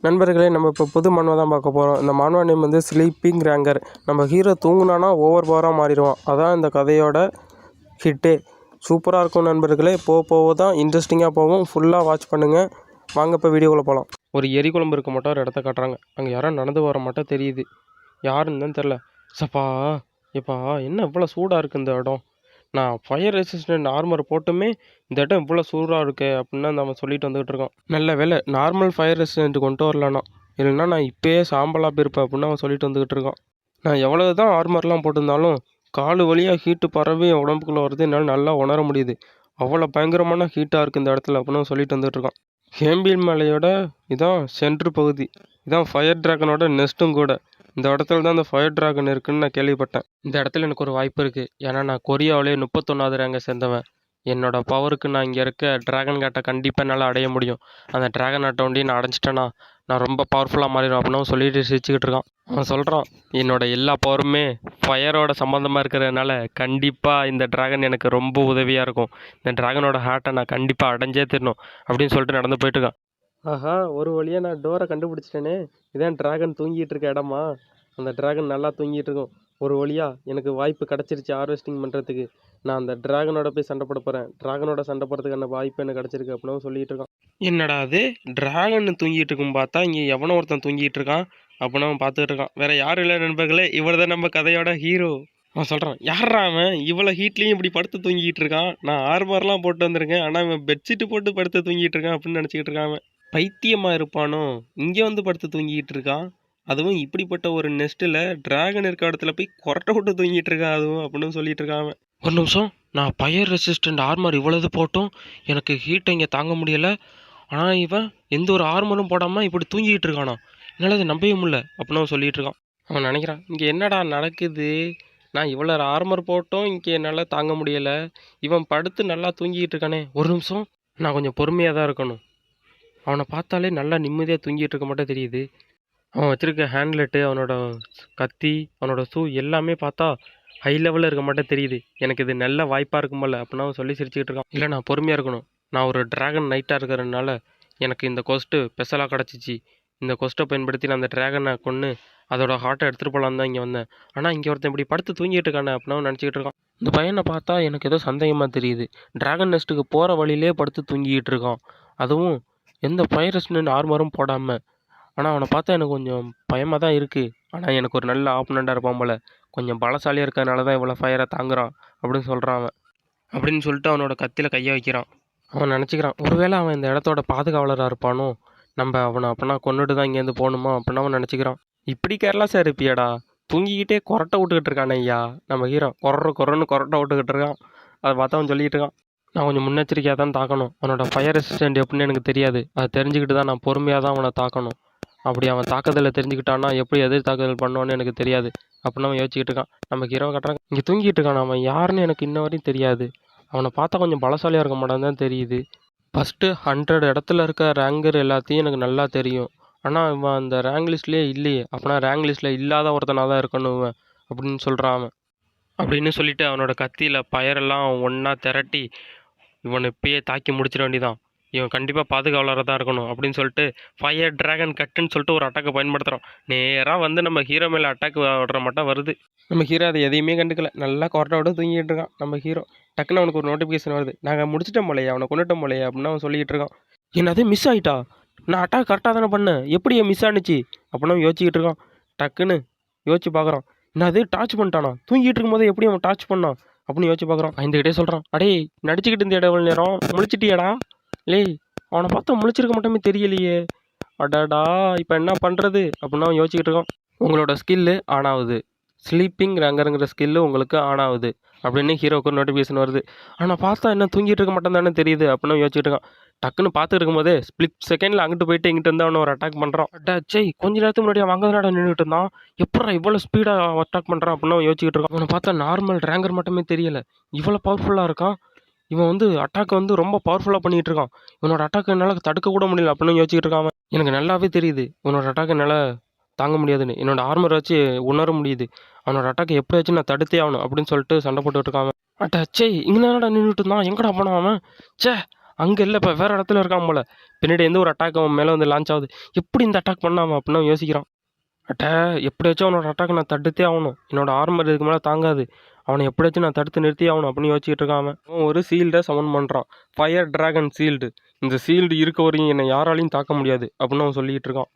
நண்பர்களே, நம்ம இப்போ புது மான்வா தான் பார்க்க போகிறோம். இந்த மான்வா நேம் வந்து ஸ்லீப்பிங் ரேங்கர். நம்ம ஹீரோ தூங்குனானா ஓவர் பவராக மாறிடுவான். அதான் இந்த கதையோட ஹிட்டே. சூப்பராக இருக்கும் நண்பர்களே. போக தான் இன்ட்ரெஸ்டிங்காக போகும். ஃபுல்லாக வாட்ச் பண்ணுங்கள். வாங்க இப்போ வீடியோக்குள்ளே போகலாம். ஒரு எரி குழம்பு இருக்க மாட்டோம், ஒரு இடத்த காட்டுறாங்க. அங்கே யாரோ நடந்து வர மாட்டோம் தெரியுது. யாருன்னு தான் தெரில. சப்பா எப்பா என்ன இவ்வளோ சூடாக இருக்குது இந்த இடம். நான் ஃபயர் ரெசிஸ்டன்ட் ஆர்மர் போட்டுமே இந்த இடம் இவ்வளோ சூடாக இருக்கு அப்படின்னு நம்ம சொல்லிட்டு வந்துகிட்டு இருக்கோம். நல்ல வேலை நார்மல் ஃபயர் ரெசிஸ்டன்ட் கொண்டு வரலன்னா, இல்லைன்னா நான் இப்போயே சாம்பலாக போயிருப்பேன் அப்படின்னு அவன் சொல்லிட்டு வந்துகிட்டு இருக்கான். நான் எவ்வளவு தான் ஆர்மர்லாம் போட்டிருந்தாலும் காலு வழியாக ஹீட்டு பரவி என் உடம்புக்குள்ளே வருது, என்னால் நல்லா உணர முடியுது. அவ்வளோ பயங்கரமான ஹீட்டாக இருக்குது இந்த இடத்துல அப்படின்னு சொல்லிட்டு வந்துட்டு இருக்கான். ஹேம்பில் மலையோட இதான் சென்ட்ரு பகுதி. இதான் ஃபயர் டிராகனோட நெஸ்ட்டும் கூட. இந்த இடத்துல தான் இந்த ஃபயர் டிராகன் இருக்குன்னு நான் கேள்விப்பட்டேன். இந்த இடத்துல எனக்கு ஒரு வாய்ப்பு இருக்குது. ஏன்னா நான் கொரியாவிலே 31வது ரேங்கை சேர்ந்தவன். என்னோட பவருக்கு நான் இங்கே இருக்க டிராகன் காட்டை கண்டிப்பாக என்னால் அடைய முடியும். அந்த டிராகன் ஆட்டை ஒண்டி நான் அடைஞ்சிட்டேன்னா நான் ரொம்ப பவர்ஃபுல்லாக மாறிடும் அப்படின்னு சொல்லிட்டு சிரிச்சுக்கிட்டு இருக்கான். அவன் சொல்கிறான், என்னோட எல்லா பவருமே ஃபயரோட சம்மந்தமாக இருக்கிறதுனால கண்டிப்பாக இந்த டிராகன் எனக்கு ரொம்ப உதவியாக இருக்கும். இந்த டிராகனோட ஹார்ட்டை நான் கண்டிப்பாக அடைஞ்சே தரணும் அப்படின்னு சொல்லிட்டு நடந்து போயிட்டுருக்கான். ஆஹா, ஒரு வழியாக நான் டோரை கண்டுபிடிச்சிட்டேனே. இதான் டிராகன் தூங்கிட்டு இருக்க இடமா? அந்த டிராகன் நல்லா தூங்கிட்டு இருக்கும். ஒரு வழியாக எனக்கு வாய்ப்பு கிடச்சிருச்சு ஹார்வெஸ்டிங் பண்ணுறதுக்கு. நான் அந்த டிராகனோட போய் சண்டை போட போகிறேன். டிராகனோட சண்டை போடுறதுக்கான வாய்ப்பு எனக்கு கிடச்சிருக்கு அப்படின்னு சொல்லிட்டு இருக்கான். என்னடா அது டிராகன் தூங்கிட்டு இருக்கும் பார்த்தா இங்கே எவனோ ஒருத்தன் தூங்கிட்டு இருக்கான் அப்படின்னு அவன் பார்த்துட்டு இருக்கான். வேற யாரும் இல்லை நண்பர்களே, இவர் தான் நம்ம கதையோட ஹீரோ. அவன் சொல்கிறான், யாரா அவன் இவ்வளோ ஹீட்லேயும் இப்படி படுத்து தூங்கிட்டு இருக்கான்? நான் ஆர்மர்லாம் போட்டு வந்திருக்கேன், ஆனால் அவன் பெட்ஷீட்டு போட்டு படுத்து தூங்கிட்டு இருக்கான் அப்படின்னு நினச்சிக்கிட்டு இருக்கான். அவன் பைத்தியமாக இருப்பானோ, இங்கே வந்து படுத்து தூங்கிட்டு இருக்கான். அதுவும் இப்படிப்பட்ட ஒரு நெஸ்ட்டில் டிராகன் இருக்க இடத்துல போய் கொரட்டை விட்டு தூங்கிட்டு இருக்கான் அதுவும் அப்படின்னு சொல்லிட்டு இருக்கான். ஒரு நிமிஷம், நான் ஃபயர் ரெசிஸ்டன்ட் ஆர்மர் இவ்வளவு போட்டும் எனக்கு ஹீட்டை இங்கே தாங்க முடியலை. ஆனால் இவன் எந்த ஒரு ஆர்மரும் போடாமல் இப்படி தூங்கிட்டு இருக்கானா? என்னால் அதை நம்பவே முடியல அப்படின்னு அவன் சொல்லிட்டு இருக்கான். அவன் நினைக்கிறான், இங்கே என்னடா நடக்குது? நான் இவ்வளோ ஆர்மர் போட்டும் இங்கே என்னால் தாங்க முடியலை. இவன் படுத்து நல்லா தூங்கிட்டு இருக்கானே. ஒரு நிமிஷம், நான் கொஞ்சம் பொறுமையாக தான் இருக்கணும். அவனை பார்த்தாலே நல்லா நிம்மதியாக தூங்கிட்டு இருக்க மட்டும் தெரியுது. அவன் வச்சுருக்க ஹேண்ட்லெட்டு, அவனோட கத்தி, அவனோட ஷூ எல்லாமே பார்த்தா ஹை லெவலில் இருக்க மட்டும் தெரியுது. எனக்கு இது நல்ல வாய்ப்பாக இருக்குமல்ல அப்படின்னு அவன் சொல்லி சிரிச்சுக்கிட்டு இருக்கான். இல்லை, நான் பொறுமையாக இருக்கணும். நான் ஒரு டிராகன் நைட்டாக இருக்கிறதுனால எனக்கு இந்த கொஸ்ட்டு ஸ்பெஷலாக கிடச்சிச்சு. இந்த கொஸ்ட்டை பயன்படுத்தி நான் அந்த டிராகனை கொன்று அதோட ஹார்ட்டை எடுத்துகிட்டு போகலான்னு தான் இங்கே வந்தேன். ஆனால் இங்கே ஒருத்தன் இப்படி படுத்து தூங்கிட்டு இருக்கானே அப்படின்னு அவன் நினச்சிக்கிட்டு இருக்கான். இந்த பையனை பார்த்தா எனக்கு ஏதோ சந்தேகமாக தெரியுது. டிராகன் நெஸ்ட்டுக்கு போகிற வழியிலே படுத்து தூங்கிக்கிட்டு இருக்கான். அதுவும் எந்த ஃபயர் ரெசிஸ்டன்ட் ஆர்மரும் போடாமல். ஆனால் அவனை பார்த்தா எனக்கு கொஞ்சம் பயமாக தான் இருக்குது. ஆனால் எனக்கு ஒரு நல்ல ஆப்பனண்ட்டாக இருப்பான் போல். கொஞ்சம் பலசாலியாக இருக்கிறதுனால தான் இவ்வளோ ஃபயரை தாங்குறான் அப்படின்னு சொல்கிறான் அவன். அப்படின்னு சொல்லிட்டு அவனோட கத்தியில் கையை வைக்கிறான். அவன் நினச்சிக்கிறான், ஒருவேளை அவன் இந்த இடத்தோட பாதுகாவலராக இருப்பானோ, நம்ம அவனை அப்படின்னா கொண்டுட்டு தான் இங்கேருந்து போகணுமா அப்படின்னு அவன் நினச்சிக்கிறான். இப்படி கேர்லெஸ்ஸாக இருப்பியாடா, தூங்கிக்கிட்டே கொரட்டை விட்டுக்கிட்டு இருக்கானே ஐயா நம்ம ஹீரோ. கொரன்னு கொரட்டை விட்டுக்கிட்டு இருக்கான். அதை பார்த்து அவன் சொல்லிக்கிட்டு இருக்கான், நான் கொஞ்சம் முன்னெச்சரிக்கையாக தான் தாக்கணும். அவனோட ஃபயர் ரெசிஸ்டன்ட் எப்படின்னு எனக்கு தெரியாது. அதை தெரிஞ்சுக்கிட்டு தான் நான் பொறுமையாக தான் அவனை தாக்கணும். அப்படி அவன் தாக்குதலில் தெரிஞ்சுக்கிட்டான்னா எப்படி எதிர் தாக்குதல் பண்ணுவான்னு எனக்கு தெரியாது அப்படின்னு அவன் யோசிச்சுக்கிட்டு இருக்கான். நம்ம ஹீரோவை காட்டுறாங்க, இங்கே தூங்கிட்டு இருக்கான். அவன் யாருன்னு எனக்கு இன்ன வரையும் தெரியாது. அவனை பார்த்தா கொஞ்சம் பலசாலியாக இருக்க மாட்டான்னு தான் தெரியுது. ஃபஸ்ட்டு 100 இடத்துல இருக்க ரேங்கர் எல்லாத்தையும் எனக்கு நல்லா தெரியும். ஆனால் இவன் அந்த ரேங்க் லிஸ்ட்லேயே இல்லையே. அப்படின்னா ரேங்க் லிஸ்ட்டில் இல்லாத ஒருத்தனாக தான் இருக்கணும் இவன் அப்படின்னு சொல்கிறான் அவன். அப்படின்னு சொல்லிட்டு அவனோட கத்தியில் பயரெல்லாம் ஒன்றா திரட்டி இவனை இப்பயே தாக்கி முடிச்சிட வேண்டியதான். இவன் கண்டிப்பாக பாதுகாவலராக தான் இருக்கணும் அப்படின்னு சொல்லிட்டு ஃபயர் டிராகன் கட்டுன்னு சொல்லிட்டு ஒரு அட்டாக்கை பயன்படுத்துகிறோம். நேராக வந்து நம்ம ஹீரோ மேலே அட்டாக் விடுற மட்டும் வருது. நம்ம ஹீரோ அதை எதையுமே கண்டுக்கல. நல்லா கொரட்டோட தூங்கிட்டு இருக்கான் நம்ம ஹீரோ. டக்குன்னு அவனுக்கு ஒரு நோட்டிஃபிகேஷன் வருது, நாங்கள் முடிச்சிட்டோம் போலையே, அவனை கொண்டுட்டோம் போலையே அப்படின்னு அவன் சொல்லிக்கிட்டு இருக்கான். என்னது மிஸ் ஆகிட்டா? நான் அட்டாக் கரெக்டாக தானே பண்ணேன், எப்படி மிஸ் ஆனிச்சு அப்படின்னு அவன் யோசிச்சுக்கிட்டு இருக்கான். டக்குன்னு யோசிச்சு பார்க்குறான், என்னது டார்ச் பண்ணிட்டானா? தூங்கிட்டு இருக்கும்போது எப்படி அவன் டார்ச் பண்ணான் அப்படின்னு யோசிச்சு பார்க்குறான். பயந்துக்கிட்டே சொல்கிறான், அடே நடிச்சுக்கிட்டு இருந்த இடம் நேரம் முழிச்சிட்டியாடா? லேய், அவனை பார்த்தா முழிச்சிருக்க மட்டுமே தெரியலையே. அடாடா, இப்போ என்ன பண்ணுறது அப்படின்னு அவன் யோசிச்சுக்கிட்டு இருக்கான். உங்களோட ஸ்கில்லு ஆன் ஆகுது, ஸ்லீப்பிங் ரேங்கருங்கிற ஸ்கில்லு உங்களுக்கு ஆன் ஆகுது அப்படின்னு ஹீரோவுக்கு ஒரு நோட்டிஃபிகேஷன் வருது. ஆனால் பார்த்தா என்ன தூங்கிட்டு இருக்க மட்டும் தானே தெரியுது அப்படின்னு யோசிச்சுட்டு இருக்கான். டக்குன்னு பார்த்துட்டு இருக்கும்போதே ஸ்பிளிட் செகண்டில் அங்கிட்டு போயிட்டு இங்கிட்டு வந்து அவனை ஒரு அட்டாக் பண்ணுறான். அட்டாச்சே, கொஞ்ச நேரத்துக்கு முன்னாடி அவன் அங்கே தான் நின்றுட்டு இருந்தான், எப்படா இவ்வளோ ஸ்பீடாக அட்டாக் பண்ணுறான் அப்படின்னு அவன் யோசிச்சுட்டு இருக்கான். அவனை பார்த்தா நார்மல் ரேங்கர் மட்டுமே தெரியலை, இவ்வளோ பவர்ஃபுல்லாக இருக்கான். இவன் வந்து அட்டாக் வந்து ரொம்ப பவர்ஃபுல்லாக பண்ணிகிட்டு இருக்கான். இவனோட அட்டாக் என்னால் தடுக்க கூட முடியல அப்படின்னு யோசிச்சுட்டு இருக்கான். எனக்கு நல்லாவே தெரியுது இவனோட அட்டாக் என்னால் தாங்க முடியாதுன்னு. என்னோட ஆர்மர் வச்சு உணர முடியுது. அவனோட அட்டாக்கை எப்படி வச்சு நான் தடுத்தே ஆகணும் அப்படின்னு சொல்லிட்டு சண்டை போட்டுக்கிட்டு இருக்கான். அட்டாச்சே, இங்கே என்னடா நின்றுட்டு இருந்தான், எங்கடா போனான் அவன்? சே, அங்கே இல்லை, இப்போ வேறு இடத்துல இருக்கான் போல. பின்னாடி எந்த ஒரு அட்டாக் அவன் மேலே வந்து லான்ச் ஆகுது. எப்படி இந்த அட்டாக் பண்ணாமல் அப்படின்னு அவன் யோசிக்கிறான். எப்படியாச்சும் அவனோட அட்டாக் நான் தடுத்தே ஆகணும், என்னோட ஆர்மர் இதுக்கு மேலே தாங்காது, அவனை எப்படியாச்சும் நான் தடுத்து நிறுத்தி ஆகணும் அப்படின்னு யோசிச்சுட்டு இருக்கான். அவன் ஒரு சீல்டை சமன் பண்ணுறான், ஃபயர் டிராகன் சீல்டு. இந்த சீல்டு இருக்க வரையும் என்னை யாராலையும் தாக்க முடியாது அப்படின்னு அவன் சொல்லிகிட்டு இருக்கான்.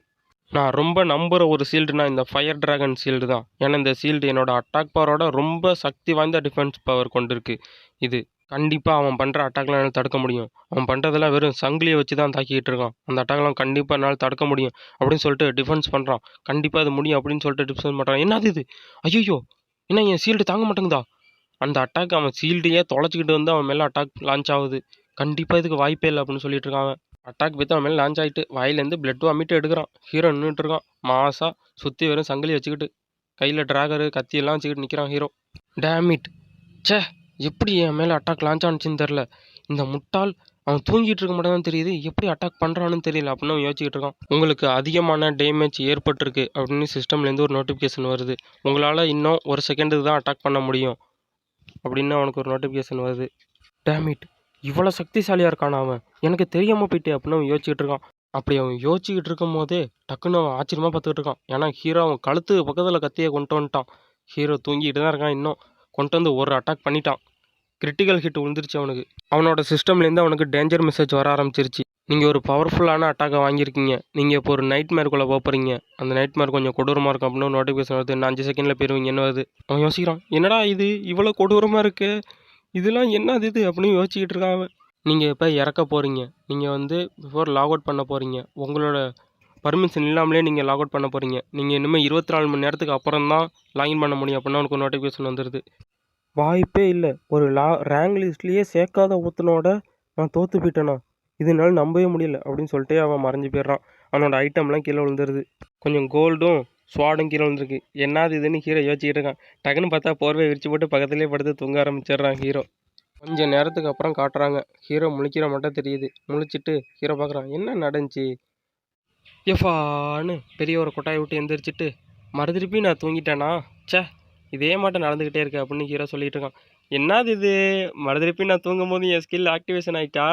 நான் ரொம்ப நம்புகிற ஒரு சீல்டுனா இந்த ஃபயர் டிராகன் சீல்டு தான். ஏன்னா இந்த சீல்டு என்னோட அட்டாக் பவரோட ரொம்ப சக்தி வாய்ந்த டிஃபென்ஸ் பவர் கொண்டு இருக்கு. இது கண்டிப்பாக அவன் பண்ணுற அட்டாக்லாம் என்னால் தடுக்க முடியும். அவன் பண்ணுறதெல்லாம் வெறும் சங்கிலியை வச்சு தான் தாக்கிட்டு இருக்கான். அந்த அட்டாக்லாம் கண்டிப்பாக என்னால் தடுக்க முடியும் அப்படின்னு சொல்லிட்டு டிஃபென்ஸ் பண்ணுறான். கண்டிப்பாக அது முடியும் அப்படின்னு சொல்லிட்டு டிஃபென்ஸ் பண்ணுறான். என்னது இது? ஐயோ, என்ன என் சீல்டு தாங்க மாட்டேங்குதா? அந்த அட்டாக் அவன் சீல்டையே தொலைச்சிக்கிட்டு வந்து அவன் மேலே அட்டாக் லான்ச் ஆகுது. கண்டிப்பாக இதுக்கு வாய்ப்பே இல்லை அப்படின்னு சொல்லிட்டு இருக்காங்க. அட்டாக் பார்த்து அவன் மேலே லான்ச் ஆகிட்டு வாயிலேருந்து பிளட் வாமிட்டு எடுக்கிறான். ஹீரோ நின்றுட்டு இருக்கான் மாசா, சுற்றி வெறும் சங்கிலி வச்சுக்கிட்டு, கையில் டிராகரு கத்தியெல்லாம் வச்சுக்கிட்டு நிற்கிறான் ஹீரோ. டேமிட், சே, எப்படி என் மேலே அட்டாக் லான்ச் ஆனிச்சின்னு தெரில. இந்த முட்டாள் அவன் தூங்கிட்டு இருக்க மட்டும் தான் தெரியுது, எப்படி அட்டாக் பண்ணுறான்னு தெரியல அப்படின்னு அவன் யோசிச்சுக்கிட்டு இருக்கான். உங்களுக்கு அதிகமான டேமேஜ் ஏற்பட்டிருக்கு அப்படின்னு சிஸ்டம்லேருந்து ஒரு நோட்டிஃபிகேஷன் வருது. உங்களால் இன்னும் ஒரு செகண்டுக்கு தான் அட்டாக் பண்ண முடியும் அப்படின்னு அவனுக்கு ஒரு நோட்டிஃபிகேஷன் வருது. டேமிட், இவ்வளோ சக்திசாலியாக இருக்கானா அவன், எனக்கு தெரியாமல் போயிட்டே அப்படின்னு அவன் யோசிச்சுக்கிட்டு இருக்கான். அப்படி அவன் யோசிச்சுக்கிட்டு இருக்கும் போதே டக்குன்னு அவன் ஆச்சரியமாக பார்த்துக்கிட்டு இருக்கான். ஏன்னா ஹீரோ அவன் கழுத்து பக்கத்தில் கத்தியை கொண்டு வந்துட்டான். ஹீரோ தூங்கிட்டு தான் இருக்கான், இன்னும் கொண்டு வந்து ஒரு அட்டாக் பண்ணிட்டான். கிரிட்டிக்கல் ஹிட் விழுந்துருச்சு அவனுக்கு. அவனோட சிஸ்டம்லேருந்து அவனுக்கு டேஞ்சர் மெசேஜ் வர ஆரம்பிச்சிருச்சு. நீங்கள் ஒரு பவர்ஃபுல்லான அட்டாக்கை வாங்கியிருக்கீங்க, நீங்கள் இப்போ ஒரு நைட் மேருக்குள்ளே போகிறீங்க, அந்த நைட் மேர் கொஞ்சம் கொடூரமாக இருக்கும் அப்படின்னு நோட்டிஃபிகேஷன் வருது. இன்னும் 5 செகண்டில் போயிருவீங்கன்னு வருது. அவன் யோசிக்கிறான், என்னடா இது இவ்வளோ கொடூரமாக இருக்கு, இதெல்லாம் என்னது இது அப்படின்னு யோசிச்சுக்கிட்டு இருக்கான் அவன். நீங்கள் இப்போ இறக்க போகிறீங்க, நீங்கள் வந்து பிஃபோர் லாக் அவுட் பண்ண போகிறீங்க, உங்களோட பர்மிஷன் இல்லாமலே நீங்கள் லாக் அவுட் பண்ண போகிறீங்க, நீங்கள் இனிமேல் 24 மணி நேரத்துக்கு அப்புறம் தான் லாகின் பண்ண முடியும் அப்படின்னு அவனுக்கு நோட்டிஃபிகேஷன் வந்துடுது. வாய்ப்பே இல்லை, ஒரு ரேங்க் லிஸ்ட்லேயே சேர்க்காத ஒருத்தனோட நான் தோற்று போயிட்டேனா, இதனால நம்பவே முடியல அப்படின்னு சொல்லிட்டு அவன் மறைஞ்சு போயிடுறான். அவனோட ஐட்டம்லாம் கீழே விழுந்துருது. கொஞ்சம் கோல்டும் ஸ்வாடும் கீழே விழுந்துருக்கு. என்னது இதுன்னு ஹீரோ யோசிச்சுக்கிட்டு இருக்கான். டக்குன்னு பார்த்தா போர்வை விரிச்சு போட்டு பக்கத்துலேயே படுத்து தூங்க ஆரம்பிச்சிடுறான் ஹீரோ. கொஞ்சம் நேரத்துக்கு அப்புறம் காட்டுறாங்க, ஹீரோ முழிக்கிற மட்டும் தெரியுது. முழிச்சிட்டு ஹீரோ பார்க்குறான், என்ன நடந்துச்சு எஃபான்னு பெரிய ஒரு கொட்டாயை விட்டு எந்திரிச்சிட்டு, மறுதிருப்பி நான் தூங்கிட்டேனா, சே இதே மட்டும் நடந்துக்கிட்டே இருக்கு அப்படின்னு ஹீரோ சொல்லிட்டு இருக்கான். என்னது இது, மறுதிருப்பி நான் தூங்கும் போது என் ஸ்கில் ஆக்டிவேஷன் ஆகிட்டா,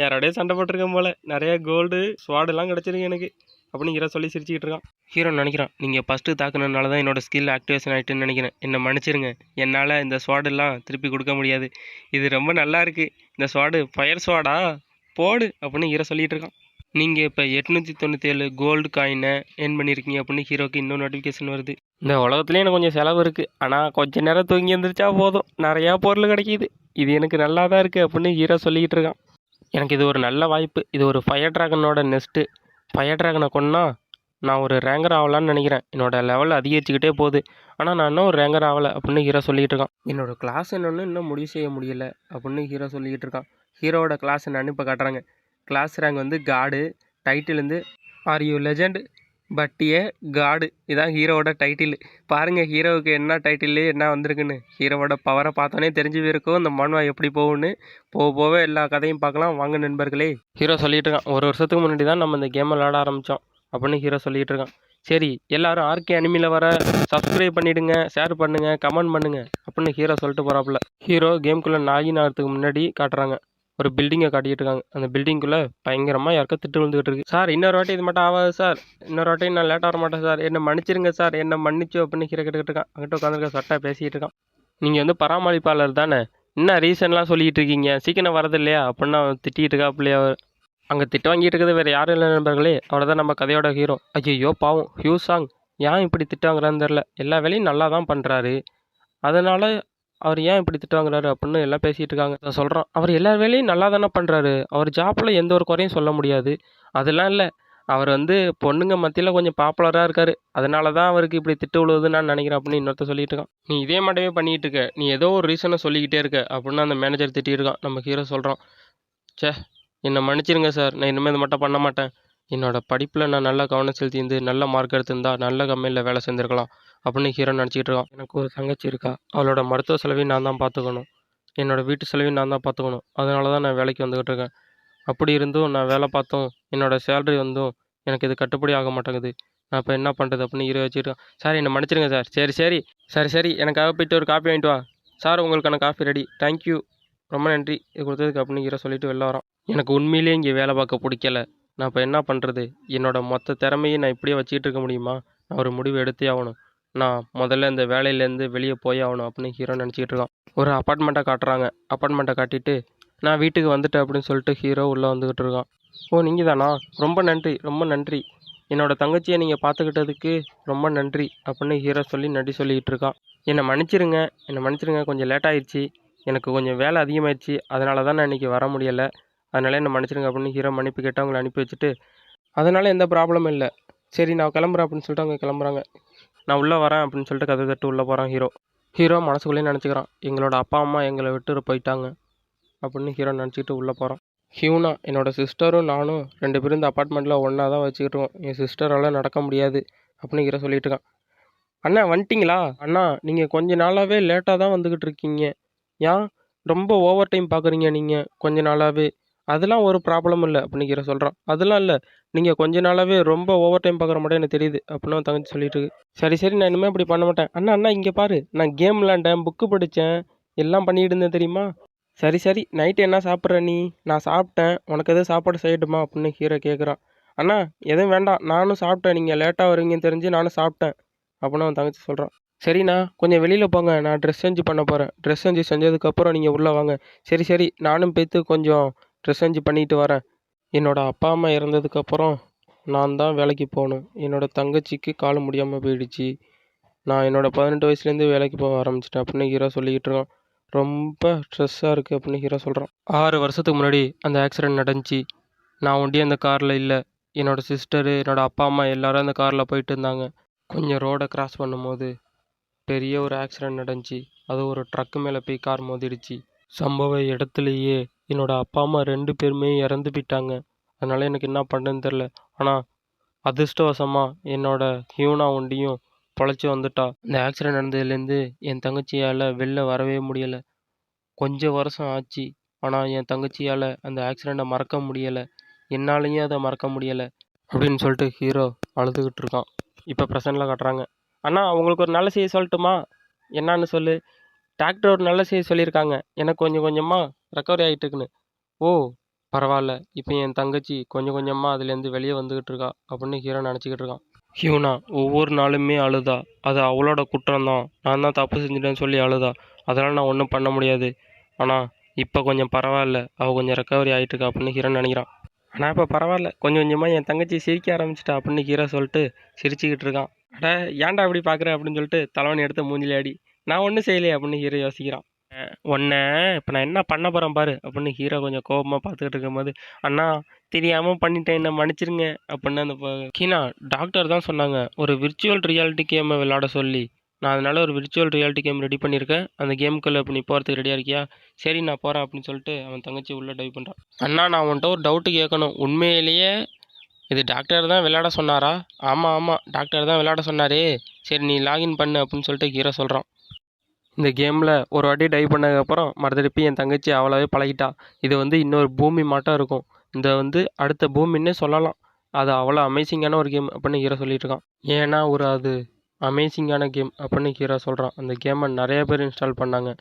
யாரோடய சண்டை போட்டிருக்கேன் போல், நிறைய கோல்டு ஸ்வாடெல்லாம் கிடச்சிருக்கு எனக்கு அப்படின்னு ஹீரோ சொல்லி சிரிச்சுக்கிட்டு இருக்கான். ஹீரோ நினைக்கிறான், நீங்கள் ஃபஸ்ட்டு தாக்குனதுனால தான் என்னோடய ஸ்கில் ஆக்டிவேஷன் ஆகிட்டுன்னு நினைக்கிறேன், என்னை மன்னிச்சிருங்க, என்னால் இந்த ஸ்வாடெல்லாம் திருப்பி கொடுக்க முடியாது, இது ரொம்ப நல்லா இருக்குது, இந்த ஸ்வாடு ஃபயர் ஸ்வாடா போடு அப்படின்னு ஹீரோ சொல்லிகிட்டு இருக்கான். நீங்கள் இப்போ 897 கோல்டு காயினை ஏர்ன் பண்ணியிருக்கீங்க அப்படின்னு ஹீரோக்கு இன்னும் நோட்டிஃபிகேஷன் வருது. இந்த உலகத்துலேயே எனக்கு கொஞ்சம் செலவு இருக்குது, ஆனால் கொஞ்சம் நேரம் தூங்கி எழுந்திரிச்சா போதும், நிறையா பொருள் கிடைக்கிது, இது எனக்கு நல்லா தான் இருக்குது அப்படின்னு ஹீரோ சொல்லிக்கிட்டு இருக்கான். எனக்கு இது ஒரு நல்ல வாய்ப்பு, இது ஒரு ஃபயர் ட்ராகனோட நெஸ்ட்டு, ஃபயர் ட்ராகனை கொன்னா நான் ஒரு ரேங்கர் ஆகலான்னு நினைக்கிறேன், என்னோடய லெவல் அதிகரிச்சுக்கிட்டே போகுது, ஆனால் நான் இன்னும் ஒரு ரேங்கர் ஆகலை அப்படின்னு ஹீரோ சொல்லிகிட்டு இருக்கான். என்னோடய கிளாஸ் என்னன்னு இன்னும் முடிவு செய்ய முடியலை அப்படின்னு ஹீரோ சொல்லிக்கிட்டு இருக்கான். ஹீரோவோட கிளாஸ் என்னன்னு இப்போ காட்டுறாங்க. கிளாஸ் ரேங்க் வந்து காடு, டைட்டிலேருந்து ஆர் யூ லெஜண்ட் பட் ஏ காடு, இதான் ஹீரோவோட டைட்டில். பாருங்கள் ஹீரோவுக்கு என்ன டைட்டில் என்ன வந்திருக்குன்னு. ஹீரோவோட பவரை பார்த்தோன்னே தெரிஞ்சு போயிருக்கும் இந்த மன்வா எப்படி போகும்னு. போக போக எல்லா கதையும் பார்க்கலாம் வாங்க நண்பர்களே. ஹீரோ சொல்லிகிட்டு இருக்கான், 1 வருஷத்துக்கு முன்னாடி தான் நம்ம இந்த கேம் விளாட ஆரம்பித்தோம் அப்படின்னு ஹீரோ சொல்லிகிட்டு இருக்கான். சரி எல்லாரும் ஆர்கே அனிமியில் வர சப்ஸ்கிரைப் பண்ணிவிடுங்க, ஷேர் பண்ணுங்கள், கமெண்ட் பண்ணுங்கள் அப்படின்னு ஹீரோ சொல்லிட்டு போகிறாப்புல. ஹீரோ கேம்குள்ளே நாகிறதுக்கு முன்னாடி காட்டுறாங்க, ஒரு பில்டிங்கை காட்டிகிட்டு இருக்காங்க. அந்த பில்டிங்குள்ளே பயங்கரமாக யாருக்கா திட்டு விழுந்துகிட்டு இருக்கு. சார் இன்னொரு வாட்டி இது மட்டும் ஆகாது சார், இன்னொரு வாட்டி நான் லேட்டாக வர மாட்டேன் சார், என்னை மன்னிச்சிருங்க சார், என்னை மன்னிச்சு அப்படின்னு ஹீரோ கேட்டுக்கிட்டு இருக்கான். அங்கிட்ட உட்காந்துருக்க சட்டை பேசிக்கிட்டு இருக்கான். நீங்கள் வந்து பராமரிப்பாளர் தானே, என்ன ரீசன்லாம் சொல்லிகிட்டு இருக்கீங்க, சீக்கிரம் வரது இல்லையா அப்படின்னு அவன் திட்டிகிட்டு இருக்கா பிள்ளையா. அங்கே திட்டு வாங்கிட்டு இருக்கிறது வேறு யாரும் இல்லை நண்பர்களே, அவரை தான் நம்ம கதையோட ஹீரோ. ஐயோ பாவம் ஹியூசாங், ஏன் இப்படி திட்டு வாங்குறான்னு தெரில, எல்லா வேலையும் நல்லா தான் பண்ணுறாரு, அதனால் அவர் ஏன் இப்படி திட்டு வாங்குறாரு அப்படின்னு எல்லாம் பேசிகிட்டு இருக்காங்க. நான் சொல்கிறான், அவர் எல்லா வேலையும் நல்லா தானே பண்ணுறாரு, அவர் ஜாப்பில் எந்த ஒரு குறையும் சொல்ல முடியாது, அதெல்லாம் இல்லை, அவர் வந்து பொண்ணுங்க மத்தியில் கொஞ்சம் பாப்புலராக இருக்கார், அதனால தான் அவருக்கு இப்படி திட்டு விழுவுதுன்னு நான் நினைக்கிறேன் அப்படின்னு இன்னொருத்த சொல்லிட்டு இருக்கான். நீ இதே மட்டுமே பண்ணிகிட்டு இருக்க, நீ ஏதோ ஒரு ரீசனை சொல்லிக்கிட்டே இருக்க அப்படின்னு அந்த மேனேஜர் திட்டிகிட்டு இருக்கான். நம்ம ஹீரோ சொல்கிறான், சே என்னை மன்னிச்சிருங்க சார், நான் இனிமேல் இது மட்டும் பண்ண மாட்டேன், என்னோடய படிப்பில் நான் நல்லா கவனம் செலுத்தியிருந்து நல்ல மார்க் எடுத்திருந்தா நல்ல கம்பெனியில் வேலை செஞ்சுருக்கலாம் அப்படின்னு ஹீரோ நினச்சிக்கிட்டு இருக்கான். எனக்கு ஒரு தங்கச்சி இருக்கா, அவளோட மருத்துவ செலவையும் நான் தான் பார்த்துக்கணும், என்னோடய வீட்டு செலவையும் நான் தான் பார்த்துக்கணும், அதனால தான் நான் வேலைக்கு வந்துக்கிட்டு இருக்கேன். அப்படி இருந்தும் நான் வேலை பார்த்தோம் என்னோடய சேலரி வந்தும் எனக்கு இது கட்டுப்படி ஆக மாட்டேங்குது, நான் இப்போ என்ன பண்ணுறது அப்படின்னு ஹீரோ வச்சுருக்கான். சார் என்னை மன்னிச்சிருங்க சார். சரி எனக்காக போய்ட்டு ஒரு காஃபி வாங்கிட்டு வா சார், உங்களுக்கான காஃபி ரெடி, தேங்க்யூ ரொம்ப நன்றி இது கொடுத்ததுக்கு அப்படின்னு ஹீரோ சொல்லிட்டு வெளில வரான். எனக்கு உண்மையிலேயே இங்கே வேலை பார்க்க பிடிக்கல. நான் இப்போ என்ன பண்ணுறது? என்னோட மொத்த திறமையை நான் இப்படியே வச்சுக்கிட்டு இருக்க முடியுமா? நான் ஒரு முடிவு எடுத்தே ஆகணும். நான் முதல்ல இந்த வேலையிலேருந்து வெளியே போய் ஆகணும் அப்படின்னு ஹீரோ நினச்சிக்கிட்டு இருக்கான். ஒரு அப்பார்ட்மெண்ட்டை காட்டுறாங்க. அப்பார்ட்மெண்ட்டை காட்டிட்டு நான் வீட்டுக்கு வந்துட்டேன் அப்படின்னு சொல்லிட்டு ஹீரோ உள்ளே வந்துக்கிட்டு இருக்கான். ஓ நீங்கள் தானா? ரொம்ப நன்றி ரொம்ப நன்றி. என்னோட தங்கச்சியை நீங்கள் பார்த்துக்கிட்டதுக்கு ரொம்ப நன்றி அப்படின்னு ஹீரோ சொல்லி நன்றி சொல்லிக்கிட்டு இருக்கான். என்னை மன்னிச்சிருங்க கொஞ்சம் லேட் ஆயிடுச்சு. எனக்கு கொஞ்சம் வேலை அதிகமாகிடுச்சு. அதனால தான் நான் இன்றைக்கி வர முடியலை. அதனால என்னை மன்னிச்சிருங்க அப்படின்னு ஹீரோ மன்னிப்பு கேட்டு அவங்களை அனுப்பி வச்சுட்டு, அதனால் எந்த ப்ராப்ளமும் இல்லை, சரி நான் கிளம்புறேன் அப்படின்னு சொல்லிட்டு அவங்க கிளம்புறாங்க. நான் உள்ளே வரேன் அப்படின்னு சொல்லிட்டு கதை தட்டு உள்ளே போகிறான் ஹீரோ. ஹீரோ மனசுக்குள்ளேயே நினச்சிக்கிறான், எங்களோட அப்பா அம்மா எங்களை விட்டு போயிட்டாங்க அப்படின்னு ஹீரோ நினச்சிக்கிட்டு உள்ளே போகிறான். ஹியூனா என்னோடய சிஸ்டரும் நானும் 2 பேரும் இந்த அப்பார்ட்மெண்ட்டில் ஒன்றா தான் வச்சுக்கிட்டு இருக்கோம். என் சிஸ்டரால் நடக்க முடியாது அப்படின்னு ஹீரோ சொல்லிட்டு இருக்கான். அண்ணா வந்துட்டிங்களா? அண்ணா நீங்கள் கொஞ்ச நாளாகவே லேட்டாக தான் வந்துக்கிட்டு இருக்கீங்க. ஏன் ரொம்ப ஓவர் டைம் பார்க்குறீங்க நீங்கள் கொஞ்ச நாளாகவே? அதெல்லாம் ஒரு ப்ராப்ளம் இல்லை அப்படின்னு ஹீரோ சொல்கிறான். அதெல்லாம் இல்லை, நீங்கள் கொஞ்ச நாளாகவே ரொம்ப ஓவர் டைம் பார்க்குற மட்டும் எனக்கு தெரியுது அப்படின்னு அவன் தங்கச்சி சொல்லிட்டு இருக்கு. சரி நான் இனிமேல் இப்படி பண்ண மாட்டேன். அண்ணா இங்கே பாரு, நான் கேம் விளாண்டேன், புக்கு படித்தேன், எல்லாம் பண்ணிட்டு இருந்தேன் தெரியுமா? சரி நைட்டு என்ன சாப்பிட்ற நீ? நான் சாப்பிட்டேன், உனக்கு எதுவும் சாப்பாடு செய்யட்டுமா அப்படின்னு ஹீரோ கேட்குறான். அண்ணா எதுவும் வேண்டாம், நானும் சாப்பிட்டேன், நீங்கள் லேட்டாக வருவீங்கன்னு தெரிஞ்சு நானும் சாப்பிட்டேன் அப்படின்னு அவன் தங்கச்சி சொல்கிறான். சரிண்ணா கொஞ்சம் வெளியில் போங்க, நான் ட்ரெஸ் சேஞ்ச் பண்ண போகிறேன். ட்ரெஸ் சேஞ்ச் செஞ்சதுக்கப்புறம் நீங்கள் உள்ளே வாங்க. சரி நானும் போய்த்து கொஞ்சம் ட்ரெஸ் சேஞ்ச் பண்ணிட்டு வரேன். என்னோடய அப்பா அம்மா இறந்ததுக்கப்புறம் நான் தான் வேலைக்கு போகணும். என்னோடய தங்கச்சிக்கு கால் முடியாமல் போயிடுச்சு. நான் என்னோடய 18 வயசுலேருந்து வேலைக்கு போக ஆரம்பிச்சிட்டேன் அப்படின்னு ஹீரோ சொல்லிக்கிட்டு இருக்கான். ரொம்ப ஸ்ட்ரெஸ்ஸாக இருக்குது அப்படின்னு ஹீரோ சொல்கிறான். 6 வருஷத்துக்கு முன்னாடி அந்த ஆக்சிடெண்ட் நடந்துச்சு. நான் ஒண்டியே அந்த காரில் இல்லை. என்னோடய சிஸ்டரு, என்னோடய அப்பா அம்மா எல்லோரும் அந்த காரில் போயிட்டு இருந்தாங்க. கொஞ்சம் ரோடை கிராஸ் பண்ணும்போது பெரிய ஒரு ஆக்சிடெண்ட் நடந்துச்சு. அது ஒரு ட்ரக்கு மேலே போய் கார் மோதிடுச்சு. சம்பவ இடத்துலையே என்னோடய அப்பா அம்மா 2 பேருமே இறந்து போயிட்டாங்க. அதனால் எனக்கு என்ன பண்ணுறதுன்னு தெரில. ஆனால் அதிர்ஷ்டவசமாக என்னோட ஹியூனா ஒண்டியும் பொழைச்சி வந்துட்டா. இந்த ஆக்சிடெண்ட் நடந்ததுலேருந்து என் தங்கச்சியால் வெளில வரவே முடியலை. கொஞ்சம் வருஷம் ஆச்சு. ஆனால் என் தங்கச்சியால் அந்த ஆக்சிடெண்ட்டை மறக்க முடியலை. என்னாலேயும் அதை மறக்க முடியலை அப்படின்னு சொல்லிட்டு ஹீரோ அழுதுகிட்டு இருக்கான். இப்போ ப்ரெசென்ட்டில் காட்டுறாங்க. அண்ணா உங்களுக்கு ஒரு நல்ல செய்தி சொல்லட்டுமா? என்னான்னு சொல்லு. டாக்டர் ஒரு நல்ல செய்தி சொல்லியிருக்காங்க, எனக்கு கொஞ்சம் கொஞ்சமாக ரெக்கவரி ஆகிட்டு இருக்குன்னு. ஓ பரவாயில்ல, இப்போ என் தங்கச்சி கொஞ்சம் கொஞ்சமாக அதுலேருந்து வெளியே வந்துக்கிட்டு இருக்கா அப்படின்னு ஹீரோ நினச்சிக்கிட்டு இருக்கான். ஹியூனா ஒவ்வொரு நாளுமே அழுதா. அது அவளோட குற்றம்தான், நான் தான் தப்பு செஞ்சுட்டேன்னு சொல்லி அழுதா. அதனால் நான் ஒன்றும் பண்ண முடியாது. ஆனால் இப்போ கொஞ்சம் பரவாயில்ல, அவள் கொஞ்சம் ரெக்கவரி ஆகிட்டு இருக்கா அப்படின்னு ஹீரோ நினைக்கிறான். ஆனால் இப்போ பரவாயில்ல, கொஞ்சம் கொஞ்சமாக என் தங்கச்சி சிரிக்க ஆரம்பிச்சிட்டா அப்படின்னு ஹீரோ சொல்லிட்டு சிரிச்சுக்கிட்டு இருக்கான். அட ஏன்டா அப்படி பார்க்குற அப்படின்னு சொல்லிட்டு தலைவனி எடுத்து மூஞ்சில அடி. நான் ஒன்றும் செய்யலையே அப்படின்னு ஹீரோ யோசிக்கிறான். உன்னை இப்போ நான் என்ன பண்ண போகிறேன் பாரு அப்படின்னு ஹீரோ கொஞ்சம் கோபமாக பார்த்துக்கிட்டு இருக்கும்போது, அண்ணா தெரியாமல் பண்ணிட்டேன், என்ன மன்னிச்சிருங்க அப்படின்னு அந்த கீனா டாக்டர் தான் சொன்னாங்க ஒரு விர்ச்சுவல் ரியாலிட்டி கேமை விளையாட சொல்லி. நான் அதனால் ஒரு விர்ச்சுவல் ரியாலிட்டி கேம் ரெடி பண்ணியிருக்கேன். அந்த கேமுக்குள்ளே இப்போ நீ போகிறதுக்கு ரெடியாக இருக்கியா? சரி நான் போகிறேன் அப்படின்னு சொல்லிட்டு அவன் தங்கச்சி உள்ளே டைவ் பண்ணுறான். அண்ணா நான் உன்கிட்ட ஒரு டவுட்டு கேட்கணும். உண்மையிலேயே இது டாக்டர் தான் விளையாட சொன்னாரா? ஆமாம் டாக்டர் தான் விளையாட சொன்னாரே. சரி நீ லாகின் பண்ணு அப்படின்னு சொல்லிட்டு ஹீரோ சொல்கிறான். இந்த கேமில் ஒரு வாட்டி டைவ் பண்ணதுக்கப்புறம் மறுதிருப்பி என் தங்கச்சி அவளாவே பழகிட்டா. இது இன்னொரு பூமி மாட்டம் இருக்கும். அடுத்த பூமின்னே சொல்லலாம். அது அவ்வளோ அமேசிங்கான ஒரு கேம் அப்படின்னு ஹீரோ சொல்லிட்டு இருக்கான். ஏன்னா அது அமேசிங்கான கேம் அப்படின்னு ஹீரோ சொல்கிறான். அந்த கேமை நிறைய பேர் இன்ஸ்டால் பண்ணாங்க,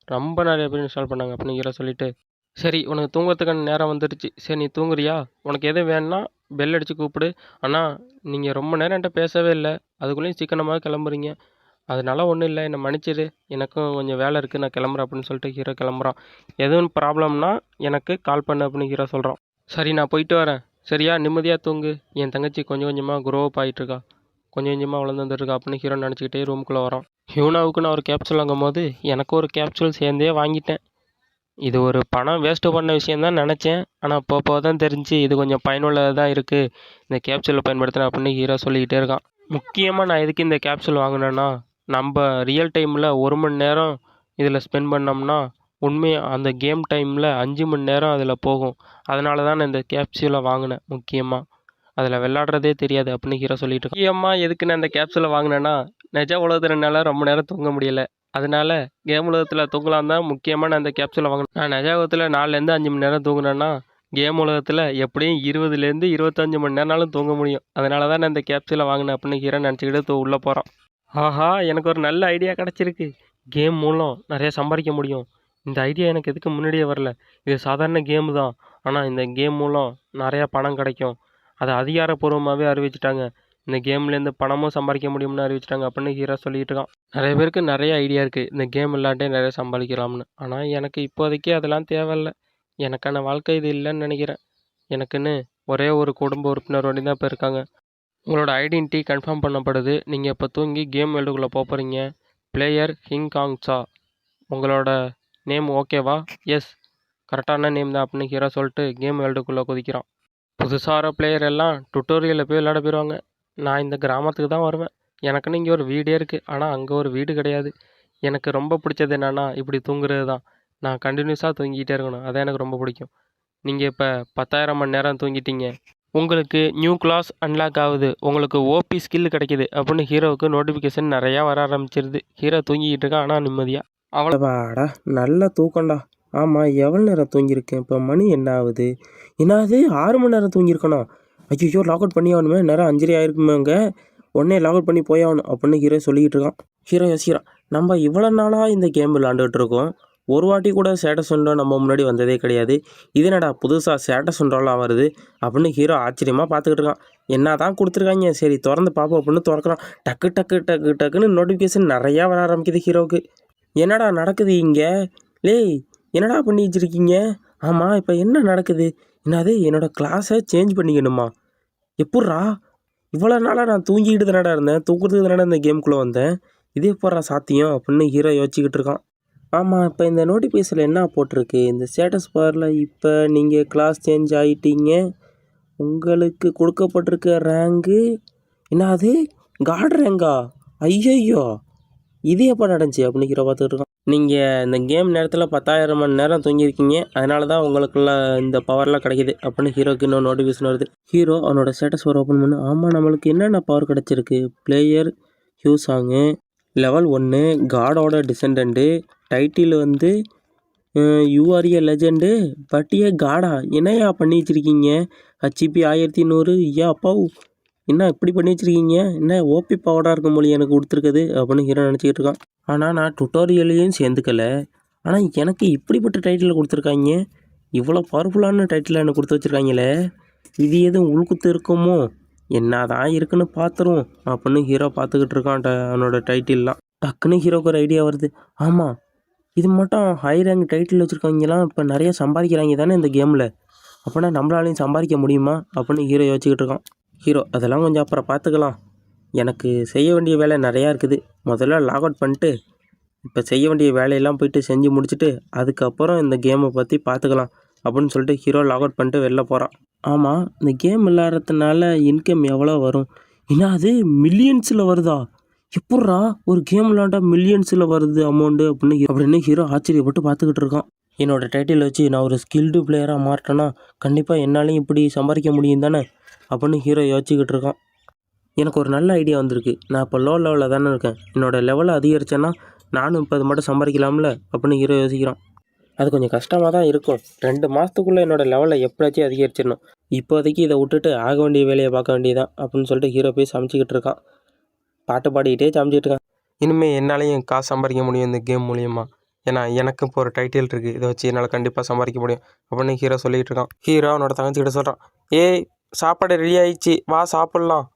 ரொம்ப நிறைய பேர் இன்ஸ்டால் பண்ணாங்க அப்படின்னு ஹீரோ சொல்லிட்டு, சரி உனக்கு தூங்குறதுக்கான நேரம் வந்துடுச்சு, சரி நீ தூங்குறியா? உனக்கு எதுவும் வேணுன்னா பெல் அடித்து கூப்பிடு. ஆனால் நீங்கள் ரொம்ப நேரம் என்கிட்ட பேசவே இல்லை, அதுக்குள்ளேயும் சிக்கனமாக கிளம்புறீங்க. அதனால ஒன்றும் இல்லை, என்னை மன்னிச்சிடு, எனக்கும் கொஞ்சம் வேலை இருக்குது, நான் கிளம்புறேன் அப்படின்னு சொல்லிட்டு ஹீரோ கிளம்புறான். எதுவும் ப்ராப்ளம்னா எனக்கு கால் பண்ணு அப்படின்னு ஹீரோ சொல்கிறான். சரி நான் போயிட்டு வரேன், சரியா நிம்மதியாக தூங்கு. என் தங்கச்சி கொஞ்சம் கொஞ்சமாக க்ரோ அப் ஆகிட்டுருக்கா, கொஞ்சம் கொஞ்சமாக வளர்ந்து வந்துருக்கா அப்படின்னு ஹீரோ நினச்சிக்கிட்டே ரூமுக்குள்ளே வரான். ஹியூனாவுக்கு நான் ஒரு கேப்சூல் வாங்கும் போது எனக்கும் ஒரு கேப்சூல் சேர்ந்தே வாங்கிட்டேன். இது ஒரு பணம் வேஸ்ட்டு பண்ண விஷயந்தான் நினச்சேன். ஆனால் போக தான் தெரிஞ்சு இது கொஞ்சம் பயனுள்ளதாக தான் இருக்குது, இந்த கேப்சூலை பயன்படுத்தினேன் அப்படின்னு ஹீரோ சொல்லிக்கிட்டே இருக்கான். முக்கியமாக நான் எதுக்கு இந்த கேப்சூல் வாங்கினேன்னா, நம்ம ரியல் டைமில் 1 மணி நேரம் இதில் ஸ்பெண்ட் பண்ணோம்னா உண்மையாக அந்த கேம் டைமில் 5 மணி நேரம் அதில் போகும். அதனால தான் நான் இந்த கேப்சூலை வாங்கினேன். முக்கியமாக அதில் விளையாடுறதே தெரியாது அப்படின்னு ஹீரோ சொல்லிட்டு இருக்கேன். முக்கியமாக எதுக்கு நான் இந்த கேப்சூலை வாங்கினேன்னா, நிஜ உலகத்தினால ரொம்ப நேரம் தூங்க முடியலை. அதனால கேம் உலகத்தில் தூங்கலாம் தான் முக்கியமாக நான் இந்த கேப்சூலை வாங்கினேன். நான் நிஜ உலகத்தில் 4லேருந்து 5 மணி நேரம் தூங்கினேன்னா, கேம் உலகத்தில் எப்படியும் 20லேருந்து 25 மணி நேரம்னாலும் தூங்க முடியும். அதனால தான் நான் இந்த கேப்சூலை வாங்கினேன் அப்படின்னு ஹீரோ நினச்சிக்கிட்டு உள்ளே போகிறான். ஆஹா எனக்கு ஒரு நல்ல ஐடியா கிடச்சிருக்கு, கேம் மூலம் நிறைய சம்பாதிக்க முடியும். இந்த ஐடியா எனக்கு எதுக்கு முன்னாடியே வரல? இது சாதாரண கேமு தான். ஆனால் இந்த கேம் மூலம் நிறையா பணம் கிடைக்கும். அதை அதிகாரப்பூர்வமாகவே அறிவிச்சிட்டாங்க. இந்த கேம்லேருந்து பணமும் சம்பாதிக்க முடியும்னு அறிவிச்சிட்டாங்க அப்படின்னு ஹீரோ சொல்லிட்டு இருக்கான். நிறைய பேருக்கு நிறைய ஐடியா இருக்குது இந்த கேம் விளாண்டே நிறைய சம்பாதிக்கலாம்னு. ஆனால் எனக்கு இப்போதைக்கு அதெல்லாம் தேவையில்ல. எனக்கான வாழ்க்கை இது இல்லைன்னு நினைக்கிறேன். எனக்குன்னு ஒரே ஒரு குடும்ப உறுப்பினர் தான் இப்போ இருக்காங்க. உங்களோட ஐடென்டிட்டி கன்ஃபார்ம் பண்ணப்படுது. நீங்கள் இப்போ தூங்கி கேம் வேர்ல்டுக்குள்ளே போகிறீங்க. பிளேயர் ஹிங்காங்சா. உங்களோட நேம் ஓகேவா? எஸ், கரெக்டான நேம் தான் அப்படின்னு ஹீரோ சொல்லிட்டு கேம் வேர்ல்டுக்குள்ளே குதிக்கிறான். புதுசாக வர பிளேயர் எல்லாம் டுட்டோரியலில் போய் விளையாட போயிடுவாங்க. நான் இந்த கிராமத்துக்கு தான் வருவேன். எனக்குன்னு இங்கே ஒரு வீடே இருக்குது. ஆனால் அங்கே ஒரு வீடு கிடையாது. எனக்கு ரொம்ப பிடிச்சது என்னென்னா இப்படி தூங்குறது தான். நான் கண்டினியூஸாக தூங்கிக்கிட்டே இருக்கணும். அதான் எனக்கு ரொம்ப பிடிக்கும். நீங்கள் இப்போ 10,000 மணி நேரம் தூங்கிட்டீங்க. உங்களுக்கு நியூ கிளாஸ் அன்லாக் ஆகுது. உங்களுக்கு ஓபி ஸ்கில் கிடைக்கிது அப்படின்னு ஹீரோவுக்கு நோட்டிஃபிகேஷன் நிறையா வர ஆரம்பிச்சிருது. ஹீரோ தூங்கிக்கிட்டு இருக்கான் ஆனால் நிம்மதியாக. அவ்வளோவாடா, நல்ல தூக்கம்டா. ஆமாம், எவ்வளோ நேரம் தூங்கியிருக்கேன்? இப்போ மணி என்ன ஆகுது? என்னது 6 மணி நேரம் தூங்கியிருக்கணும்? ஐயோ, லாக் அவுட் பண்ணி ஆகணுமே, நேரம் 5:30 ஆயிருக்குமேங்க. உடனே லாக் அவுட் பண்ணி போய் ஆகணும் அப்படின்னு ஹீரோ சொல்லிக்கிட்டு இருக்கான். ஹீரோ யோசிக்கிறான், நம்ம இவ்வளோ நாளாக இந்த கேம் விளாண்டுட்டு இருக்கோம். ஒரு வாட்டி கூட ஸ்டேட்டஸ் ஒன்றோ நம்ம முன்னாடி வந்ததே கிடையாது. இது என்னடா புதுசாக ஸ்டேட்டஸ் ஒன்றோலாம் வருது அப்படின்னு ஹீரோ ஆச்சரியமாக பார்த்துக்கிட்டு இருக்கான். என்ன தான் கொடுத்துருக்காங்க, சரி திறந்து பார்ப்போம் அப்படின்னு திறக்கிறான். டக்கு டக்கு டக்கு டக்குன்னு நோட்டிஃபிகேஷன் நிறையா வர ஆரம்பிக்குது ஹீரோவுக்கு. என்னடா நடக்குது இங்கே? லேய், என்னடா பண்ணி வச்சுருக்கீங்க? ஆமாம், இப்போ என்ன நடக்குது? என்னது, என்னோடய கிளாஸை சேஞ்ச் பண்ணிக்கணுமா? எப்புட்றா? இவ்வளோ நாளாக நான் தூங்கிக்கிட்டு தானடா இருந்தேன். தூக்குறதுக்கு தானடா இந்த கேமுக்குள்ளே வந்தேன். இதே போடுறா சாத்தியம் அப்படின்னு ஹீரோ யோசிச்சுக்கிட்டு இருக்கான். ஆமாம், இப்போ இந்த நோட்டிஃபிகேஷனில் என்ன போட்டிருக்கு? இந்த ஸ்டேட்டஸ் பாரில் இப்போ நீங்கள் கிளாஸ் சேஞ்ச் ஆகிட்டீங்க. உங்களுக்கு கொடுக்கப்பட்டிருக்க ரேங்கு என்னது? காட் ரேங்கா? ஐயையோ, இது எப்போ நடந்துச்சு அப்படின்னு ஹீரோ பார்த்துக்கிட்டு இருக்கான். நீங்கள் இந்த கேம் நேரத்தில் 10,000 மணி நேரம் தூங்கியிருக்கீங்க. அதனால தான் உங்களுக்குள்ள இந்த பவர்லாம் கிடைக்கிது அப்படின்னு ஹீரோக்கு இன்னும் நோட்டிஃபிகேஷன் வருது. ஹீரோ அவனோட ஸ்டேட்டஸ் ஒரு ஓப்பன் பண்ணு. ஆமாம், நம்மளுக்கு என்னென்ன பவர் கிடச்சிருக்கு? பிளேயர் ஹியூசாங்கு, லெவல் 1, காடோட டிசெண்டண்ட்டு, டைட்டில் வந்து யூஆர்ஏ லெஜெண்டு, பட்டியே காடா. என்னையா பண்ணி வச்சுருக்கீங்க? ஹச்பி 1100. ஐயா அப்பாவு, என்ன இப்படி பண்ணி வச்சுருக்கீங்க? என்ன ஓபி பவராக இருக்கும் போது எனக்கு கொடுத்துருக்குது அப்படின்னு ஹீரோ நினச்சிக்கிட்டு இருக்கான். ஆனால் நான் டுட்டோரியலையும் சேர்ந்துக்கலை. ஆனால் எனக்கு இப்படிப்பட்ட டைட்டில் கொடுத்துருக்காங்க. இவ்வளோ பவர்ஃபுல்லான டைட்டில் எனக்கு கொடுத்து வச்சுருக்காங்களே. இது எதுவும் உள்குத்து இருக்குமோ? என்ன தான் இருக்குன்னு பார்த்துருவோம் அப்படின்னு ஹீரோ பார்த்துக்கிட்டு இருக்கான் அவனோட டைட்டில்லாம். டக்குன்னு ஹீரோக்கு ஒரு ஐடியா வருது. ஆமாம், இது மட்டும் ஹை ரேங்க் டைட்டில் வச்சுருக்கவங்கலாம் இப்போ நிறைய சம்பாதிக்கிறாங்க தானே இந்த கேமில். அப்போனா நம்மளாலையும் சம்பாதிக்க முடியுமா அப்படின்னு ஹீரோ யோசிச்சுக்கிட்டு இருக்கான். ஹீரோ, அதெல்லாம் கொஞ்சம் அப்புறம் பார்த்துக்கலாம். எனக்கு செய்ய வேண்டிய வேலை நிறையா இருக்குது. முதல்ல லாக் அவுட் பண்ணிட்டு இப்போ செய்ய வேண்டிய வேலையெல்லாம் போயிட்டு செஞ்சு முடிச்சுட்டு அதுக்கப்புறம் இந்த கேமை பற்றி பார்த்துக்கலாம் அப்படின்னு சொல்லிட்டு ஹீரோ லாக் அவுட் பண்ணிட்டு வெளில போகிறான். ஆமாம், இந்த கேம் விளையாடுறதுனால இன்கம் எவ்வளோ வரும்? ஏன்னா அது மில்லியன்ஸில் வருதா? எப்பட்றா ஒரு கேம் விளையாண்டா மில்லியன்ஸில் வருது அமௌண்ட்டு அப்படின்னு ஹீரோ ஆச்சரியப்பட்டு பார்த்துக்கிட்டு இருக்கான். என்னோடய டைட்டில் வச்சு நான் ஒரு ஸ்கில்டு பிளேயராக மாறிட்டேன்னா கண்டிப்பாக என்னாலையும் இப்படி சம்பாதிக்க முடியும் தானே அப்படின்னு ஹீரோ யோசிச்சுக்கிட்டு இருக்கான். எனக்கு ஒரு நல்ல ஐடியா வந்திருக்கு. நான் இப்போ லோ லெவலில் தானே இருக்கேன். என்னோடய லெவலை அதிகரித்தேன்னா நானும் இப்போ அது மட்டும் சம்பாதிக்கலாம்ல அப்படின்னு ஹீரோ யோசிக்கிறான். அது கொஞ்சம் கஷ்டமாக தான் இருக்கும். 2 மாதத்துக்குள்ளே என்னோடய லெவலை எப்படியாச்சும் அதிகரிச்சிடணும். இப்போதைக்கு இதை விட்டுட்டு ஆக வேண்டிய வேலையை பார்க்க வேண்டியதான் அப்படின்னு சொல்லிட்டு ஹீரோ போய் சமைச்சிக்கிட்டு இருக்கான். பாட்டு பாடிக்கிட்டே சமைச்சிட்டு இருக்கான். இனிமேல் என்னாலையும் காசு சம்பாதிக்க முடியும் இந்த கேம் மூலியமாக. ஏன்னா எனக்கு இப்போ ஒரு டைட்டில் இருக்குது. இதை வச்சு என்னால் கண்டிப்பாக சம்பாதிக்க முடியும் அப்படின்னு ஹீரோ சொல்லிகிட்டு இருக்கான். ஹீரோ அவனோட தங்கச்சிக்கிட்ட சொல்கிறான், ஏய் சாப்பாடு ரெடி ஆயிடுச்சு, வா சாப்பிட்லாம்.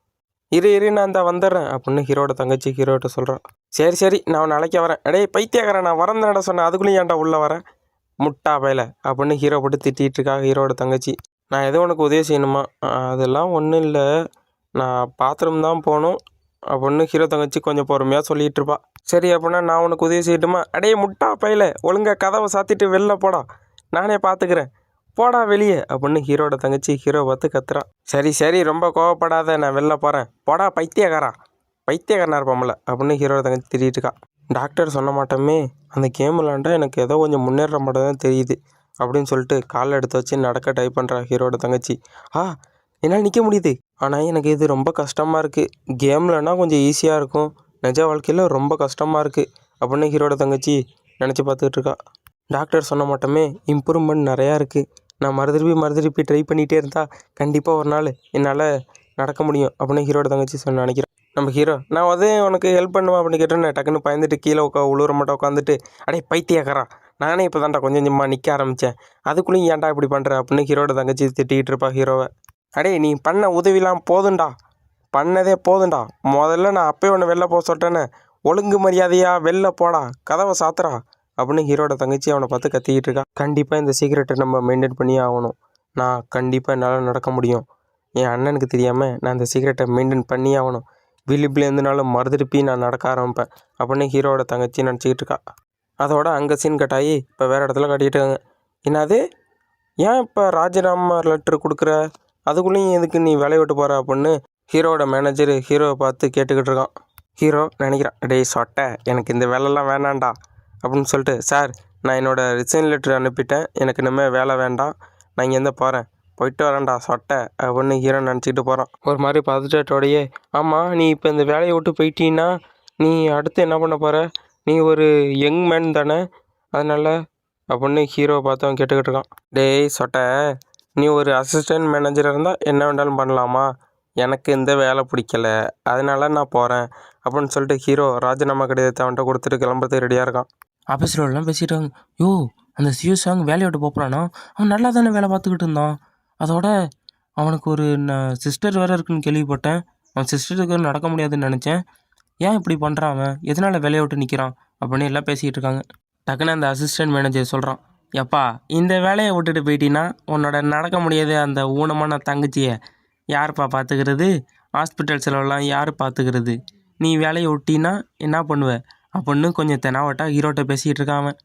இரு நான் இந்த வந்துடுறேன் அப்படின்னு ஹீரோட தங்கச்சி ஹீரோட்ட சொல்கிறான். சரி நான் நாளைக்கு வரேன். அடே பைத்தியக்காரன், நான் வரேன் சொன்னேன், அதுக்குள்ளேயும் ஏன்டா உள்ளே வரேன் முட்டா பையில அப்படின்னு ஹீரோ போட்டு திட்டிகிட்டு இருக்கா ஹீரோட தங்கச்சி. நான் எதுவும் உனக்கு உதவி செய்யணுமா? அதெல்லாம் ஒன்றும் இல்லை, நான் பாத்ரூம் தான் போகணும் அப்படின்னு ஹீரோ தங்கச்சி கொஞ்சம் பொறுமையாக சொல்லிகிட்டு இருப்பா. சரி அப்படின்னா நான் உனக்கு உதவி செய்யட்டுமா? அடே முட்டா பையில, ஒழுங்காக கதவை சாத்திட்டு வெளில போடா, நானே பார்த்துக்கிறேன், போடா வெளியே அப்படின்னு ஹீரோட தங்கச்சி ஹீரோ பார்த்து கத்துறான். சரி ரொம்ப கோவப்படாத, நான் வெளில போகிறேன், போடா பைத்தியக்காரனா இருப்பாமல அப்படின்னு ஹீரோட தங்கச்சி திட்டிகிட்டு இருக்கா. டாக்டர் சொன்ன மாட்டோமே, அந்த கேம் விளாண்டா எனக்கு ஏதோ கொஞ்சம் முன்னேற மாட்டேன் தான் தெரியுது அப்படின்னு சொல்லிட்டு காலை எடுத்து வச்சு நடக்க ட்ரை பண்ணுறா ஹீரோட தங்கச்சி. என்னால் நிற்க முடியுது, ஆனால் எனக்கு இது ரொம்ப கஷ்டமாக இருக்குது. கேம்லனா கொஞ்சம் ஈஸியாக இருக்கும், நிஜ வாழ்க்கையில் ரொம்ப கஷ்டமாக இருக்குது அப்படின்னு ஹீரோட தங்கச்சி நினச்சி பார்த்துக்கிட்டு இருக்கா. டாக்டர் சொன்ன மாட்டோமே, இம்ப்ரூவ்மெண்ட் நிறையா இருக்குது, நான் மறுதிருப்பி ட்ரை பண்ணிகிட்டே இருந்தால் கண்டிப்பாக ஒரு நாள் என்னால் நடக்க முடியும் அப்படின்னு ஹீரோட தங்கச்சி நினைக்கிறேன். நம்ம ஹீரோ, நான் உனக்கு ஹெல்ப் பண்ணுவேன் அப்படின்னு கேட்டோன்னே டக்குன்னு பயந்துட்டு கீழே உழுவுற மட்டும் உட்காந்துட்டு, அடே பைத்தியக்காரா, நானே இப்போ தான்டா கொஞ்சம் கொஞ்சமாக நிற்க ஆரம்பித்தேன், அதுக்குள்ளேயும் ஏன்டா இப்படி பண்ணுற அப்படின்னு ஹீரோட தங்கச்சி திட்டிகிட்டு இருப்பா ஹீரோவை. அடே நீ பண்ண உதவிலாம் போதும்டா, பண்ணதே போதும்டா, முதல்ல நான் அப்போயே ஒன்று வெளில போக சொல்லிட்டேன்னு, ஒழுங்கு மரியாதையாக வெளில போடா, கதவை சாத்துறா அப்படின்னு ஹீரோட தங்கச்சி அவனை பார்த்து கத்திக்கிட்டு இருக்கா. கண்டிப்பாக இந்த சீக்கிரட்டை நம்ம மெயின்டைன் பண்ணியே ஆகணும். நான் கண்டிப்பாக என்னால் நடக்க முடியும். என் அண்ணனுக்கு தெரியாமல் நான் இந்த சீக்கிரட்டை மெயின்டைன் பண்ணியே ஆகணும். விழிப்பில் இருந்தனாலும் மறுதிருப்பி நான் நடக்க ஆரம்பிப்பேன் அப்படின்னு ஹீரோட தங்கச்சி நினச்சிக்கிட்டு இருக்கா. அதோட அங்கே சீன் கட்டாயி இப்போ வேறு இடத்துல காட்டிக்கிட்டாங்க. என்னது, ஏன் இப்போ ராஜினாமா லெட்ரு கொடுக்குற, அதுக்குள்ளேயும் எதுக்கு நீ வேலையை விட்டு போகிற அப்படின்னு ஹீரோட மேனேஜர் ஹீரோவை பார்த்து கேட்டுக்கிட்டு இருக்கான். ஹீரோ நினைக்கிறான், டேய் சொட்டை, எனக்கு இந்த வேலைலாம் வேணாண்டா அப்படின்னு சொல்லிட்டு, சார் நான் என்னோடய ரிசைன் லெட்ரு அனுப்பிட்டேன், எனக்கு இனிமேல் வேலை வேண்டாம், நான் இங்கேருந்து போகிறேன், போயிட்டு வரேன்டா சொட்டை அப்படின்னு ஹீரோ நினச்சிக்கிட்டு போகிறான். ஒரு மாதிரி பார்த்துட்டோடையே, ஆமாம் நீ இப்போ இந்த வேலையை விட்டு போயிட்டீன்னா நீ அடுத்து என்ன பண்ண போகிற, நீ ஒரு யங் மேன் தானே, அதனால் அப்படின்னு ஹீரோவை பார்த்து அவன் கேட்டுக்கிட்டு இருக்கான். டேய் சொட்டை, நீ ஒரு அசிஸ்டன்ட் மேனேஜராக இருந்தால் என்ன வேண்டாலும் பண்ணலாமா, எனக்கு இந்த வேலை பிடிக்கல, அதனால நான் போகிறேன் அப்படின்னு சொல்லிட்டு ஹீரோ ராஜினாமா கடிதத்தை அவன்கிட்ட கொடுத்துட்டு கிளம்புறதுக்கு ரெடியாக இருக்கான். ஆஃபீஸில் எல்லாம் பேசிட்டாங்க. யோ அந்த சியூசாங் வேலையை விட்டு போகிறானா, அவன் நல்லா தானே வேலை பார்த்துக்கிட்டு இருந்தான், அதோட அவனுக்கு ஒரு சிஸ்டர் வேறு இருக்குன்னு கேள்விப்பட்டேன், அவன் சிஸ்டருக்கு நடக்க முடியாதுன்னு நினச்சேன், ஏன் இப்படி பண்ணுறான் அவன், எதனால் வேலையை விட்டு நிற்கிறான் அப்படின்னு எல்லாம் பேசிக்கிட்டு இருக்காங்க. டக்குன்னு அந்த அசிஸ்டன்ட் மேனேஜர் சொல்கிறான், எப்பா இந்த வேலையை விட்டுட்டு போயிட்டீங்கன்னா உன்னோட நடக்க முடியாத அந்த ஊனமான தங்கச்சியை யாருப்பா பார்த்துக்கிறது, ஹாஸ்பிட்டல் செலவெல்லாம் யார் பார்த்துக்கிறது, நீ வேலையை விட்டின்னா என்ன பண்ணுவ அப்படின்னு கொஞ்சம் தெனாவட்டா ஹீரோட்ட பேசிக்கிட்டு இருக்கான் அவன்.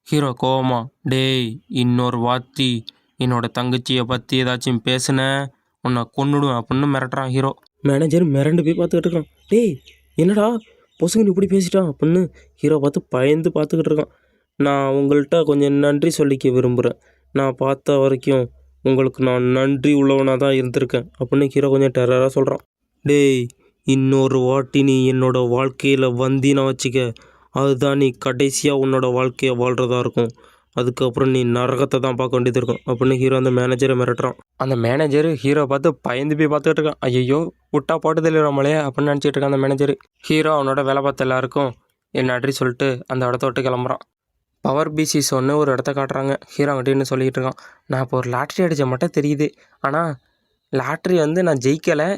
ஹீரோ கோவமா, டேய் இன்னொரு வாத்தி என்னோட தங்கச்சியை பற்றி ஏதாச்சும் பேசுன உன்னை கொன்னுடும் அப்படின்னு மிரட்டுறான் ஹீரோ. மேனேஜர் மிரண்டு போய் பார்த்துக்கிட்டு இருக்கான். டேய் என்னடா பொசுங்கன்னு இப்படி பேசிட்டான் அப்படின்னு ஹீரோ பார்த்து பயந்து பார்த்துக்கிட்டு இருக்கான். நான் உங்கள்கிட்ட கொஞ்சம் நன்றி சொல்லிக்க விரும்புகிறேன், நான் பார்த்த வரைக்கும் உங்களுக்கு நான் நன்றி உள்ளவனாக தான் இருந்திருக்கேன் அப்படின்னு ஹீரோ கொஞ்சம் டெரராக சொல்கிறான். டேய் இன்னொரு வாட்டி நீ என்னோட வாழ்க்கையில் வந்தினா வச்சுக்க, அதுதான் நீ கடைசியாக உன்னோட வாழ்க்கையை வாழ்கிறதா இருக்கும், அதுக்கப்புறம் நீ நரகத்தை தான் பார்க்க வேண்டியது இருக்கும் அப்படின்னு ஹீரோ அந்த மேனேஜரை மிரட்டுறான். அந்த மேனேஜர் ஹீரோ பார்த்து பயந்து போய் பார்த்துக்கிட்டு இருக்கான். ஐயோ விட்டா போட்டதில்லை நம்மளே அப்படின்னு நினச்சிட்டு இருக்கான் அந்த மேனேஜர். ஹீரோ அவனோட வேலை பார்த்த எல்லாருக்கும் என் நன்றி சொல்லிட்டு அந்த இடத்த விட்டு கிளம்புறான். பவர் பிசிஸ் ஒன்று ஒரு இடத்த காட்டுறாங்க. ஹீரோ அவங்ககிட்ட சொல்லிக்கிட்டு இருக்கான், நான் இப்போ ஒரு லாட்ரி அடித்த மட்டும் தெரியுது, ஆனால் லாட்ரி நான் ஜெயிக்கலை,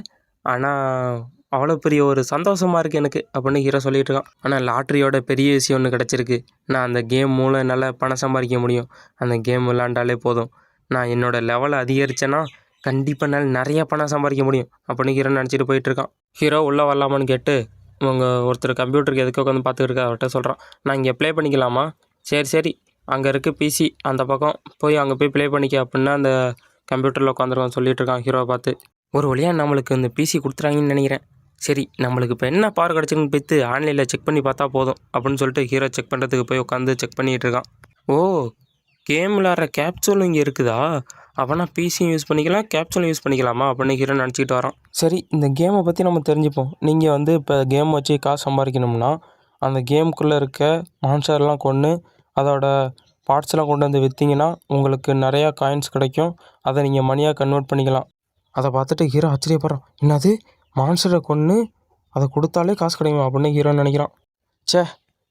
ஆனால் அவ்வளோ பெரிய ஒரு சந்தோஷமாக இருக்குது எனக்கு அப்படின்னு ஹீரோ சொல்லிகிட்டு இருக்கான். ஆனால் லாட்ரியோட பெரிய விஷயம் ஒன்று கிடச்சிருக்கு, நான் அந்த கேம் மூலம் என்னால் பணம் சம்பாதிக்க முடியும், அந்த கேம் விளாண்டாலே போதும், நான் என்னோடய லெவலை அதிகரித்தேன்னா கண்டிப்பாக என்னால் நிறைய பணம் சம்பாதிக்க முடியும் அப்படின்னு ஹீரோ நினச்சிட்டு போயிட்டுருக்கான். ஹீரோ உள்ளே வரலாமான்னு கேட்டு அவங்க ஒருத்தர் கம்ப்யூட்டருக்கு எதுக்கு உட்காந்து பார்த்துக்கிட்டு இருக்க அவர்கிட்ட சொல்கிறான், நான் இங்கே ப்ளே பண்ணிக்கலாமா, சரி அங்கே இருக்குது பிசி அந்த பக்கம் போய் அங்கே போய் ப்ளே பண்ணிக்க அப்படின்னு அந்த கம்ப்யூட்டரில் உட்காந்துருக்கான் சொல்லிகிட்டு இருக்கான் ஹீரோவை பார்த்து. ஒரு வழியாக நம்மளுக்கு இந்த பிசி கொடுத்துறாங்கன்னு நினைக்கிறேன், சரி நம்மளுக்கு இப்போ என்ன பவர் கிடச்சிருக்குன்னு போய்த்து ஆன்லைனில் செக் பண்ணி பார்த்தா போதும் அப்படின்னு சொல்லிட்டு ஹீரோ செக் பண்ணுறதுக்கு போய் உட்காந்து செக் பண்ணிகிட்டு இருக்கான். ஓ கேம் விளாட்ற கேப்சூலும் இங்கே இருக்குதா, அப்போனா பிசியும் யூஸ் பண்ணிக்கலாம் கேப்சூலும் யூஸ் பண்ணிக்கலாமா அப்படின்னு ஹீரோ நினச்சிக்கிட்டு வரான். சரி இந்த கேமை பற்றி நம்ம தெரிஞ்சுப்போம். நீங்கள் இப்போ கேம் வச்சு காசு சம்பாதிக்கணும்னா அந்த கேமுக்குள்ளே இருக்க மான்ஸ்டர்லாம் கொன்று அதோட பார்ட்ஸ்லாம் கொண்டு வந்து விற்றீங்கன்னா உங்களுக்கு நிறையா காயின்ஸ் கிடைக்கும், அதை நீங்கள் மணியாக கன்வெர்ட் பண்ணிக்கலாம். அதை பார்த்துட்டு ஹீரோ ஆச்சரியப்படுறான், என்னது மான்ஸ்டரை கொன்று அதை கொடுத்தாலே காசு கிடைக்கும் அப்படின்னு ஹீரோ நினைக்கிறான்.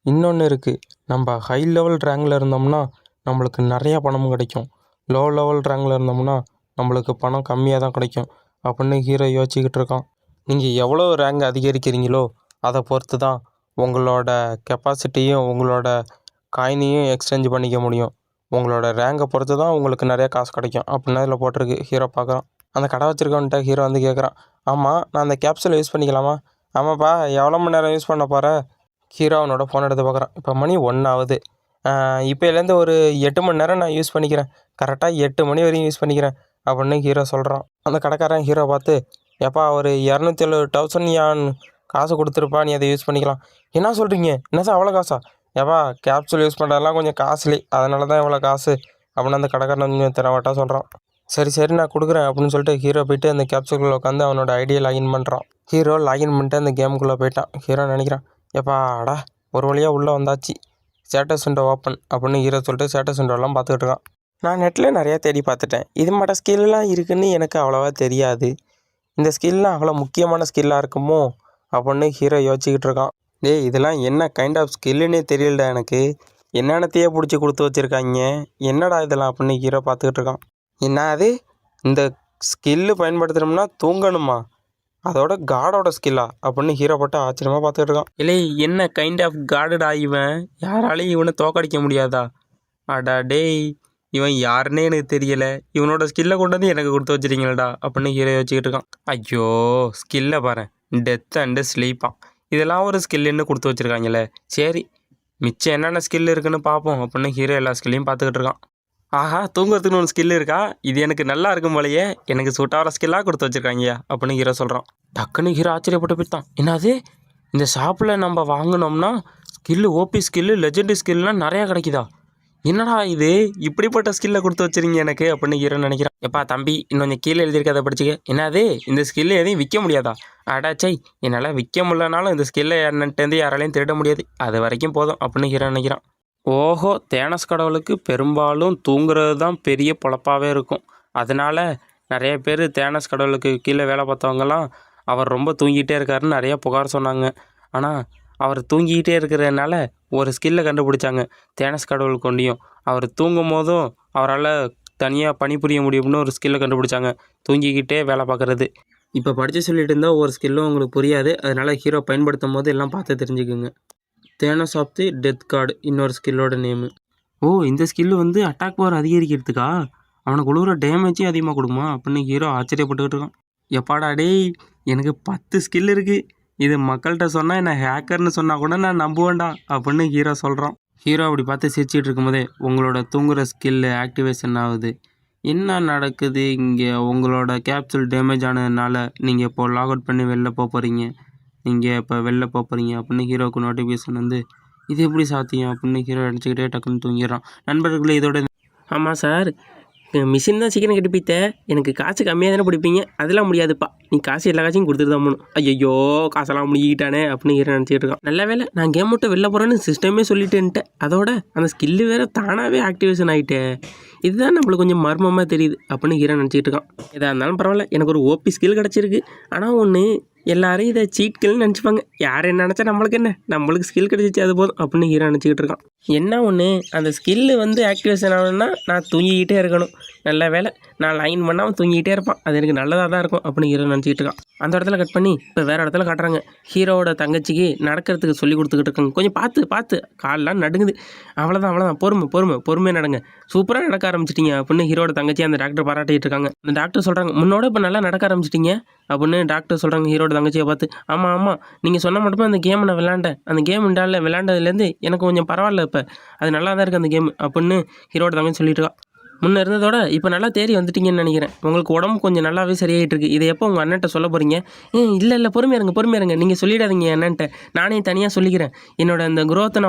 இன்னொன்று இருக்குது, நம்ம ஹை லெவல் ரேங்கில் இருந்தோம்னா நம்மளுக்கு நிறையா பணமும் கிடைக்கும், லோ லெவல் ரேங்கில் இருந்தோம்னா நம்மளுக்கு பணம் கம்மியாக தான் கிடைக்கும் அப்படின்னு ஹீரோ யோசிச்சுக்கிட்டு இருக்கான். நீங்கள் எவ்வளோ ரேங்க் அதிகரிக்கிறீங்களோ அதை பொறுத்து தான் உங்களோட கெப்பாசிட்டியும் உங்களோட காயினையும் எக்ஸ்சேஞ்ச் பண்ணிக்க முடியும், உங்களோட ரேங்கை பொறுத்து தான் உங்களுக்கு நிறையா காசு கிடைக்கும் அப்படின்னு அதில் போட்டிருக்கு. ஹீரோ பார்க்குறான். அந்த கடை வச்சுருக்கவன்ட்ட ஹீரோ கேட்குறான், ஆமாம் நான் அந்த கேப்சூலை யூஸ் பண்ணிக்கலாமா, ஆமாப்பா எவ்வளோ மணி நேரம் யூஸ் பண்ண போகிற. ஹீரோ அவனோட ஃபோன் எடுத்து பார்க்குறான். இப்போ மணி 1 ஆகுது, இப்போலேருந்து ஒரு 8 மணி நேரம் நான் யூஸ் பண்ணிக்கிறேன், கரெக்டாக 8 மணி வரையும் யூஸ் பண்ணிக்கிறேன் அப்படின்னு ஹீரோ சொல்கிறான். அந்த கடைக்காரன் ஹீரோ பார்த்து, எப்பா ஒரு 270,000 யான் காசு கொடுத்துருப்பா, நீ அதை யூஸ் பண்ணிக்கலாம். என்ன சொல்கிறீங்க, என்ன சார் அவ்வளோ காசா, ஏப்பா கேப்சூல் யூஸ் பண்ணுறதெல்லாம் கொஞ்சம் காஸ்ட்லி, அதனால தான் இவ்வளோ காசு அப்படின்னு அந்த கடைக்காரன் கொஞ்சம் தெரவாட்டாக சொல்கிறான். சரி நான் கொடுக்குறேன் அப்படின்னு சொல்லிட்டு ஹீரோ போய்ட்டு அந்த கேப்சூலுக்குள்ளே உட்காந்து அவனோட ஐடியை லாகின் பண்ணுறான். ஹீரோ லாகின் பண்ணிட்டு அந்த கேமுக்குள்ளே போயிட்டான். ஹீரோ நினைக்கிறான், எப்பாடா ஒரு வழியாக உள்ளே வந்தாச்சு, ஸ்டேட்டஸ் விண்டோ ஓப்பன் அப்படின்னு ஹீரோ சொல்லிட்டு ஸ்டேட்டஸ் விண்டோலாம் பார்த்துக்கிட்டு இருக்கான். நான் நெட்டில் நிறையா தேடி பார்த்துட்டேன், இது மட்டும் ஸ்கில்லாம் இருக்குதுன்னு எனக்கு அவ்வளோவா தெரியாது, இந்த ஸ்கில்லாம் அவ்வளோ முக்கியமான ஸ்கில்லாக இருக்குமோ அப்படின்னு ஹீரோ யோசிச்சுக்கிட்டு இருக்கான். டேய் இதெல்லாம் என்ன கைண்ட் ஆஃப் ஸ்கில்லுன்னே தெரியலடா எனக்கு, என்னென்னத்தையே பிடிச்சி கொடுத்து வச்சுருக்காங்க, என்னடா இதெல்லாம் அப்படின்னு ஹீரோ பார்த்துக்கிட்டு இருக்கான். என்ன அது, இந்த ஸ்கில்லு பயன்படுத்துகிறோம்னா தூங்கணுமா, அதோட காடோட ஸ்கில்லா அப்படின்னு ஹீரோ பட்டு ஆச்சரியமாக பார்த்துக்கிட்டு இருக்கான். இல்லை என்ன கைண்ட் ஆஃப் காடுடா இவன், யாராலையும் இவனை தோக்கடிக்க முடியாதா, அடா டேய் இவன் யாருன்னே எனக்கு தெரியலை, இவனோட ஸ்கில்லை கொண்டு வந்து எனக்கு கொடுத்து வச்சுருக்கீங்களடா அப்படின்னு ஹீரோ வச்சுக்கிட்டு இருக்கான். ஐயோ ஸ்கில்லை பாரு, டெத் அண்டு ஸ்லீப்பான், இதெல்லாம் ஒரு ஸ்கில்லுன்னு கொடுத்து வச்சுருக்காங்களே, சரி மிச்சம் என்னென்ன ஸ்கில் இருக்குன்னு பார்ப்போம் அப்படின்னு ஹீரோ எல்லா ஸ்கில்லையும் பார்த்துக்கிட்டு இருக்கான். ஆஹா தூங்குறதுக்குன்னு ஒரு ஸ்கில் இருக்கா, இது எனக்கு நல்லா இருக்கும் போலையே, எனக்கு சூட்டாகிற ஸ்கில்லாக கொடுத்து வச்சுருக்காங்கய்யா அப்படின்னு ஹீரோ சொல்கிறான். டக்குன்னு ஹீரோ ஆச்சரியப்பட்டு போயிட்டான். என்னது, இந்த ஷாப்பில் நம்ம வாங்கினோம்னா ஸ்கில்லு, ஓபி ஸ்கில்லு, லெஜெண்டரி ஸ்கில்லாம் நிறையா கிடைக்குதா, என்னடா இது இப்படிப்பட்ட ஸ்கில்லை கொடுத்து வச்சுருங்க எனக்கு அப்படின்னு ஹீரோ நினைக்கிறான். எப்பா தம்பி இன்னும் கொஞ்சம் கீழே எழுதியிருக்காத படிச்சுக்க, என்னது இந்த ஸ்கில்லு எதையும் விற்க முடியாதா, அடாச்சை என்னால் விற்க முடியலனாலும் இந்த ஸ்கில்லை என்னன்ட்டேருந்து யாராலையும் திருட முடியாது, அது வரைக்கும் போதும் அப்படின்னு ஹீரோ நினைக்கிறான். ஓஹோ, தேனஸ் கடவுளுக்கு பெரும்பாலும் தூங்குறது தான் பெரிய பொழப்பாகவே இருக்கும், அதனால் நிறைய பேர் தேனஸ் கடவுளுக்கு கீழே வேலை பார்த்தவங்கலாம் அவர் ரொம்ப தூங்கிட்டே இருக்காருன்னு நிறையா புகார் சொன்னாங்க. ஆனால் அவர் தூங்கிக்கிட்டே இருக்கிறதுனால ஒரு ஸ்கில்லை கண்டுபிடிச்சாங்க தேனஸ் கடவுள் கொண்டியும், அவர் தூங்கும் போதும் அவரால் தனியாக பணிபுரிய முடியும்னு ஒரு ஸ்கில்லை கண்டுபிடிச்சாங்க, தூங்கிக்கிட்டே வேலை பார்க்குறது. இப்போ படித்து சொல்லிட்டு இருந்தால் ஒரு ஸ்கில்லும் உங்களுக்கு புரியாது, அதனால் ஹீரோ பயன்படுத்தும் போது எல்லாம் பார்த்து தெரிஞ்சுக்குங்க. தேனஸ் ஆஃப் தி டெத் கார்டு இன்னொரு ஸ்கில்லோட நேமு. ஓ இந்த ஸ்கில்லு வந்து அட்டாக் பவர் அதிகரிக்கிறதுக்கா, அவனுக்கு உழுவுற டேமேஜே அதிகமாக கொடுக்குமா அப்படின்னு ஹீரோ ஆச்சரியப்பட்டுக்கிட்டு இருக்கான். எப்பாடா டேய் எனக்கு 10 ஸ்கில் இருக்குது, இது மக்கள்கிட்ட சொன்னால் என்ன ஹேக்கர்னு சொன்னால் கூட நான் நம்புவேன்டா அப்படின்னு ஹீரோ சொல்கிறான். ஹீரோ அப்படி பார்த்து சிரிச்சிட்டு இருக்கும்போதே உங்களோட தூங்குகிற ஸ்கில்லு ஆக்டிவேஷன் ஆகுது, என்ன நடக்குது இங்கே, உங்களோட கேப்சூல் டேமேஜ் ஆனதுனால நீங்கள் இப்போ லாக் அவுட் பண்ணி வெளில போகிறீங்க, நீங்கள் இப்போ வெளில போகிறீங்க அப்படின்னு ஹீரோவுக்கு நோட்டிஃபிகேஷன் வந்து, இது எப்படி சாத்தியம் அப்படின்னு ஹீரோ நினச்சிக்கிட்டே டக்குன்னு தூங்கிடுறான். நண்பர்களே இதோட ஆமாம் சார், மிஷின் தான் சீக்கிரம் கட்டி போய்த்த, எனக்கு காசு கம்மியாக தானே பிடிப்பீங்க, அதெல்லாம் முடியாதுப்பா, நீ காசு எல்லா காசையும் கொடுத்துட்டு தான் போகணும். ஐயோ காசெல்லாம் முடிக்கிட்டானே அப்படின்னு ஹீரோ நினச்சிட்டு இருக்கான். நல்ல வேலை நான் கேம் விட்டு வெளில போகிறேன்னு சிஸ்டமே சொல்லிட்டேன்ட்டேன், அதோட அந்த ஸ்கில்லு வேறு தானாகவே ஆக்டிவேஷன் ஆகிட்டே, இதுதான் நம்மளுக்கு கொஞ்சம் மர்மமாக தெரியுது அப்படின்னு ஹீரோ நினச்சிட்டு இருக்கான். எதாக இருந்தாலும் பரவாயில்ல, எனக்கு ஒரு ஓபி ஸ்கில் கிடச்சிருக்கு, ஆனால் ஒன்று எல்லாரும் இதை சீட்கள்னு நினச்சிப்பாங்க, யார் என்ன நினச்சா நம்மளுக்கு என்ன, நம்மளுக்கு ஸ்கில் கிடச்சிச்சு அது போதும் அப்படின்னு ஹீரோ நினச்சிக்கிட்டு இருக்கான். என்ன ஒன்று அந்த ஸ்கில்லு வந்து ஆக்டிவேஷன் ஆகணும்னா நான் தூங்கிக்கிட்டே இருக்கணும், நல்ல வேலை நான் லைன் பண்ணாமல் தூங்கிக்கிட்டே இருப்பான், அது எனக்கு நல்லதாக தான் இருக்கும் அப்படின்னு ஹீரோ நினச்சிக்கிட்டு இருக்கான். அந்த இடத்துல கட் பண்ணி இப்போ வேறு இடத்துல காட்டுறாங்க. ஹீரோவோட தங்கச்சிக்கு நடக்கிறதுக்கு சொல்லி கொடுத்துக்கிட்டு இருக்காங்க. கொஞ்சம் பார்த்து கால்லாம் நடுங்குது, அவ்வளோதான் பொறுமையாக நடங்க, சூப்பராக நடக்க ஆரம்பிச்சிட்டிங்க அப்படின்னு ஹீரோட தங்கச்சி அந்த டாக்டர் பாராட்டிகிட்டு இருக்காங்க. அந்த டாக்டர் சொல்கிறாங்க முன்னோட இப்போ நல்லா நடக்க ஆரம்பிச்சிட்டிங்க அப்படின்னு டாக்டர் சொல்கிறாங்க ஹீரோட தங்கச்சியை பார்த்து. ஆமாம் நீங்கள் சொன்ன மட்டுமே அந்த கேமை நான் விளாண்டேன், அந்த கேம் விளாண்டதுலேருந்து எனக்கு கொஞ்சம் பரவாயில்ல, இப்போ அது நல்லா தான் இருக்குது அந்த கேம் அப்படின்னு ஹீரோட தங்கச்சி சொல்லிட்டு இருக்கா. முன்னே இருந்ததோட இப்போ நல்லா தேறி வந்துட்டீங்கன்னு நினைக்கிறேன், உங்களுக்கு உடம்பு கொஞ்சம் நல்லாவே சரியாயிட்டு இருக்குது, இதை எப்போ உங்கள் அண்ணன்ட்ட சொல்ல போகிறீங்க? இல்லை பொறுமையாக இருங்க, நீங்கள் சொல்லிடாதீங்க அண்ணன்ட்ட, நானே தனியாக சொல்லிக்கிறேன், என்னோட அந்த குரோத்தை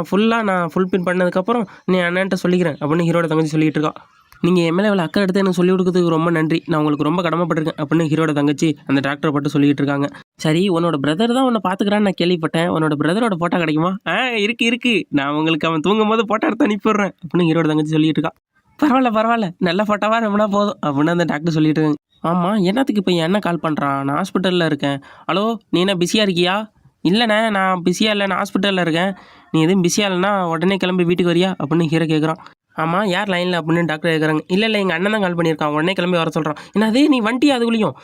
நான் ஃபுல்பின் பண்ணதுக்கப்புறம் நீ அண்ணன்ட்ட சொல்லிக்கிறேன் அப்படின்னு ஹீரோட தங்கச்சி சொல்லிட்டு இருக்கா. நீங்கள் என் மேலே இவ்வளோ அக்கறை எடுத்து எனக்கு சொல்லிக் கொடுக்குறதுக்கு ரொம்ப நன்றி, நான் உங்களுக்கு ரொம்ப கடமைப்பட்டிருக்கேன் அப்படின்னு ஹீரோட தங்கச்சி அந்த டாக்டரை பட்டு சொல்லிட்டு இருக்காங்க. சரி உன்னோட பிரதர் தான் உன்னை பார்த்துக்கிறான்னு நான் கேள்விப்பட்டேன், உன்னோட பிரதரோட ஃபோட்டோ கிடைக்குமா? இருக்கு, நான் உங்களுக்கு அவன் தூங்கும் போது ஃபோட்டோ எடுத்து அனுப்பிடுறேன் அப்படின்னு ஹீரோட தங்கச்சி சொல்லிட்டு இருக்கா. பரவாயில்ல நல்ல ஃபோட்டோவாக நம்மனா போதும் அப்படின்னு அந்த டாக்டர் சொல்லிட்டு இருக்காங்க. ஆமாம் என்னத்துக்கு இப்போ என்ன கால் பண்ணுறான், நான் ஹாஸ்பிட்டலில் இருக்கேன், ஹலோ நீ என்ன பிஸியாக இருக்கியா? இல்லைண்ணே நான் பிஸியாக இல்லை, நான் ஹாஸ்பிட்டலில் இருக்கேன், நீ எதுவும் பிஸியாக இல்லைன்னா உடனே கிளம்பி வீட்டுக்கு வரியா அப்படின்னு ஹீரோ கேட்குறான். ஆமாம் யார் லைனில் அப்படின்னு டாக்டர் கேட்குறாங்க. இல்லை எங்கள் அண்ணன் தான் கால் பண்ணியிருக்கான், உடனே கிளம்பி வர சொல்கிறான். என்னது நீ வண்டியா அதுக்குள்ளேயும்?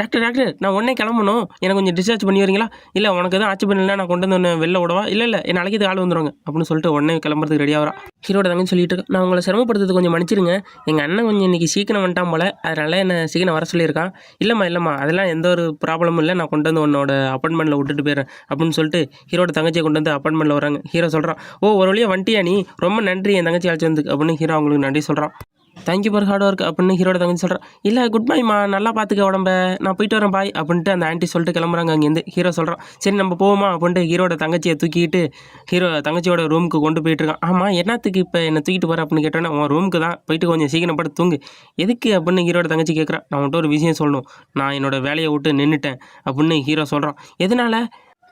டாக்டர் நான் உடனே கிளம்பணும், எனக்கு கொஞ்சம் டிஸ்சார்ஜ் பண்ணி வரீங்களா? இல்லை உனக்கு எதுவும் ஆச்சு பண்ணல, நான் கொண்டு வந்து வெளில விடவா? இல்லை என் நாளைக்கு ஆள் வந்துடுவாங்க அப்படின்னு சொல்லிட்டு உடனே கிளம்புறதுக்கு ரெடி ஆகிறான். ஹீரோட தங்கன்னு சொல்லிட்டு இருக்கேன். நான் உங்களை சிரமப்படுத்துறது கொஞ்சம் மன்னிச்சிருங்க, எங்கள் அண்ணன் கொஞ்சம் இன்றைக்கி சீக்கிரம் வந்துட்டான் போல், அதனால் என்ன சீக்கிரம் வர சொல்லியிருக்கான். இல்லைம்மா அதெல்லாம் எந்த ஒரு ப்ராப்ளமும் இல்லை, நான் கொண்டு வந்து உன்னோட அப்பார்ட்மெண்ட்டில் விட்டுட்டு போயிடுறேன் அப்படின்னு சொல்லிட்டு ஹீரோட தங்கச்சியை கொண்டு வந்து அப்பார்ட்மெண்ட்டில் வராங்க. ஹீரோ சொல்கிறான், ஒரு வழியாக வண்டியா நீ, ரொம்ப நன்றி என் தங்கச்சி அழைச்சி வந்து அப்படின்னு ஹீரோ அவங்களுக்கு நன்றி சொல்கிறான். தேங்க்யூ ஃபார் ஹார்ட் ஒர்க் அப்படின்னு ஹீரோட தங்கச்சி சொல்கிறான். இல்லை குட் பைமா, நல்லா பார்த்துக்க உடம்ப, நான் போயிட்டு வரேன் பாய் அப்படின்ட்டு அந்த ஆண்டி சொல்லிட்டு கிளம்புறாங்க அங்கேருந்து. ஹீரோ சொல்கிறான் சரி நம்ம போவோமா அப்படின்ட்டு ஹீரோட தங்கச்சியை தூக்கிட்டு ஹீரோ தங்கச்சியோட ரூமுக்கு கொண்டு போயிட்டுருக்கான். ஆமாம் என்னத்துக்கு இப்போ என்னை தூக்கிட்டு போகிற அப்படின்னு கேட்டோன்னா, உன் ரூமுக்கு தான், போயிட்டு கொஞ்சம் சீக்கிரம் படுத்து தூங்கு. எதுக்கு அப்படின்னு ஹீரோட தங்கச்சி கேட்குறான். நான் உன்ட்டு ஒரு விஷயம் சொல்லணும், நான் என்னோடய வேலையை விட்டு நின்றுட்டேன் அப்படின்னு ஹீரோ சொல்கிறான். எதனால்?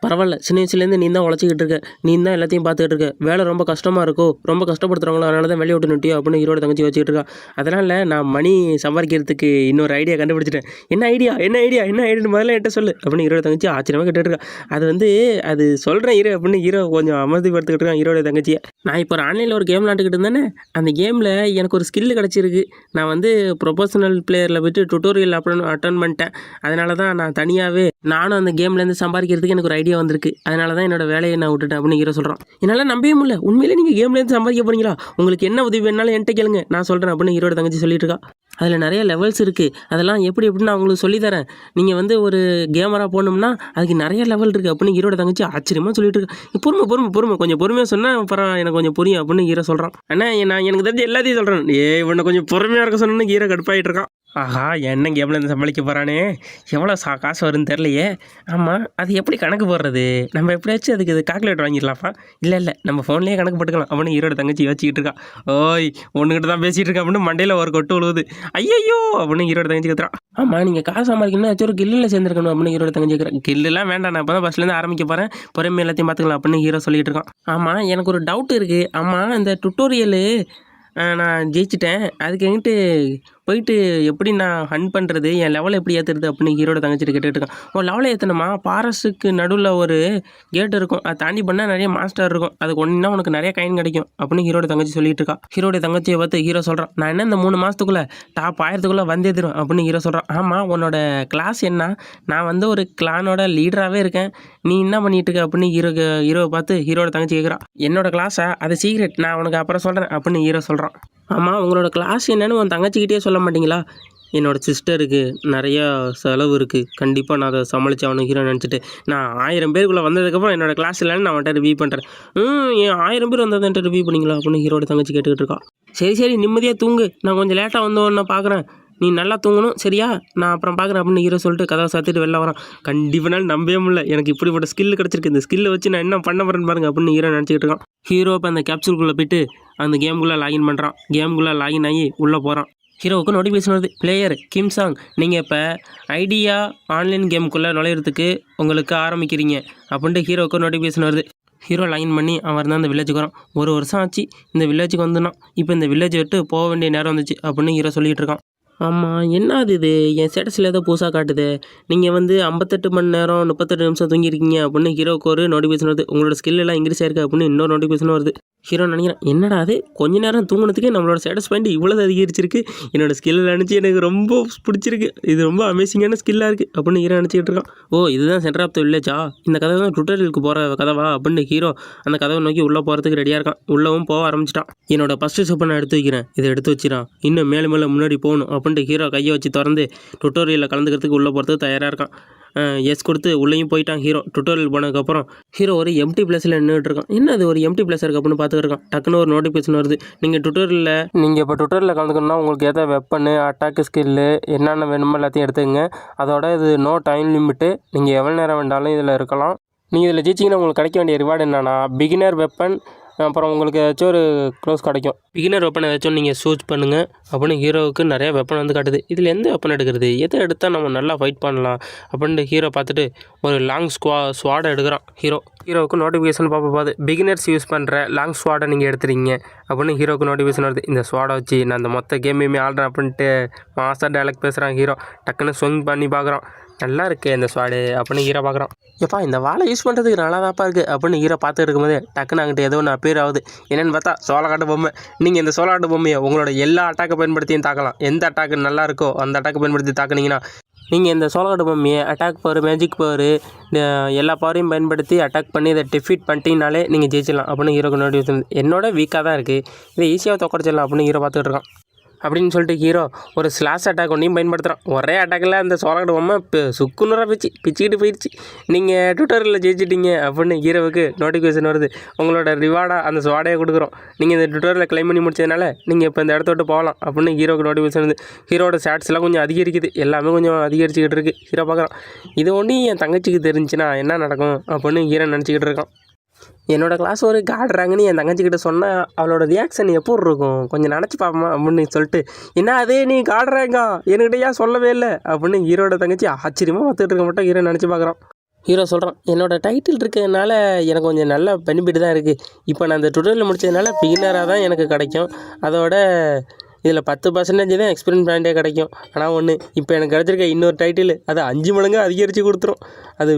பரவாயில்ல, சின்ன வயசுலேருந்து நீ தான் உழைச்சிக்கிட்டு இருக்க, நீ தான் எல்லாத்தையும் பார்த்துக்கிட்டு இருக்க, வேலை ரொம்ப கஷ்டமாக இருக்கோ, ரொம்ப கஷ்டப்படுத்துகிறாங்களோ, அதனால தான் வெளியே விட்டு நிட்டியோ அப்படின்னு ஹீரோட தங்கச்சி வச்சுக்கிட்டு இருக்கா. அதனால் நான் மணி சம்பாதிக்கிறதுக்கு இன்னொரு ஐடியா கண்டுபிடிச்சிட்டேன். என்ன ஐடியா என்ன ஐடியா என்ன ஐடியான்னு முதல்ல என்கிட்ட சொல்லு அப்படின்னு ஹீரோட தங்கச்சி ஆச்சரியமாக கேட்டுட்டு இருக்கா. அது சொல்கிறேன் ஹீரோ அப்படின்னு ஹீரோ கொஞ்சம் அமைதிப்படுத்திக்கிட்டு இருக்கான் ஹீரோட தங்கச்சியை. நான் இப்போ ஒரு ஆன்லைனில் ஒரு கேம் விளாண்டுக்கிட்டு இருந்தேனே, அந்த கேமில் எனக்கு ஒரு ஸ்கில்லு கிடச்சிருக்கு. நான் ப்ரொஃபஷனல் பிளேயரில் போய்ட்டு டுட்டோரியல் அட்டன் பண்ணிட்டேன். அதனால தான் நான் தனியாகவே நானும் அந்த கேம்லேருந்து சம்பாதிக்கிறதுக்கு எனக்கு ஒரு ஐடியா வந்திருக்கு. அதனால தான் என்னோட வேலையை நான் விட்டுட்டேன் அப்படின்னு ஹீரோ சொல்கிறான். என்னால் நம்பவே முடியல, உண்மையிலே நீங்கள் கேம்லேருந்து சம்பாதிக்க போகிறீங்களா? உங்களுக்கு என்ன உதவி வேணாலும் என்கிட்ட கேளுங்க, நான் சொல்கிறேன் அப்படின்னு ஹீரோட தங்கச்சி சொல்லிட்டு இருக்கா. அதில் நிறைய லெவல்ஸ் இருக்குது, அதெல்லாம் எப்படின்னு நான் உங்களுக்கு சொல்லித்தரேன். நீங்கள் ஒரு கேமரா போகணும்னா அதுக்கு நிறைய லெவல் இருக்குது அப்படின்னு ஹீரோட தங்கச்சி ஆச்சரியமாக சொல்லிட்டு இருக்கா. பொறுமை கொஞ்சம் பொறுமையாக சொன்னால் அப்புறம் எனக்கு கொஞ்சம் புரியும் அப்படின்னு ஹீரோ சொல்கிறான். அண்ணா நான் எனக்கு தெரிஞ்ச எல்லாத்தையும் சொல்கிறேன், இவனை கொஞ்சம் பொறுமையாக இருக்க சொன்னு ஹீரோ கடுப்பாயிட்டு இருக்கான். ஆஹா, என்ன கேமில் இருந்து சமாளிக்க போகிறானே, எவ்வளோ காசு வரும்னு தெரிலையே. ஆமாம், அது எப்படி கணக்கு போடுறது? நம்ம எப்படியாச்சும் அதுக்கு இது கால்குலேட்டர் வாங்கிடலாம்ப்பா. இல்லை நம்ம ஃபோன்லேயே கணக்கு போட்டுக்கலாம் அப்படின்னு ஹீரோட தங்கச்சி யோசிச்சுக்கிட்டு இருக்கா. ஓய், ஒன்றுக்கிட்ட தான் பேசிகிட்டு இருக்கா அப்படின்னு மண்டையில் ஒரு கொட்டு விழுவுது. ஐயோ அப்படின்னு ஹீரோட தங்கச்சி கத்துறான். ஆமாம், நீங்கள் காசு சம்பாதிக்கணும்னா ஏதாச்சும் ஒரு கில்லில் சேர்ந்துருக்கணும் அப்படின்னு ஹீரோட தங்கச்சி கேட்குறேன். கில்லுலாம் வேண்டாம், நான் இப்போ தான் ஃபஸ்ட்லேருந்து ஆரம்பிக்க போகிறேன், பொறுமை எல்லாத்தையும் பார்த்துக்கலாம் அப்படின்னு ஹீரோ சொல்லிட்டு இருக்கான். ஆமாம், எனக்கு ஒரு டவுட் இருக்குது. ஆமாம், இந்த டுட்டோரியலு நான் ஜெயிச்சிட்டேன், அதுக்கு எங்கிட்டு போயிட்டு எப்படி நான் ஹன் பண்ணுறது, என் லெவலை எப்படி ஏற்றுறது அப்படின்னு ஹீரோட தங்கச்சிட்டு கேட்டுட்டு இருக்கான். லெவலை ஏற்றணுமா? ஃபாரஸ்ட்டுக்கு நடுவில் ஒரு கேட் இருக்கும், அதை தாண்டி பண்ணால் நிறைய மாஸ்டர் இருக்கும், அதுக்கு ஒன்றுனா உனக்கு நிறைய காயின் கிடைக்கும் அப்படின்னு ஹீரோட தங்கச்சி சொல்லிட்டு இருக்கா. ஹீரோட தங்கச்சியை பார்த்து ஹீரோ சொல்கிறான், நான் என்ன இந்த 3 மாதத்துக்குள்ளே டாப் 1000க்குள்ளே வந்தேதுரும் அப்படின்னு ஹீரோ சொல்கிறான். ஆமாம், உன்னோட கிளாஸ் என்ன? நான் ஒரு கிளானோட லீடராகவே இருக்கேன், நீ என்ன பண்ணிட்டு இருக்க அப்படின்னு ஹீரோவை பார்த்து ஹீரோட தங்கச்சி கேட்குறான். என்னோட கிளாஸா? அது சீக்ரெட், நான் உனக்கு அப்புறம் சொல்கிறேன் அப்படின்னு ஹீரோ சொல்கிறான். ஆமாம், உங்களோட கிளாஸ் என்னன்னு உன் தங்கச்சிக்கிட்டே சொல்ல மாட்டிங்களா? என்னோடய சிஸ்டருக்கு நிறையா செலவு இருக்குது, கண்டிப்பாக நான் அதை சமாளித்து அவனுக்கு ஹீரோ நினச்சிட்டு நான் 1000 பேருக்குள்ளே வந்ததுக்கப்புறம் என்னோடய கிளாஸ் இல்லைன்னு நான் அவன்கிட்ட ரிவ்யூ பண்ணுறேன். என் 1000 பேர் வந்ததுன்ட்டு ரிவ்யூ பண்ணிங்களா அப்படின்னு ஹீரோட தங்கச்சி கேட்டுக்கிட்டு இருக்கா. சரி நிம்மதியாக தூங்கு, நான் கொஞ்சம் லேட்டாக வந்தோன்னு நான் பார்க்குறேன், நீ நல்லா தூங்கணும் சரியா, நான் அப்புறம் பார்க்குறேன் அப்படின்னு ஹீரோ சொல்லிட்டு கதவை சாத்திட்டு வெளில வரான். கண்டிப்பாக நம்பவே முடியல, எனக்கு இப்படிப்பட்ட ஸ்கில் கிடச்சிருக்கு, இந்த ஸ்கில்லை வச்சு நான் என்ன பண்ண போகிறேன்னு பாருங்க அப்படின்னு ஹீரோ நினச்சிக்கிட்டு இருக்கான். ஹீரோ இப்போ அந்த கேப்சூல்குள்ளே போய்ட்டு அந்த கேமுக்குள்ளே லாகின் பண்ணுறான். கேமுக்குள்ளே லாகின் ஆகி உள்ளே போகிறான். ஹீரோவுக்கு நோட்டிஃபிகேஷன் வருது, பிளேயர் கிம் சாங், நீங்கள் இப்போ ஐடியா ஆன்லைன் கேமுக்குள்ளே நுழையிறதுக்கு உங்களுக்கு ஆரம்பிக்கிறீங்க அப்படின்ட்டு ஹீரோவுக்கு நோட்டிஃபிகேஷன் வருது. ஹீரோ லாகின் பண்ணி அவன் தான் அந்த வில்லேஜுக்கு வரான். 1 வருஷம் ஆச்சு இந்த வில்லேஜுக்கு வந்துனான், இப்போ இந்த வில்லேஜை விட்டு போக வேண்டிய நேரம் வந்துச்சு அப்படின்னு ஹீரோ சொல்லிகிட்டு இருக்கான். ஆமாம், என்ன இது என் ஸ்டேட்டஸில் ஏதோ புதுசாக காட்டுது, நீங்கள் 58 மணி நேரம் 38 நிமிஷம் தூங்கியிருக்கீங்க அப்படின்னு ஹீரோவுக்கு ஒரு நோட்டிஃபிகேஷன் வருது. உங்களோட ஸ்கில் எல்லாம் இன்க்ரீஸ் ஆயிருக்கு அப்படின்னு இன்னொரு நோட்டிஃபிகேஷன் வருது. ஹீரோ நினைக்கிறேன், என்னடா அது கொஞ்ச நேரம் தூங்கினதுக்கே நம்மளோட ஸ்டேட்டஸ் பாயிண்ட் இவ்வளோ அதிகரிச்சிருக்கு, என்னோட ஸ்கில்லை நினச்சி எனக்கு ரொம்ப பிடிச்சிருக்கு, இது ரொம்ப அமேசிங்கான ஸ்கில்லாக இருக்குது அப்படின்னு ஹீரோ நினச்சிக்கிட்டு இருக்கான். இதுதான் சென்டர் ஆஃப் த வில்லேஜா, இந்த கதை தான் டுட்டோரியலுக்கு போகிற கதவா அப்படின்னு ஹீரோ அந்த கதவை நோக்கி உள்ளே போகிறதுக்கு ரெடியாக இருக்கான். உள்ளவும் போக ஆரம்பிச்சிட்டான். என்னோட ஃபஸ்ட்டு ஸ்டெப்பை நான் எடுத்து வைக்கிறேன், இதை எடுத்து வச்சிடான், இன்னும் மேலே முன்னாடி போகணும் அப்படின்ட்டு ஹீரோ கையை வச்சு திறந்து டுட்டோரியலில் கலந்துக்கிறதுக்கு உள்ளே போகிறதுக்கு தயாராக இருக்கான். எஸ் கொடுத்து உள்ளேயும் போயிட்டான் ஹீரோ. டுட்டோரியல் போனதுக்கப்புறம் ஹீரோ ஒரு எம்டி பிளேஸில் நின்றுட்டு இருக்கான். என்ன அது ஒரு எம்டி பிளேஸ் இருக்குது அப்படின்னு பார்த்துருக்கான். டக்குன்னு ஒரு நோட்டிஃபிகேஷன் வருது, நீங்கள் இப்போ டுட்டோரியலில் கலந்துக்கணும்னா உங்களுக்கு ஏதாவது வெப்பனு அட்டாக்கு ஸ்கில்லு என்னென்ன வேணுமோ எல்லாத்தையும் எடுத்துக்கங்க. அதோட இது நோ டைம் லிமிட்டு, நீங்கள் எவ்வளோ நேரம் வேண்டாலும் இதில் இருக்கலாம். நீங்கள் இதில் ஜெயிச்சிங்கன்னா உங்களுக்கு கிடைக்க வேண்டிய ரிவார்டு என்னென்னா பிகினர் வெப்பன், அப்புறம் உங்களுக்கு ஏதாச்சும் ஒரு க்ளோஸ் கிடைக்கும். பிகினர் வெப்பன் ஏதாச்சும் நீங்கள் சூஸ் பண்ணுங்கள் அப்படின்னு ஹீரோவுக்கு நிறைய வெப்பன் காட்டுது. இதில் எந்த வெப்பன் எடுக்கிறது, எதை எடுத்தால் நம்ம நல்லா ஃபைட் பண்ணலாம் அப்படின்ட்டு ஹீரோ பார்த்துட்டு ஒரு லாங் ஸ்வாடை எடுக்கிறான். ஹீரோவுக்கு நோட்டிஃபிகேஷன் பார்த்து பிகினர்ஸ் யூஸ் பண்ணுற லாங் ஸ்வாடை நீங்கள் எடுத்துறீங்க அப்படின்னு ஹீரோவுக்கு நோட்டிஃபிகேஷன் வருது. இந்த ஸ்வாடை வச்சு நான் அந்த மொத்த கேமையுமே ஆடுறேன் அப்படின்ட்டு மாஸ்டர் டைலாக் பேசுகிறான் ஹீரோ. டக்குன்னு ஸ்விங் பண்ணி பார்க்குறான், நல்லா இருக்குது இந்த ஸ்வாடு அப்படின்னு ஹீரோ பார்க்குறான். எப்பா இந்த வாழை யூஸ் பண்ணுறதுக்கு நல்லா தான்ப்பா இருக்குது அப்படின்னு ஹீரோ பார்த்துட்டு இருக்கும்போதே டக்குன்னு அங்கிட்ட ஏதோ ஒன்று அப்பேர் ஆகுது. என்னென்னு பார்த்தா சோளக்காட்டு பொம்மை. நீங்கள் இந்த சோளக்காட்டு பொம்மையை உங்களோட எல்லா அட்டாக்கை பயன்படுத்தியும் தாக்கலாம். எந்த அட்டாக்கு நல்லா இருக்கோ அந்த அட்டாக்கை பயன்படுத்தி தாக்குனீங்கன்னா நீங்கள் இந்த சோளக்காட்டு பொம்மையை அட்டாக் பவர், மேஜிக் பவர், எல்லா பவரையும் பயன்படுத்தி அட்டாக் பண்ணி இதை டிஃபீட் பண்ணிட்டீங்கனாலே நீங்கள் ஜெயிச்சிடலாம் அப்படின்னு ஹீரோக்கு நோட்டிஃபிகேஷன். என்னோட வீக்காக தான் இருக்குது, இதை ஈஸியாக தோக்கடிச்சிடலாம் அப்படின்னு ஹீரோ பார்த்துட்டு இருக்கான். அப்படின்னு சொல்லிட்டு ஹீரோ ஒரு ஸ்லாஷ் அட்டாக் ஒன்றையும் பயன்படுத்துகிறான். ஒரே அட்டாக்கில் அந்த சோளக்காட்டு பொம்மை சுக்குநூறாக பிச்சுக்கிட்டு போயிடுச்சு. நீங்கள் டுட்டோரியலில் ஜெயிச்சிட்டீங்க அப்படின்னு ஹீரோவுக்கு நோட்டிஃபிகேஷன் வருது. உங்களோட ரிவார்டாக அந்த ஸ்வாடையை கொடுக்குறோம், நீங்கள் இந்த டுட்டோரியலில் கிளைம் பண்ணி முடிச்சதுனால நீங்கள் இப்போ இந்த இடத்த விட்டு போகலாம் அப்படின்னு ஹீரோவுக்கு நோட்டிஃபிகேஷன் வருது. ஹீரோட ஸ்டாட்ஸ்லாம் கொஞ்சம் அதிகரிக்குது, எல்லாமே கொஞ்சம் அதிகரிச்சுக்கிட்டு இருக்குது. ஹீரோ பார்க்குறான், இது ஒன்று என் தங்கச்சிக்கு தெரிஞ்சுன்னா என்ன நடக்கும் அப்படின்னு ஹீரோ நினச்சிக்கிட்டு இருக்கான். என்னோடய கிளாஸ் ஒரு காடுறாங்கன்னு என் தங்கச்சிக்கிட்ட சொன்னால் அவளோட ரியாக்ஷன் எப்படி இருக்கும் கொஞ்சம் நினச்சி பார்ப்போமா அப்படின்னு சொல்லிட்டு, என்ன அதே நீ காடுறாங்க என்கிட்ட ஏன் சொல்லவே இல்லை அப்படின்னு ஹீரோட தங்கச்சி ஆச்சரியமாக பார்த்துட்டு இருக்க மாட்டோம் ஹீரோ நினச்சி பார்க்குறான். ஹீரோ சொல்கிறான், என்னோடய டைட்டில் இருக்கிறதுனால எனக்கு கொஞ்சம் நல்ல பெனிஃபிட் தான் இருக்குது. இப்போ நான் இந்த டுட்டோரியல் முடித்ததுனால பிகினராக தான் எனக்கு கிடைக்கும். அதோட இதில் 10% தான் எக்ஸ்பீரியன்ஸ் பாயிண்டே கிடைக்கும். ஆனால் ஒன்று, இப்போ எனக்கு கிடச்சிருக்க இன்னொரு டைட்டில் அது 5 மடங்கு அதிகரித்து கொடுத்துரும் அது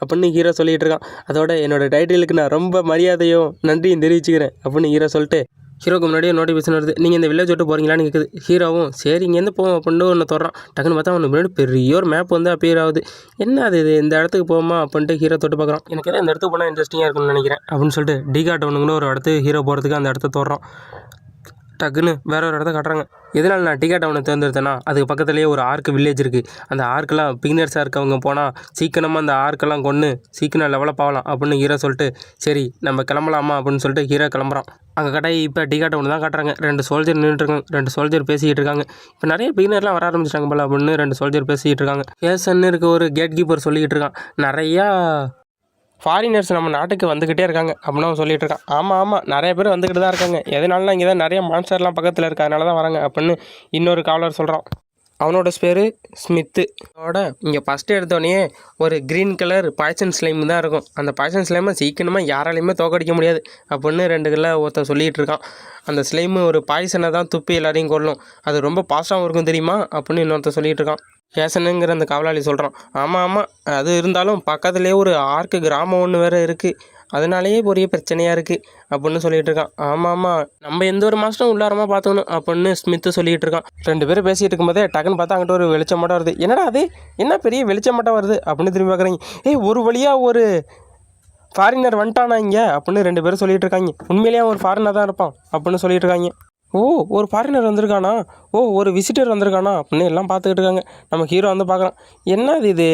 அப்படின்னு ஹீரோ சொல்லிகிட்டு இருக்கான். அதோட என்னோடய டைட்டிலுக்கு நான் ரொம்ப மரியாதையும் நன்றியும் தெரிவிச்சுக்கிறேன் அப்படின்னு ஹீரோ சொல்லிட்டு ஹீரோக்கு முன்னாடியே நோட்டிஃபிகேஷன் வருது, நீங்கள் இந்த வில்லேஜ் விட்டு போகிறீங்களான்னு கேட்குது. ஹீரோவும் சரி இங்கேருந்து போவோம் அப்படின்னு ஒன்று தொடறான். டக்குன்னு பார்த்தா அவனுக்கு முன்னாடி பெரிய ஒரு மேப் வந்து அப்பியர் ஆகுது. என்ன அது இது இந்த இடத்துக்கு போவோமா அப்படின்ட்டு ஹீரோ தொட்டு பார்க்குறான். எனக்கு இந்த இடத்துக்கு போனால் இன்ட்ரெஸ்டிங்காக இருக்கும்னு நினைக்கிறேன் அப்படின்னு சொல்லிட்டு டிகாட் ஒன்றுங்கன்னு ஒரு இடத்துக்கு ஹீரோ போகிறதுக்கு அந்த இடத்த தொடறான். டக்குன்னு வேற ஒரு இடத்த காட்டுறாங்க. எதனால் நான் டிக்கெட் அவனை தேர்ந்தெடுத்தேன்னா, அதுக்கு பக்கத்துலேயே ஒரு ஆர்க்கு வில்லேஜ் இருக்குது. அந்த ஆர்க்கெலாம் பிகினர்ஸாக இருக்கவங்க போனால் சீக்கிரமாக அந்த ஆர்க்கெல்லாம் கொன்று சீக்கிரம் லெவலப் ஆகலாம் அப்படின்னு ஹீரோ சொல்லிட்டு சரி நம்ம கிளம்பலாமா அப்படின்னு சொல்லிட்டு ஹீரோ கிளம்புறான். அங்கே கட்டாயி இப்போ டிக்கெட் ஒன்று தான் காட்டுறாங்க. 2 சோல்ஜர் நின்றுட்டுருக்காங்க, 2 சோல்ஜர் பேசிக்கிட்டு இருக்காங்க. இப்போ நிறைய பிகினர்லாம் வர ஆரம்பிச்சிட்டாங்க போல அப்படின்னு 2 சோல்ஜர் பேசிக்கிட்டு இருக்காங்க. கேசன்னு இருக்க ஒரு கேட் கீப்பர் சொல்லிக்கிட்டு இருக்கான், நிறையா ஃபாரினர்ஸ் நம்ம நாட்டுக்கு வந்துக்கிட்டே இருக்காங்க அப்படின்னு அவன் சொல்லிகிட்டு இருக்கான். ஆமாம் நிறைய பேர் வந்துக்கிட்டு தான் இருக்காங்க. எதனால இங்கே தான் நிறைய மான்ஸ்டர்லாம் பக்கத்தில் இருக்குது, அதனால தான் வராங்க அப்படின்னு இன்னொரு காவலர் சொல்கிறான். அவனோட பேர் ஸ்மித்து. அதோட இங்கே ஃபஸ்ட்டு எடுத்தோடனே ஒரு க்ரீன் கலர் பாய்சன் ஸ்லைம் தான் இருக்கும். அந்த பாய்சன் ஸ்லைமை சீக்கிரமாக யாராலையுமே தோக்கடிக்க முடியாது அப்படின்னு 2 கல்ல ஒருத்தன் சொல்லிகிட்டு இருக்கான். அந்த ஸ்லைமு ஒரு பாய்சனை தான் துப்பி எல்லாரையும் கொல்லும், அது ரொம்ப பாஸ்டாகவும் இருக்கும் தெரியுமா அப்படின்னு இன்னொருத்தன் சொல்லிகிட்டு இருக்கான். கேசனுங்கிற அந்த காவலாளி சொல்கிறான், ஆமாம் அது இருந்தாலும் பக்கத்துலேயே ஒரு ஆர்க்கு கிராமம் ஒன்று வேறு இருக்குது, அதனாலேயே பெரிய பிரச்சனையாக இருக்குது அப்படின்னு சொல்லிகிட்டு இருக்கான். ஆமாம் நம்ம எந்த ஒரு மாதம் உள்ளாரமாக பார்த்துக்கணும் அப்படின்னு ஸ்மித்து சொல்லிகிட்டு இருக்கான். 2 பேரும் பேசிகிட்டு இருக்கும்போதே டக்குன்னு பார்த்தா அங்கிட்ட ஒரு வெளிச்சம் மட்டும் வருது. என்னடா அது என்ன பெரிய வெளிச்சம் மட்டும் வருது அப்படின்னு திரும்பி பார்க்குறீங்க. ஒரு வழியாக ஒரு ஃபாரினர் வந்துட்டானா இங்கே அப்படின்னு 2 பேரும் சொல்லிகிட்டு இருக்காங்க. உண்மையிலேயே ஒரு ஃபாரினர் தான் இருப்பான் அப்படின்னு சொல்லிகிட்டு இருக்காங்க. ஓ ஒரு ஃபாரினர் வந்திருக்கானா, ஒரு விசிட்டர் வந்திருக்கானா அப்படின்னு எல்லாம் பார்த்துக்கிட்டு இருக்காங்க. நம்ம ஹீரோ வந்து பார்க்குறான், என்னது இது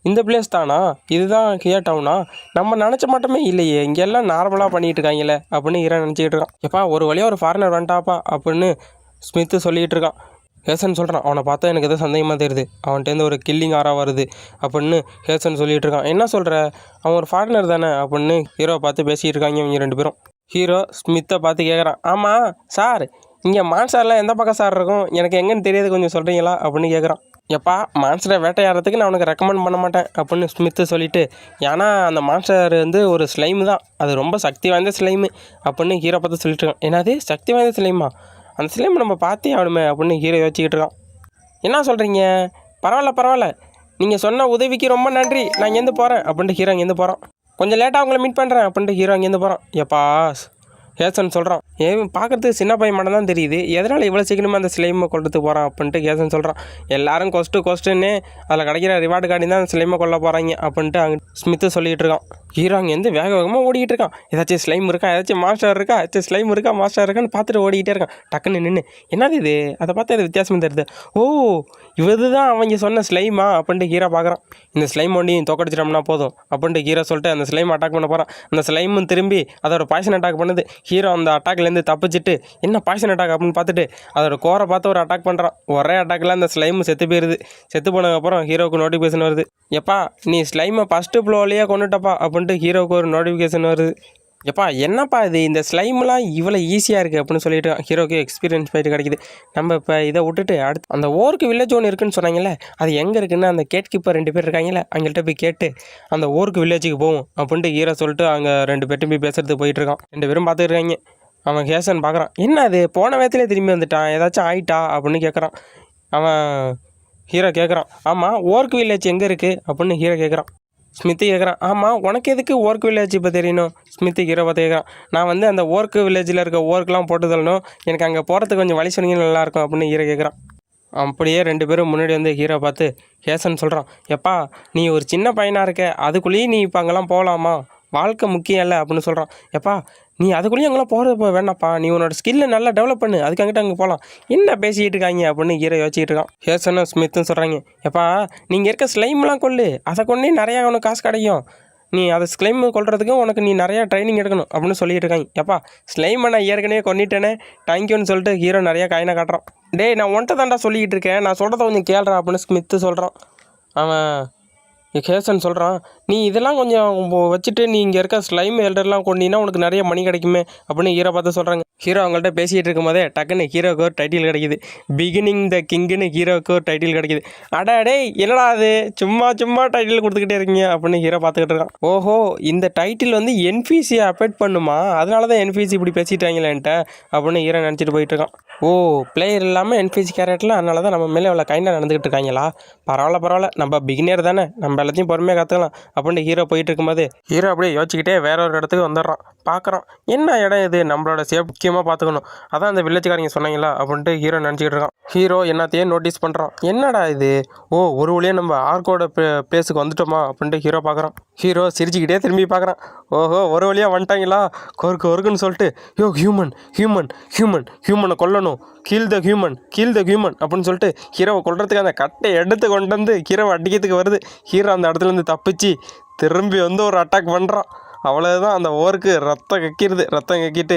இந்த பிளேஸ் தானா, இதுதான் ஹியர் டவுனா, நம்ம நினச்ச மட்டுமே இல்லையே, இங்கெல்லாம் நார்மலாக பண்ணிகிட்டு இருக்காங்களே அப்படின்னு ஹீரோ நினச்சிக்கிட்டு இருக்கான். எப்பா ஒரு வழியாக ஒரு ஃபாரினர் வந்துட்டாப்பா அப்படின்னு ஸ்மித்து சொல்லிகிட்டு இருக்கான். ஹேசன் சொல்கிறான், அவனை பார்த்தா எனக்கு எதுவும் சந்தேகமாக தெரியுது, அவன்கிட்டேருந்து ஒரு கில்லிங் ஆரா வருது அப்படின்னு ஹேசன் சொல்லிகிட்டு இருக்கான். என்ன சொல்கிற, அவன் ஒரு ஃபாரினர் தானே அப்படின்னு ஹீரோவை பார்த்து பேசிகிட்டு இருக்காங்க இவங்க 2 பேரும். ஹீரோ ஸ்மித்தை பார்த்து கேட்குறான், ஆமாம் சார் இங்கே மான்ஸ்டர்லாம் எந்த பக்கம் சார் இருக்கும், எனக்கு எங்கன்னு தெரியாது, கொஞ்சம் சொல்கிறீங்களா அப்படின்னு கேட்குறான். எப்பா மான்ஸ்டரை வேட்டையாடுறதுக்கு நான் உனக்கு ரெக்கமெண்ட் பண்ண மாட்டேன் அப்படின்னு ஸ்மித்து சொல்லிவிட்டு, ஏன்னா அந்த மான்ஸ்டர் வந்து ஒரு ஸ்லைமு தான், அது ரொம்ப சக்தி வாய்ந்த ஸ்லைமு அப்படின்னு ஹீரோ பார்த்து சொல்லிட்டு இருக்கான். என்னது சக்தி வாய்ந்த ஸ்லைமா, அந்த ஸ்லைம் நம்ம பார்த்தே ஆகணுமே அப்படின்னு ஹீரோ யோசிச்சுக்கிட்டு இருக்கான். என்ன சொல்கிறீங்க, பரவாயில்ல நீங்கள் சொன்ன உதவிக்கு ரொம்ப நன்றி, நான் இங்கேருந்து போகிறேன் அப்படின்ட்டு ஹீரோ இங்கேருந்து போகிறான். கொஞ்சம் லேட்டாக அவங்கள மீட் பண்ணுறேன் அப்படின்ட்டு ஹீரோ அங்கேருந்து போகிறான். எப்பா கேசன் சொல்கிறான், பார்க்குறதுக்கு சின்ன பையன் மட்டும் தான் தெரியுது, எதனால் இவ்வளோ சீக்கிரமாக அந்த ஸ்லைமை கொள்றதுக்கு போகிறான் அப்படின்ட்டு கேசன் சொல்கிறான். எல்லாரும் கொஸ்ட்டுன்னு அதில் கிடைக்கிற ரிவார்டு கார்டு தான் அந்த ஸ்லைமை கொல்ல போகிறாங்க அப்படின்ட்டு அங்கே ஸ்மித்து சொல்லிகிட்டு இருக்கான். ஹீரோ அங்கேருந்து வேகமாக ஓடிக்கிட்டு இருக்கான். ஏதாச்சும் ஸ்லைம் இருக்கா, ஏதாச்சும் மாஸ்டர் இருக்கா, ஏதாச்சும் ஸ்லைம் இருக்கா, மாஸ்டர் இருக்கான்னு பார்த்துட்டு ஓடிக்கிட்டே இருக்கான். டக்குன்னு நின்று என்னது இது, அதை பார்த்து அது வித்தியாசமாக தெரியுது. ஓ இது தான் அவங்க சொன்ன ஸ்லைமா அப்படின்ட்டு ஹீரோ பார்க்குறான். இந்த ஸ்லைம் ஒண்டியும் தோக்கடிச்சிட்டோம்னா போதும் அப்படின்ட்டு ஹீரோ சொல்லிட்டு அந்த ஸ்லைம் அட்டாக் பண்ண போகிறான். அந்த ஸ்லைமும் திரும்பி அதோட பாய்சன் அட்டாக் பண்ணுது. ஹீரோ அந்த அட்டாக்லேருந்து தப்பிச்சிட்டு என்ன பாய்சன் அட்டாக் அப்படின்னு பார்த்துட்டு அதோட கோரை பார்த்து ஒரு அட்டாக் பண்ணுறான். ஒரே அட்டாக்கில் அந்த ஸ்லைமு செத்து போயிடுது. செத்து போனதுக்கப்புறம் ஹீரோவுக்கு நோட்டிஃபிகேஷன் வருது, எப்பா நீ ஸ்லைமை ஃபஸ்ட்டு ஃப்ளோர்லேயே கொண்டுட்டப்பா அப்படின்ட்டு ஹீரோவுக்கு ஒரு நோட்டிஃபிகேஷன் வருது. எப்பா என்னப்பா இது இந்த ஸ்லைம்லாம் இவ்வளோ ஈஸியாக இருக்குது அப்படின்னு சொல்லிட்டு ஹீரோக்கு எக்ஸ்பீரியன்ஸ் போயிட்டு கிடைக்குது. நம்ம இப்போ இதை விட்டுட்டு அடுத்து அந்த ஓர்க்கு வில்லேஜ் ஒன்று இருக்குன்னு சொன்னாங்கல்ல, அது எங்கே இருக்குன்னு அந்த கேட் கீப்பர் 2 பேர் இருக்காங்களே அவங்கள்ட்ட போய் கேட்டு அந்த ஓர்க்கு வில்லேஜுக்கு போவோம் அப்படின்ட்டு ஹீரோ சொல்லிட்டு அங்கே 2 பேர்ட்டும் போய் பேசுறதுக்கு போயிட்டுருக்கான். 2 பேரும் பார்த்துருக்காங்க. அவன் ஹேசன் பார்க்குறான், என்ன அது போன வேகத்திலே திரும்பி வந்துட்டான், ஏதாச்சும் ஆயிட்டா அப்படின்னு கேட்குறான். அவன் ஹீரோ கேட்குறான், ஆமாம் ஓர்க்கு வில்லேஜ் எங்கே இருக்குது அப்படின்னு ஹீரோ கேட்குறான். ஸ்மித்து கேட்குறான், ஆமாம் உனக்கு எதுக்கு ஓர்க் வில்லேஜ் இப்போ தெரியணும், ஸ்மித்து ஹீரோ பார்த்து கேட்குறான். நான் வந்து அந்த ஓர்க்கு வில்லேஜில் இருக்க ஓர்க்கெலாம் போட்டு தரணும், எனக்கு அங்கே போகிறதுக்கு கொஞ்சம் வழி சொன்னீங்க நல்லாயிருக்கும் அப்படின்னு ஹீரோ கேட்குறான். அப்படியே 2 பேரும் முன்னாடி வந்து ஹீரோ பார்த்து ஹேசன் சொல்கிறான், எப்பா நீ ஒரு சின்ன பையனாக இருக்க, அதுக்குள்ளேயே நீ இப்போ அங்கெல்லாம் போகலாமா, வாழ்க்கை முக்கியம் இல்லை அப்படின்னு சொல்கிறான். எப்பா நீ அதுக்குள்ளேயும் அங்கெல்லாம் போகிறது வேணாப்பா, நீ உன்னோட ஸ்கில்லை நல்லா டெவலப் பண்ணு, அதுக்கு அங்கிட்ட அங்கே போகலாம், என்ன பேசிக்கிட்டு இருக்காங்க அப்படின்னு ஹீரோ யோசிச்சுட்டு இருக்கான். ஹேசனும் ஸ்மித்தும் சொல்கிறாங்க, எப்பா நீங்கள் இருக்க ஸ்லைம்லாம் கொள்ளு, அதை கொண்டே நிறையா உனக்கு காசு கிடைக்கும், நீ அதை ஸ்லைம் கொள்றதுக்கும் உனக்கு நீ நிறையா ட்ரைனிங் எடுக்கணும் அப்படின்னு சொல்லிட்டு இருக்காங்க. எப்பா ஸ்லைமை நான் ஏற்கனவே கொண்டுட்டேனே தேங்க்யூன்னு சொல்லிட்டு ஹீரோ நிறையா காயினை காட்டுறான். டேய் நான் ஒன்றை தாண்டா சொல்லிக்கிட்டு இருக்கேன், நான் சொல்கிறத கொஞ்சம் கேள்றா அப்படின்னு ஸ்மித்து சொல்கிறான். அவன் ஹேசன் சொல்கிறான், நீ இதெல்லாம் கொஞ்சம் வச்சுட்டு நீ இங்கே இருக்க ஸ்லைம் எல்டர்லாம் கொண்டீங்கன்னா உனக்கு நிறைய மணி கிடைக்குமே அப்படின்னு ஹீரோ பார்த்து சொல்கிறாங்க. ஹீரோ அவங்கள்ட்ட பேசிகிட்டு இருக்கும்போதே டக்குன்னு ஹீரோவுக்கு ஒரு டைட்டில் கிடைக்குது. பிகினிங் த கிங்குன்னு ஹீரோவுக்கு ஒரு டைட்டில் கிடைக்குது. அடே என்னடா அது சும்மா டைட்டில் கொடுத்துக்கிட்டே இருக்கீங்க அப்படின்னு ஹீரோ பார்த்துக்கிட்டு இருக்கான். ஓஹோ, இந்த டைட்டில் வந்து என்பிசியை அஃபெக்ட் பண்ணுமா, அதனால தான் என்பிசி இப்படி பேசிட்டாங்களேன்ட்ட அப்படின்னு ஹீரோ நினச்சிட்டு போயிட்டு இருக்கான். ஓ, பிளேயர் இல்லாமல் என்பிசி கேரக்டரில் அதனால தான் நம்ம மேலே அவ்வளோ கைண்டாக நடந்துக்கிட்டு இருக்காங்களா? பரவாயில்ல, நம்ம பிகினியர் தானே, நம்ம எல்லாத்தையும் பொறுமையாக கற்றுக்கலாம் அப்படின்னு ஹீரோ போயிட்டு இருக்கும்போது ஹீரோ அப்படியே யோசிச்சுக்கிட்டே வேற ஒரு இடத்துக்கு வந்துடுறான். பார்க்குறான், என்ன இடம் இது, நம்மளோட சேஃப் முக்கியமாக பார்த்துக்கணும், அதான் அந்த வில்லேஜ்காரங்க சொன்னாங்களா அப்படின்ட்டு ஹீரோ நினச்சிக்கிட்டு இருக்கான். ஹீரோ என்னத்தையும் நோட்டீஸ் பண்ணுறான். என்னடா இது, ஓ ஒரு வழியாக நம்ம ஆர்க்கோட பிளேஸுக்கு வந்துட்டோமா அப்படின்ட்டு ஹீரோ பார்க்குறான். ஹீரோ சிரிச்சுக்கிட்டே திரும்பி பார்க்குறான். ஓஹோ, ஒரு வழியாக வந்துட்டாங்களா, கொருக்குன்னு சொல்லிட்டு யோ ஹியூமனை கொல்லணும், கீல் த ஹியூமன் அப்படின்னு சொல்லிட்டு ஹீரோவை கொல்றதுக்கு அந்த கட்டை எடுத்து கொண்டு வந்து ஹீரோவை அடிக்கிறதுக்கு வருது. ஹீரோ அந்த இடத்துலேருந்து தப்பிச்சு திரும்பி வந்து ஒரு அட்டாக் பண்ணுறான். அவ்வளோதான், அந்த ஓருக்கு ரத்தம் கக்கிட்டு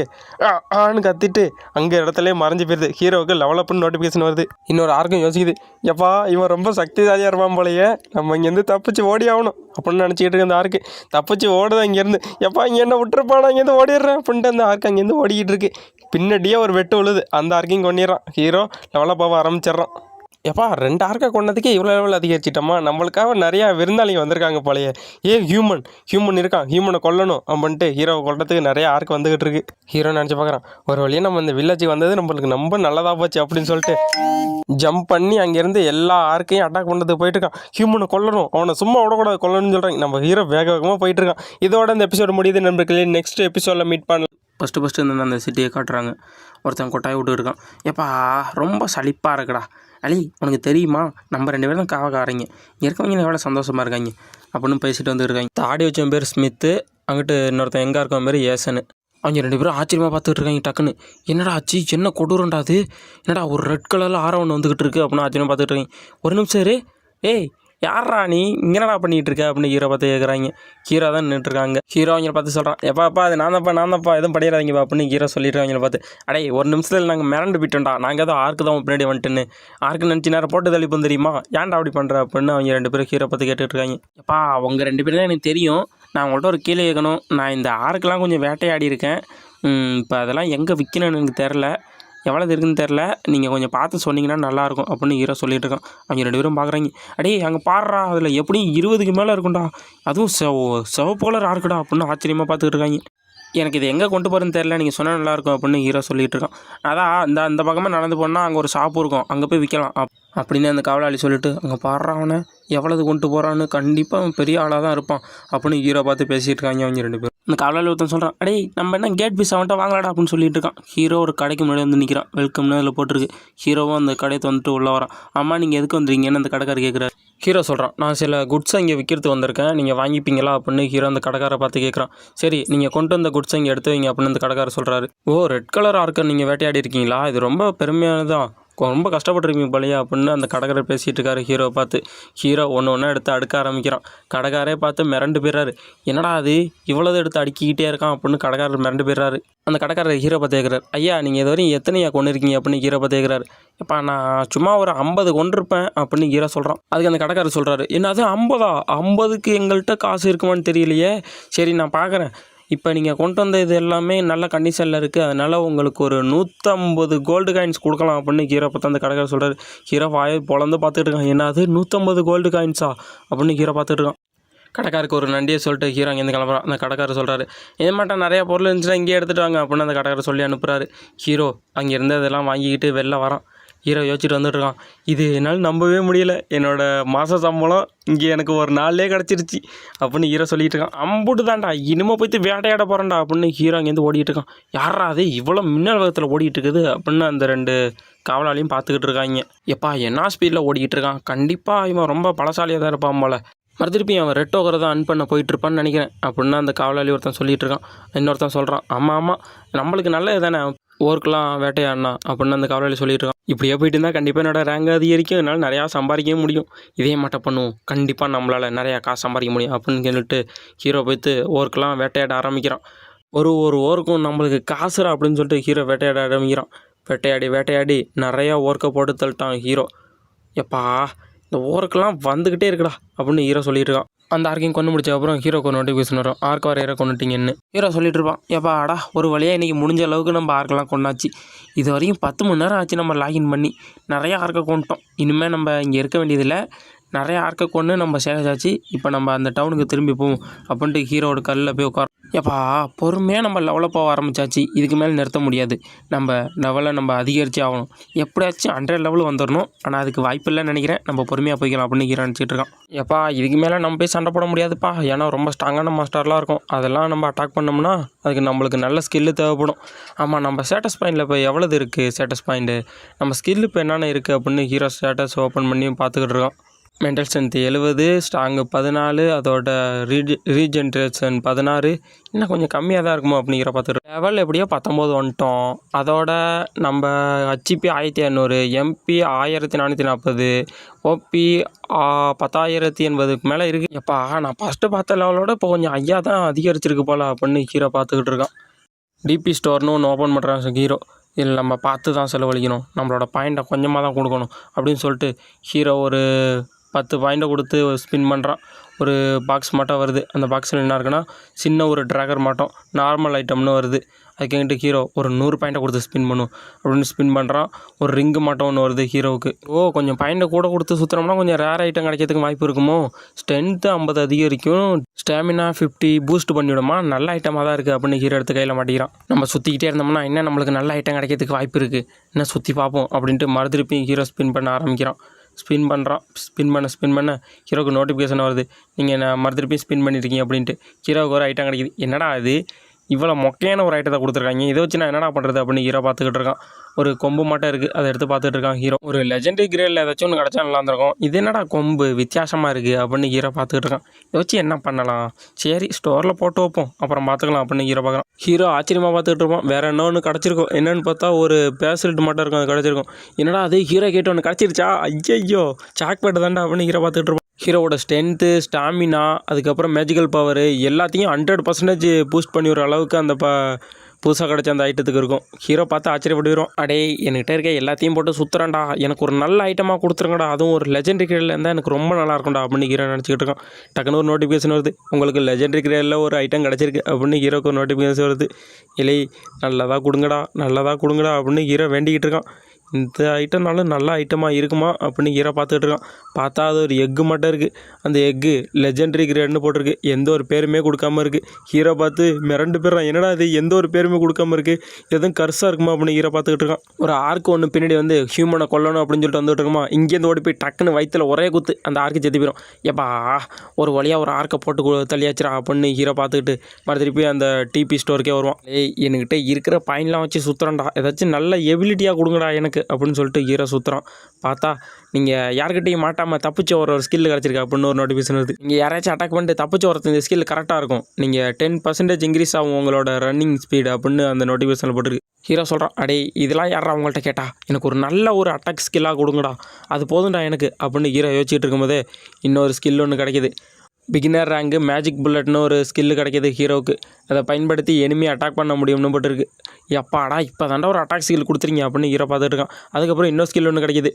ஆன்னு கத்திட்டு அங்கே இடத்துலேயே மறைஞ்சு போயிடுது. ஹீரோவுக்கு லெவலப்னு நோட்டிஃபிகேஷன் வருது. இன்னொரு ஆர்க்கும் யோசிக்குது, எப்பா இவன் ரொம்ப சக்திசாலியாக இருப்பான் போலையே, நம்ம இங்கேருந்து தப்பிச்சு ஓடி ஆகணும் அப்படின்னு நினச்சிக்கிட்டு இருக்க அந்த ஆர்க்கு தப்பிச்சு ஓடுதான் இங்கேருந்து. எப்பா இங்கே என்ன விட்டுருப்பானா, இங்கேருந்து ஓடிடுறேன் அப்படின்ட்டு அந்த ஆர்க்கு அங்கேருந்து ஓடிக்கிட்டு இருக்கு. பின்னாடியே ஒரு வெட்டு விழுது, அந்த ஆர்க்கையும் கொண்டிடுறான். ஹீரோ லெவலப் ஆக ஆரம்பிச்சிட்றான். எப்பா 2 ஆர்க்கை கொண்டதுக்கே இவ்வளோ லெவல் அதிகரிச்சிட்டோமா, நம்மளுக்காக நிறையா விருந்தாளிங்க வந்திருக்காங்க போலையே. ஹியூமன் இருக்கான், ஹியூமனை கொல்லணும் அப்படின்ட்டு ஹீரோவை கொல்றதுக்கு நிறைய ஆர்க் வந்துகிட்டு இருக்கு. ஹீரோ நினச்சி பார்க்குறான், ஒரு வழியாக நம்ம இந்த வில்லேஜுக்கு வந்தது நம்மளுக்கு ரொம்ப நல்லதாக போச்சு அப்படின்னு சொல்லிட்டு ஜம்ப் பண்ணி அங்கேருந்து எல்லா ஆர்க்கையும் அட்டாக் பண்ணுறதுக்கு போயிட்டு இருக்கான். ஹியூமனை கொல்லணும், அவனை சும்மா விடக்கூடாது, கொல்லணும்னு சொல்கிறாங்க. நம்ம ஹீரோ வேகமாக போயிட்டு இருக்கான். இதோட இந்த எபிசோடு முடியுது நண்பர்களே. நெக்ஸ்ட் எபிசோடில் மீட் பண்ணலாம். ஃபஸ்ட்டு இந்த அந்த சிட்டியை காட்டுறாங்க. ஒருத்தன் கொட்டாய் விட்டு இருக்கான். எப்பா ரொம்ப சலிப்பாக இருக்குடா அலி, உனக்கு தெரியுமா நம்ம 2 பேரும் தான் காவக்காரங்க, இங்கே இருக்கவங்க எவ்வளோ சந்தோஷமாக இருக்காங்க அப்படின்னு பேசிட்டு வந்து இருக்காங்க. தாடி வச்சவன் பேர் ஸ்மித்து, அங்கிட்டு இன்னொருத்தன் எங்கே இருக்கவன் பேர் ஏசனு. அவங்க 2 பேரும் ஆச்சரியமாக பார்த்துக்கிட்டு இருக்காங்க. டக்குன்னு என்னடா ஆச்சு, என்ன கொடூரண்டா அது, என்னடா ஒரு ரெட் கலரில் ஆரவன் வந்துக்கிட்டு இருக்கு அப்படின்னு ஆச்சரியமாக பார்த்துட்டு இருக்காங்க. ஒரு நிமிஷம் இரு, ஏய் யாரா நீ இங்கே என்னடா பண்ணிகிட்டு இருக்க அப்படின்னு ஹீரோ பார்த்து கேட்குறாங்க. ஹீரோ தான் நின்றுட்டுருக்காங்க. ஹீரோ அவங்கள பார்த்து சொல்கிறான், எப்பா அது நான் தான்ப்பா எதுவும் படிடாதீங்கப்பா அப்படின்னு ஹீரோ சொல்லிட்டு அவங்கள பார்த்து, அடே ஒரு நிமிஷத்தில் நாங்கள் மிரண்டு போயிட்டோம்டா, நாங்கள் ஏதோ ஆர்க்கு தான் பின்னாடி வந்துட்டுன்னு, ஆர்க்கு நினச்சி நேரம் போட்டு தள்ளிப்போம் தெரியுமா, ஏன்டா அப்படி பண்ணுற அப்படின்னு அவங்க 2 பேரும் ஹீரோ பார்த்து கேட்டுட்டு இருக்காங்க. எப்பா அவங்க 2 பேரும் தான் எனக்கு தெரியும், நான் உங்கள்கிட்ட ஒரு கீழே கேட்கணும், நான் இந்த ஆர்க்கெலாம் கொஞ்சம் வேட்டையாடி இருக்கேன், இப்போ அதெல்லாம் எங்கே விற்கணும்னு எனக்கு தெரில, எவ்வளோ இருக்குன்னு தெரில, நீங்கள் கொஞ்சம் பார்த்து சொன்னீங்கன்னா நல்லாயிருக்கும் அப்படின்னு ஹீரோ சொல்லிட்டு இருக்கான். அவங்க 2 பேரும் பார்க்குறாங்க. அடே அங்கே பாடுறா, அதில் எப்படியும் 20க்கு மேலே இருக்கும்டா, அதுவும் சிவப்பு கலர் ஆர்க்குடா அப்படின்னு ஆச்சரியமாக பார்த்துக்கிட்டு இருக்காங்க. எனக்கு இது எங்கே கொண்டு போகிறேன்னு தெரில, நீங்கள் சொன்னால் நல்லாயிருக்கும் அப்படின்னு ஹீரோ சொல்லிகிட்டு இருக்கான். அதான் இந்த பக்கமாக நடந்து போனால் அங்கே ஒரு ஷாப்பு இருக்கும், அங்கே போய் விற்கலாம் அப்படின்னு அந்த காவலாளி சொல்லிட்டு அங்கே பாடுறான். அவனை எவ்வளவு கொண்டு போகிறான்னு, கண்டிப்பாக அவன் பெரிய ஆளாக தான் இருப்பான் அப்படின்னு ஹீரோ பார்த்து பேசிகிட்டு இருக்காங்க அவங்க 2 பேரும். அந்த காவலாளி ஒருத்தன் சொல்கிறான், அடே நம்ம என்ன கேட் பீஸ் அவன்ட்ட வாங்கலாடா அப்படின்னு சொல்லிட்டு இருக்கான். ஹீரோ ஒரு கடைக்கு முன்னாடி வந்து நிற்கிறான். வெல்கம்னு அதில் போட்டிருக்கு. ஹீரோவும் அந்த கடையை வந்துட்டு உள்ளே வரான். அம்மா நீங்கள் எதுக்கு வந்துறீங்கன்னு அந்த கடைக்காரர் கேட்குறாரு. ஹீரோ சொல்கிறான், நான் சில குட்ஸை இங்கே விற்கிறதுக்கு வந்திருக்கேன், நீங்கள் வாங்கிப்பீங்களா அப்படின்னு ஹீரோ அந்த கடைக்காரை பார்த்து கேட்குறான். சரி நீங்கள் கொண்டு வந்த குட்ஸை இங்கே எடுத்து வைங்க அப்படின்னு அந்த கடைக்காரர் சொல்கிறாரு. ஓ ரெட் கலர் ஆர்க்கர் நீங்கள் வேட்டையாடி இருக்கீங்களா, இது ரொம்ப பெருமையானதான், ரொம்ப கஷ்டப்பட்டுருக்கீங்க போலையா அப்படின்னு அந்த கடைக்காரர் பேசிகிட்டு இருக்காரு ஹீரோவை பார்த்து. ஹீரோ ஒன்று எடுத்து அடுக்க ஆரம்பிக்கிறான். கடைக்காரே பார்த்து மிரண்டு போயிடுறாரு. என்னடா அது இவ்வளோ எடுத்து அடுக்கிக்கிட்டே இருக்கான் அப்படின்னு கடைக்காரர் மிரண்டு போயிடுறாரு. அந்த கடைக்காரர் ஹீரோ பார்த்து கேட்குறாரு, ஐயா நீங்கள் இது வரையும் எத்தனையா கொண்டு இருக்கீங்க அப்படின்னு ஹீரோ பார்த்து கேட்குறாரு. எப்பா நான் சும்மா ஒரு 50 கொண்டிருப்பேன் அப்படின்னு ஹீரோ சொல்கிறான். அதுக்கு அந்த கடைக்காரர் சொல்கிறாரு, என்னது 50க்கு எங்கள்கிட்ட காசு இருக்குமான்னு தெரியலையே, சரி நான் பார்க்குறேன், இப்போ நீங்கள் கொண்டு வந்த இது எல்லாமே நல்ல கண்டிஷனில் இருக்குது, அதனால் உங்களுக்கு ஒரு 150 கோல்டு காயின்ஸ் கொடுக்கலாம் அப்படின்னு ஹீரோ பார்த்து அந்த கடைக்காரர் சொல்கிறார். ஹீரோ வாயை பொழந்து பார்த்துட்டு இருக்கான். என்னது 150 கோல்டு காயின்ஸா அப்படின்னு ஹீரோ பார்த்துட்டு இருக்கான். கடைக்காருக்கு ஒரு நண்டியை சொல்லிட்டு ஹீரோ அங்கேருந்து கிளம்புறான். அந்த கடைக்காரர் சொல்கிறாரு, இது மட்டும் நிறையா பொருள் இருந்துச்சுன்னா இங்கே எடுத்துகிட்டு வாங்க அப்படின்னு அந்த கடைக்காரர் சொல்லி அனுப்புகிறாரு. ஹீரோ அங்கேருந்து அதெல்லாம் வாங்கிக்கிட்டு வெளில வரான். ஹீரோ யோசிச்சுட்டு வந்துட்டுருக்கான், இது என்னால் நம்பவே முடியல, என்னோடய மாத சம்பளம் இங்கே எனக்கு ஒரு நாள்லேயே கிடச்சிருச்சு அப்படின்னு ஹீரோ சொல்லிகிட்டு இருக்கான். அம்புட்டு தான்டா, இனிமே போய்த்து வேட்டையாட போகிறேன்டா அப்படின்னு ஹீரோ அங்கேருந்து ஓடிட்டு இருக்கான். யாரா அது இவ்வளோ மின்னல் வேகத்தில் ஓடிட்டு இருக்குது அப்படின்னு அந்த 2 காவலாளியும் பார்த்துக்கிட்டு இருக்காங்க. எப்பா என்ன ஸ்பீடில் ஓடிக்கிட்டு இருக்கான், கண்டிப்பாக இவன் ரொம்ப பலசாலியாக தான் இருப்பான் போல, மறுதிருப்பி அவன் ரெட் ஓகரை தான் அன் பண்ண போயிட்டுருப்பான்னு நினைக்கிறேன் அப்படின்னு அந்த காவலாளி ஒருத்தன் சொல்லிகிட்டு இருக்கான். இன்னொருத்தன் சொல்கிறான், ஆமாம் நம்மளுக்கு நல்லது தானே ஓர்க்கெலாம் வேட்டையாடினா அப்படின்னு அந்த காவலாளி சொல்லிட்டு இருக்கான். இப்படியே போயிட்டு இருந்தால் கண்டிப்பாக என்னோட ரேங்க் அதிகரிக்கும், என்னால் நிறையா சம்பாதிக்க முடியும், இதே மட்டும் பண்ணுவோம், கண்டிப்பாக நம்மளால் நிறையா காசு சம்பாதிக்க முடியும் அப்படின்னு சொல்லிட்டு ஹீரோ போய்த்து ஓர்க்கெலாம் வேட்டையாட ஆரம்பிக்கிறான். ஒரு ஓருக்கும் நம்மளுக்கு காசுரா அப்படின்னு சொல்லிட்டு ஹீரோ வேட்டையாட ஆரம்பிக்கிறான். வேட்டையாடி நிறையா ஓர்க்கை போட்டு தள்ளிட்டான் ஹீரோ. எப்பா இந்த ஓவருக்கெல்லாம் வந்துக்கிட்டே இருக்குடா அப்படின்னு ஹீரோ சொல்லிட்டு இருக்கான். அந்த ஆர்க்கையும் கொண்டு முடிச்ச அப்புறம் ஹீரோக்கு ஒரு நோட்டிஃபிகேஷன் வரும், ஆர்க் வரையற கொண்டுட்டீங்கன்னு. ஹீரோ சொல்லிட்டு இருப்பான், ஏப்பா அடா ஒரு வழியாக இன்றைக்கி முடிஞ்ச அளவுக்கு நம்ம ஆர்க்கெல்லாம் கொண்டாச்சு. இது வரைக்கும் 10 மணி நேரம் ஆச்சு நம்ம லாகின் பண்ணி. நிறையா ஆர்க்கை கொண்டுட்டோம். இனிமேல் நம்ம இங்கே இருக்க வேண்டியதில்லை. நிறையா ஆர்க்கை கொண்டு நம்ம சேகரிச்சாச்சு. இப்போ நம்ம அந்த டவுனுக்கு திரும்பி போவோம் அப்படின்ட்டு ஹீரோட கல்லில் போய் உட்காரோம். ஏப்பா பொறுமையாக நம்ம லெவலப் ஆக ஆரம்பிச்சாச்சு. இதுக்கு மேலே நிறுத்த முடியாது. நம்ம லெவலை நம்ம அதிகரித்து ஆகணும். எப்படியாச்சும் 100 லெவல் வந்துடணும். ஆனால் அதுக்கு வாய்ப்பு இல்லைன்னு நினைக்கிறேன். நம்ம பொறுமையாக போய்க்கலாம் அப்படின்னு ஹீரோ நினச்சிட்டு இருக்கான். ஏப்பா இதுக்கு மேலே நம்ம போய் சண்டை போட முடியாதுப்பா. ஏன்னா ரொம்ப ஸ்ட்ராங்கான மாஸ்டர்லாம் இருக்கும். அதெல்லாம் நம்ம அட்டாக் பண்ணோம்னா அதுக்கு நம்மளுக்கு நல்ல ஸ்கில்லு தேவைப்படும். ஆமாம், நம்ம ஸ்டேட்டஸ் பாயிண்டில் இப்போ எவ்வளவு இருக்குது ஸ்டேட்டஸ் பாயிண்ட்டு, நம்ம ஸ்கில் இப்போ என்னென்ன இருக்குது அப்படின்னு ஹீரோ ஸ்டேட்டஸ் ஓப்பன் பண்ணி பார்த்துக்கிட்டு இருக்கான். மென்டல் ஸ்ட்ரென்த் 70, ஸ்ட்ராங்கு 14, அதோட ரீஜென்ரேஷன் 16, இன்னும் கொஞ்சம் கம்மியாக தான் இருக்குமோ அப்படிங்கிற பார்த்துட்டு லெவல் எப்படியோ 19 வந்துட்டோம். அதோட நம்ம ஹெச்பி 1500, எம்பி 1440, ஓபி 10,080க்கு மேலே இருக்குது. எப்பா நான் ஃபஸ்ட்டு பார்த்த லெவலோட இப்போ கொஞ்சம் ஐயா தான் அதிகரிச்சிருக்கு போல் அப்படின்னு ஹீரோ பார்த்துக்கிட்டு இருக்கான். டிபி ஸ்டோர்னு ஒன்று ஓப்பன் பண்ணுறான் ஹீரோ. இதில் நம்ம பார்த்து தான் செலவழிக்கணும், நம்மளோட பாயிண்ட்டை கொஞ்சமாக தான் கொடுக்கணும் அப்படின்னு சொல்லிட்டு ஹீரோ ஒரு 10 பாயிண்ட்டை கொடுத்து ஸ்பின் பண்ணுறான். ஒரு பாக்ஸ் மட்டும் வருது. அந்த பாக்ஸில் என்ன இருக்குன்னா சின்ன ஒரு ட்ராகர் மாட்டோம் நார்மல் ஐட்டம்னு வருது. அதுக்கிட்ட ஹீரோ ஒரு 100 பாயிண்ட்டை கொடுத்து ஸ்பின் பண்ணும் அப்படின்னு ஸ்பின் பண்ணுறான். ஒரு ரிங்கு மாட்டோம் ஒன்று வருது ஹீரோவுக்கு. கொஞ்சம் பாயிண்ட்டை கூட கொடுத்து சுற்றுறோம்னா கொஞ்சம் ரேர் ஐட்டம் கிடைக்கிறதுக்கு வாய்ப்பு இருக்குமோ. ஸ்ட்ரென்த்து 50 அதிகரிக்கும், ஸ்டாமினா 50 பூஸ்ட் பண்ணிவிடுமா. நல்ல ஐட்டமாக தான் இருக்குது அப்படின்னு ஹீரோ எடுத்து கையில் மாட்டிக்கிறான். நம்ம சுற்றிக்கிட்டே இருந்தோம்னா இன்னும் நம்மளுக்கு நல்ல ஐட்டம் கிடைக்கிறதுக்கு வாய்ப்பு இருக்குது, இன்னும் சுற்றி பார்ப்போம் அப்படின்ட்டு மறுதிருப்பி ஹீரோ ஸ்பின் பண்ண ஆரம்பிக்கிறான். ஸ்பின் பண்ணுறான். ஸ்பின் பண்ண ஹீரோக்கு நோட்டிஃபிகேஷன் வருது, நீங்கள் நான் மறுதிருப்பி ஸ்பின் பண்ணியிருக்கீங்க அப்படின்ட்டு. ஹீரோவுக்கு ஒரு ஐட்டம் கிடைக்கிது. என்னடா அது இவ்வளோ மொக்கையான ஒரு ஐட்டத்தை கொடுத்துருக்காங்க, இதை வச்சு நான் என்னடா பண்ணுறது அப்படின்னு ஹீரோ பார்த்துக்கிட்டு இருக்கான். ஒரு கொம்பு மட்டும் இருக்குது, அதை எடுத்து பார்த்துட்டு இருக்கான் ஹீரோ. ஒரு லெஜெண்டரி கிரேடில் ஏதாச்சும் ஒன்று கிடச்சா நல்லா இருந்திருக்கும். இது என்னடா கொம்பு வித்தியாசமாக இருக்குது அப்படின்னு ஹீரோ பார்த்துக்கிட்டு இருக்கான். இதை வச்சு என்ன பண்ணலாம், சரி ஸ்டோரில் போட்டு வைப்போம் அப்புறம் பார்த்துக்கலாம் அப்படின்னு ஹீரோ பார்க்குறான். ஹீரோ ஆச்சரியமாக பார்த்துக்கிட்டு இருப்பான். வேறு இன்னொன்று கிடச்சிருக்கும். என்னென்னு பார்த்தா ஒரு பேசல்ட் மட்டும் இருக்கும், அது கிடச்சிருக்கும். என்னடா அது ஹீரோ கேட்டு ஒன்று கிடச்சிருச்சா, ஐயோ சாக்லேட் தாண்டா அப்படின்னு ஹீரோ பார்த்துக்கிட்டு இருப்பான். ஹீரோவோட ஸ்ட்ரென்த்து, ஸ்டாமினா, அதுக்கப்புறம் மேஜிக்கல் பவர் எல்லாத்தையும் 100% பூஸ்ட் பண்ணி விடுற அளவுக்கு அந்த புதுசாக கிடச்ச அந்த ஐட்டத்துக்கு இருக்கும். ஹீரோ பார்த்து ஆச்சரியப்பட்டுக்கிறோம். அடே என்கிட்ட இருக்க எல்லாத்தையும் போட்டு சுற்றுறான்டா, எனக்கு ஒரு நல்ல ஐட்டமாக கொடுத்துருங்கடா, அதுவும் ஒரு லெஜெண்டரி கிரேடில் இருந்தால் எனக்கு ரொம்ப நல்லா இருக்கும்டா அப்படின்னு ஹீரோ நினச்சிக்கிட்டு இருக்கான். டக்குன்னு ஒரு நோட்டிஃபிகேஷன் வருது, உங்களுக்கு லெஜெண்டரி கிரேடில் ஒரு ஐட்டம் கிடச்சிருக்கு அப்படின்னு ஹீரோக்கு ஒரு நோட்டிஃபிகேஷன் வருது. இல்லை நல்லதாக கொடுங்கடா அப்படின்னு ஹீரோ வேண்டிக்கிட்டு இருக்கான். இந்த ஐட்டம்னாலும் நல்ல ஐட்டமாக இருக்குமா அப்படின்னு ஹீரோ பார்த்துக்கிட்டு இருக்கான். பார்த்தா அது ஒரு எக்கு மட்டும் இருக்குது. அந்த எக்கு லெஜெண்டரி கிரேட்னு போட்டிருக்கு, எந்த ஒரு பேருமே கொடுக்காம இருக்குது. ஹீரோ பார்த்து மிரண்டு போயிடுறான். என்னடா இது எந்த ஒரு பேருமே கொடுக்காம இருக்குது, எதுவும் கர்ஸாக இருக்குமா அப்படின்னு ஹீரோ பார்த்துக்கிட்டு இருக்கான். ஒரு ஆர்க்கு ஒன்று பின்னாடி வந்து ஹியூமனை கொல்லணும் அப்படின்னு சொல்லிட்டு வந்துட்டு இருக்குமா. இங்கேருந்து ஓடி போய் டக்குன்னு வயிற்றுல ஒரே குத்து அந்த ஆர்க்கு செத்து போயிடும். எப்பா ஒரு வழியாக ஒரு ஆர்க்கை போட்டு தள்ளியாச்சுரா அப்படின்னு ஹீரோ பார்த்துக்கிட்டு மறுதிருப்பி அந்த டிபி ஸ்டோருக்கே வருவான். என்கிட்ட இருக்கிற பாயிண்ட்லாம் வச்சு சுற்றுறான்டா, ஏதாச்சும் நல்ல எபிலிட்டியாக கொடுங்கடா எனக்கு அப்படின்னு சொல்லிட்டு ஹீரோ சுற்றுறான். பார்த்தா நீங்கள் யார்கிட்டையும் மாட்டாமல் தப்பிச்சு ஒரு ஸ்கில் கிடச்சிருக்கு அப்படின்னு ஒரு நோட்டிஃபிகேஷன் வருது. நீங்கள் யாராச்சும் அட்டாக் பண்ணிட்டு தப்பிச்சு வரது இந்த ஸ்கில் கரெக்டாக இருக்கும், நீங்கள் 10% இன்க்ரீஸ் ஆகும் உங்களோட ரன்னிங் ஸ்பீடு அப்படின்னு அந்த நோட்டிஃபிகேஷனில் போட்டுருக்கு. ஹீரோ சொல்கிறான், அடே இதெல்லாம் யாரா அவங்கள்ட்ட கேட்டா, எனக்கு ஒரு நல்ல ஒரு அட்டாக் ஸ்கில்லாக கொடுங்கடா, அது போதும்டா எனக்கு அப்படின்னு ஹீரோ யோசிச்சுட்டு இருக்கும்போதே இன்னொரு ஸ்கில் ஒன்று கிடைக்கிது. பிகினர் ரேங்கு மேஜிக் புல்லட்னு ஒரு ஸ்கில்லு கிடைக்கிது ஹீரோவுக்கு. அதை பயன்படுத்தி எனிமி அட்டாக் பண்ண முடியும்னு போட்டுருக்கு. எப்பாடா இப்போ தாண்டா ஒரு அட்டாக் ஸ்கில் கொடுத்துருங்க அப்படின்னு ஹீரோ பார்த்துட்டு இருக்கான். அதுக்கப்புறம் இன்னொரு ஸ்கில் ஒன்று கிடைக்கிது,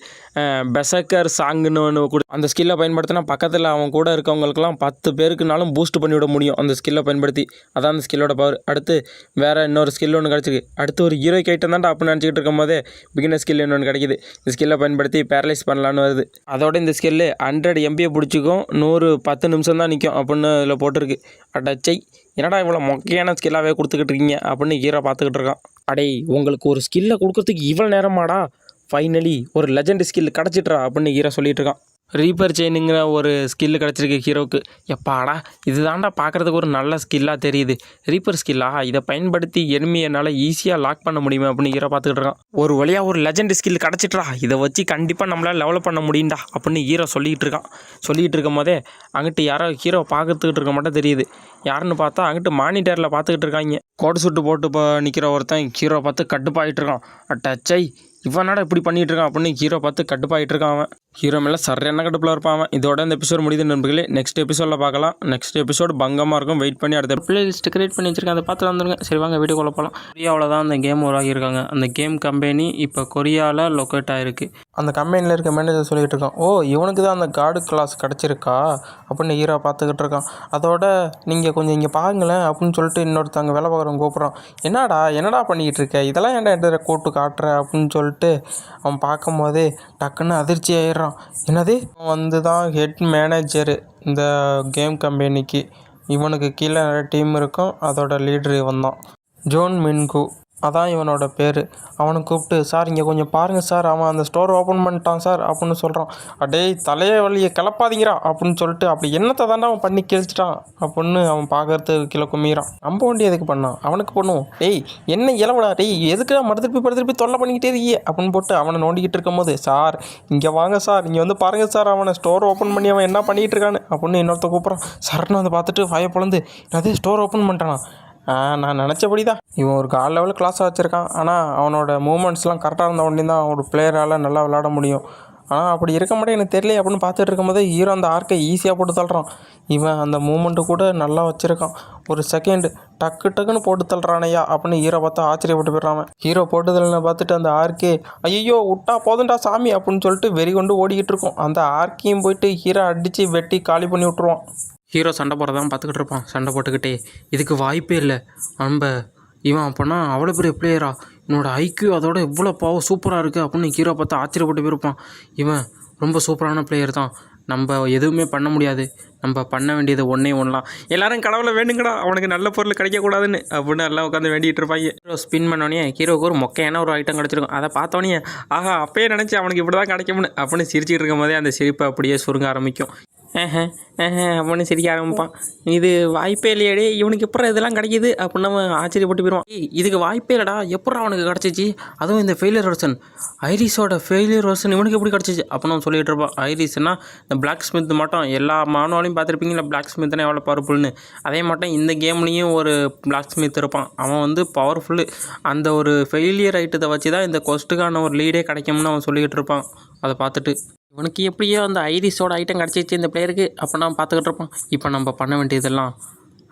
பெசக்கர் சாங்குன்னு ஒன்று அந்த ஸ்கில்லை பயன்படுத்தினா பக்கத்தில் அவன் கூட இருக்கவங்களுக்கெல்லாம் 10 பேருக்குனாலும் பூஸ்ட் பண்ணிவிட முடியும் அந்த ஸ்கில்லை பயன்படுத்தி. அதான் அந்த ஸ்கில்லோட பவர். அடுத்து வேறு இன்னொரு ஸ்கில் ஒன்று கிடச்சிருக்கு. அடுத்து ஒரு ஹீரோய்க்கு ஐட்டம் தாண்டா அப்படின்னு நினச்சிக்கிட்டு இருக்கும் போதே பிகினர் ஸ்கில் இன்னொன்று கிடைக்கிது. இந்த ஸ்கில்லை பயன்படுத்தி பேரலைஸ் பண்ணலான்னு வருது. அதோட இந்த ஸ்கில்லு 100 MB பிடிச்சிக்கும், 10 நிமிஷம் தான் நிற்கும் அப்படின்னு இதில் போட்டிருக்கு. அடச்சை என்னடா இவ்வளோ மொக்கையான ஸ்கில்லாகவே கொடுத்துக்கிட்டு இருக்கீங்க அப்படின்னு ஹீரோ பார்த்துக்கிட்டு இருக்கான். அடே உங்களுக்கு ஒரு ஸ்கில்லை கொடுக்குறதுக்கு இவ்வளோ நேரமாடா, ஃபைனலி ஒரு லெஜெண்ட் ஸ்கில் கிடச்சிட்றா அப்படின்னு ஹீரோ சொல்லிட்டு இருக்கான். ரீப்பர் செயினுங்கிற ஒரு ஸ்கில்லு கிடச்சிருக்கு ஹீரோவுக்கு. எப்பாடா இது தாண்டா பார்க்குறதுக்கு ஒரு நல்ல ஸ்கில்லாக தெரியுது, ரீப்பர் ஸ்கில்லா, இதை பயன்படுத்தி எனிமி என்னால் ஈஸியாக லாக் பண்ண முடியுமா அப்படின்னு ஹீரோ பார்த்துக்கிட்டு இருக்கான். ஒரு வழியாக ஒரு லெஜெண்ட் ஸ்கில் கிடச்சிட்றா, இதை வச்சு கண்டிப்பாக நம்மளால் டெவலப் பண்ண முடியும்டா அப்படின்னு ஹீரோ சொல்லிகிட்டு இருக்கும் போதே அங்கிட்டு யாரோ ஹீரோ பார்த்துக்கிட்டு இருக்க மட்டும் தெரியுது. யாருன்னு பார்த்தா அங்கிட்டு மானிட்டரில் பார்த்துக்கிட்டு இருக்காங்க. கோடு சுட்டு போட்டு நிற்கிற ஒருத்தன் ஹீரோ பார்த்து கட்டுப்பாகிட்டு இருக்கான். அட்டச்சை இவனடா இப்படி பண்ணிகிட்டு இருக்கான் அப்படின்னு ஹீரோ பார்த்து கட்டுப்பாகிட்டு இருக்கான் அவன். ஹீரோ மேலே சரியான கடுப்பில் இருப்பான் அவன். இதோட இந்த எபிசோட் முடியுது நண்பர்களே. நெக்ஸ்ட் எபிசோடில் பார்க்கலாம். நெக்ஸ்ட் எபிசோடு பங்கமாக இருக்கும். வெயிட் பண்ணி அடுத்த ப்ளே லிஸ்ட் கிரியேட் பண்ணி வச்சிருக்கேன், அதை பார்த்து வந்துருங்க. சரி வாங்க வீடியோக்குள்ள போகலாம். கொரியாவில் தான் அந்த கேம் உருவாகியிருக்காங்க. அந்த கேம் கம்பெனி இப்போ கொரியாவில் லொக்கேட் ஆகிருக்கு. அந்த கம்பெனியில் இருக்க மேனேஜர் சொல்லிகிட்டு இருக்கான், ஓ இவனுக்கு தான் அந்த கார்டு கிளாஸ் கிடச்சிருக்கா அப்படின்னு ஹீரோ பார்த்துக்கிட்டு இருக்கான். அதோட நீங்கள் கொஞ்சம் இங்கே பாருங்களேன் அப்படின்னு சொல்லிட்டு இன்னொருத்தவங்க வேலை பார்க்குறவங்க கூப்பிட்றான். என்னடா பண்ணிக்கிட்டு இருக்க, இதெல்லாம் ஏன்டா என்கிட்ட கூட்டு காட்டுற அப்படின்னு சொல்லிட்டு அவன் பார்க்கும் போதே டக்குன்னு அதிர்ச்சி ஆயிடுறான். என்னது, அவன் வந்து தான் ஹெட் மேனேஜரு இந்த கேம் கம்பெனிக்கு. இவனுக்கு கீழே நிறைய டீம் இருக்கும். அதோட லீடரு இவன் தான், ஜோன் மின்கு, அதான் இவனோட பேர். அவனை கூப்பிட்டு, சார் இங்கே கொஞ்சம் பாருங்கள் சார், அவன் அந்த ஸ்டோர் ஓப்பன் பண்ணிட்டான் சார் அப்படின்னு சொல்கிறான். அடேய் தலையை வலியை கிளப்பாதீங்கிறா அப்படின்னு சொல்லிட்டு, அப்படி என்னத்தை தாண்டா அவன் பண்ணி கிழிச்சிட்டான் அப்படின்னு அவன் பார்க்கறதுக்கு கீழே குமிறான். நம்ம வண்டி எதுக்கு பண்ணான், அவனுக்கு பண்ணுவோம். டேய் என்ன இளவடா, டேய் எதுக்கு மறுதிருப்பி தொல்லை பண்ணிக்கிட்டே இருக்கியே அப்படின்னு போட்டு அவனை நோண்டிக்கிட்டு இருக்கும் போது, சார் இங்கே வாங்க சார், இங்கே வந்து பாருங்கள் சார், அவனை ஸ்டோர் ஓப்பன் பண்ணி அவன் என்ன பண்ணிகிட்டு இருக்கான்னு அப்படின்னு இன்னொருத்த கூப்பிட்றான். சரன்னு வந்து பார்த்துட்டு வாயை பொழந்து, அதே ஸ்டோர் ஓப்பன் பண்ணிட்டானா, நான் நினச்சபடி தான். இவன் ஒரு கால் லெவலில் கிளாஸாக வச்சுருக்கான். ஆனால் அவனோட மூமெண்ட்ஸ்லாம் கரெக்டாக இருந்த உடனே தான் ஒரு பிளேயரால் நல்லா விளையாட முடியும். ஆனால் அப்படி இருக்க மாட்டேன் எனக்கு தெரியல அப்படின்னு பார்த்துட்டு இருக்கும்போது ஹீரோ அந்த ஆர்க்கை ஈஸியாக போட்டு தள்ளுறான். இவன் அந்த மூமெண்ட்டு கூட நல்லா வச்சுருக்கான். ஒரு செகண்ட் டக்குன்னு போட்டு தள்ளுறானையா அப்படின்னு ஹீரோ பார்த்தா ஆச்சரியப்பட்டு போயிடுறான். ஹீரோ போட்டு தள்ளனை பார்த்துட்டு அந்த ஆர்க்கே ஐயோ விட்டா போதுண்டா சாமி அப்படின்னு சொல்லிட்டு வெறி கொண்டு ஓடிக்கிட்டு இருக்கும். அந்த ஆர்க்கையும் போயிட்டு ஹீரோ அடித்து வெட்டி காலி பண்ணி விட்ருவான். ஹீரோ சண்டை போடுறதான் பார்த்துக்கிட்டு இருப்பான். சண்டை போட்டுக்கிட்டே இதுக்கு வாய்ப்பே இல்லை, இவன் அப்போனா அவ்வளோ பெரிய பிளேயரா, என்னோட ஐக்யூ அதோட எவ்வளோ பாவம் சூப்பராக இருக்குது அப்படின்னு ஹீரோ பார்த்து ஆச்சரியப்பட்டு போயிருப்பான். இவன் ரொம்ப சூப்பரான பிளேயர் தான், நம்ம எதுவுமே பண்ண முடியாது, நம்ம பண்ண வேண்டியது ஒன்றுலாம் எல்லாரும் கடவுளை வேணுங்கடா அவனுக்கு நல்ல பொருள் கிடைக்கக்கூடாதுன்னு அப்படின்னு எல்லாம் உட்காந்து வேண்டிகிட்டு இருப்பாங்க. ஹீரோ ஸ்பின் பண்ணோடனே ஹீரோக்கு ஒரு மொக்கையான ஒரு ஐட்டம் கிடச்சிருக்கும். அதை பார்த்தோன்னே ஆஹா அப்பயே நினச்சி அவனுக்கு இப்படி தான் கிடைக்கும்னு அப்படின்னு சிரிச்சிட்டு இருக்கும் போதே அந்த சிரிப்பை அப்படியே சுருங்க ஆரம்பிக்கும். அப்படின்னு சிரிக்க ஆரம்பிப்பான். இது வாய்ப்பே இல்லையாடே, இவனுக்கு எப்பறம் இதெல்லாம் கிடைக்கிது அப்படின்னு அவன் ஆச்சரியப்பட்டு போயிடுவான். இதுக்கு வாய்ப்பே இல்லைடா, எப்பறம் அவனுக்கு கிடச்சிச்சு, அதுவும் இந்த ஃபெயிலியர் வெர்ஷன், ஐரிஸோட ஃபெயிலியர் வெர்ஷன் இவனுக்கு எப்படி கிடச்சிச்சு அப்படின்னு அவன் சொல்லிகிட்டு இருப்பான். ஐரிஸ்னா இந்த பிளாக் ஸ்மித் மட்டும் எல்லா மானுவாலையும் பார்த்துருப்பீங்களா, பிளாக் ஸ்மித்னா எவ்வளோ பவர்ஃபுல்னு, அதே மட்டும் இந்த கேம்லேயும் ஒரு பிளாக் ஸ்மித் இருப்பான். அவன் வந்து பவர்ஃபுல்லு. அந்த ஒரு ஃபெயிலியர் ஐட்டத்தை வச்சு தான் இந்த கொஸ்ட்டுக்கான ஒரு லீடே கிடைக்கும்னு அவன் சொல்லிக்கிட்டு இருப்பான். அதை பார்த்துட்டு இவனுக்கு எப்படியோ அந்த ஐரிஸோட ஐட்டம் கிடச்சிச்சு இந்த பிளேயருக்கு அப்படின்னு அவன் பார்த்துக்கிட்டு இருப்பான். இப்போ நம்ம பண்ண வேண்டியதெல்லாம்,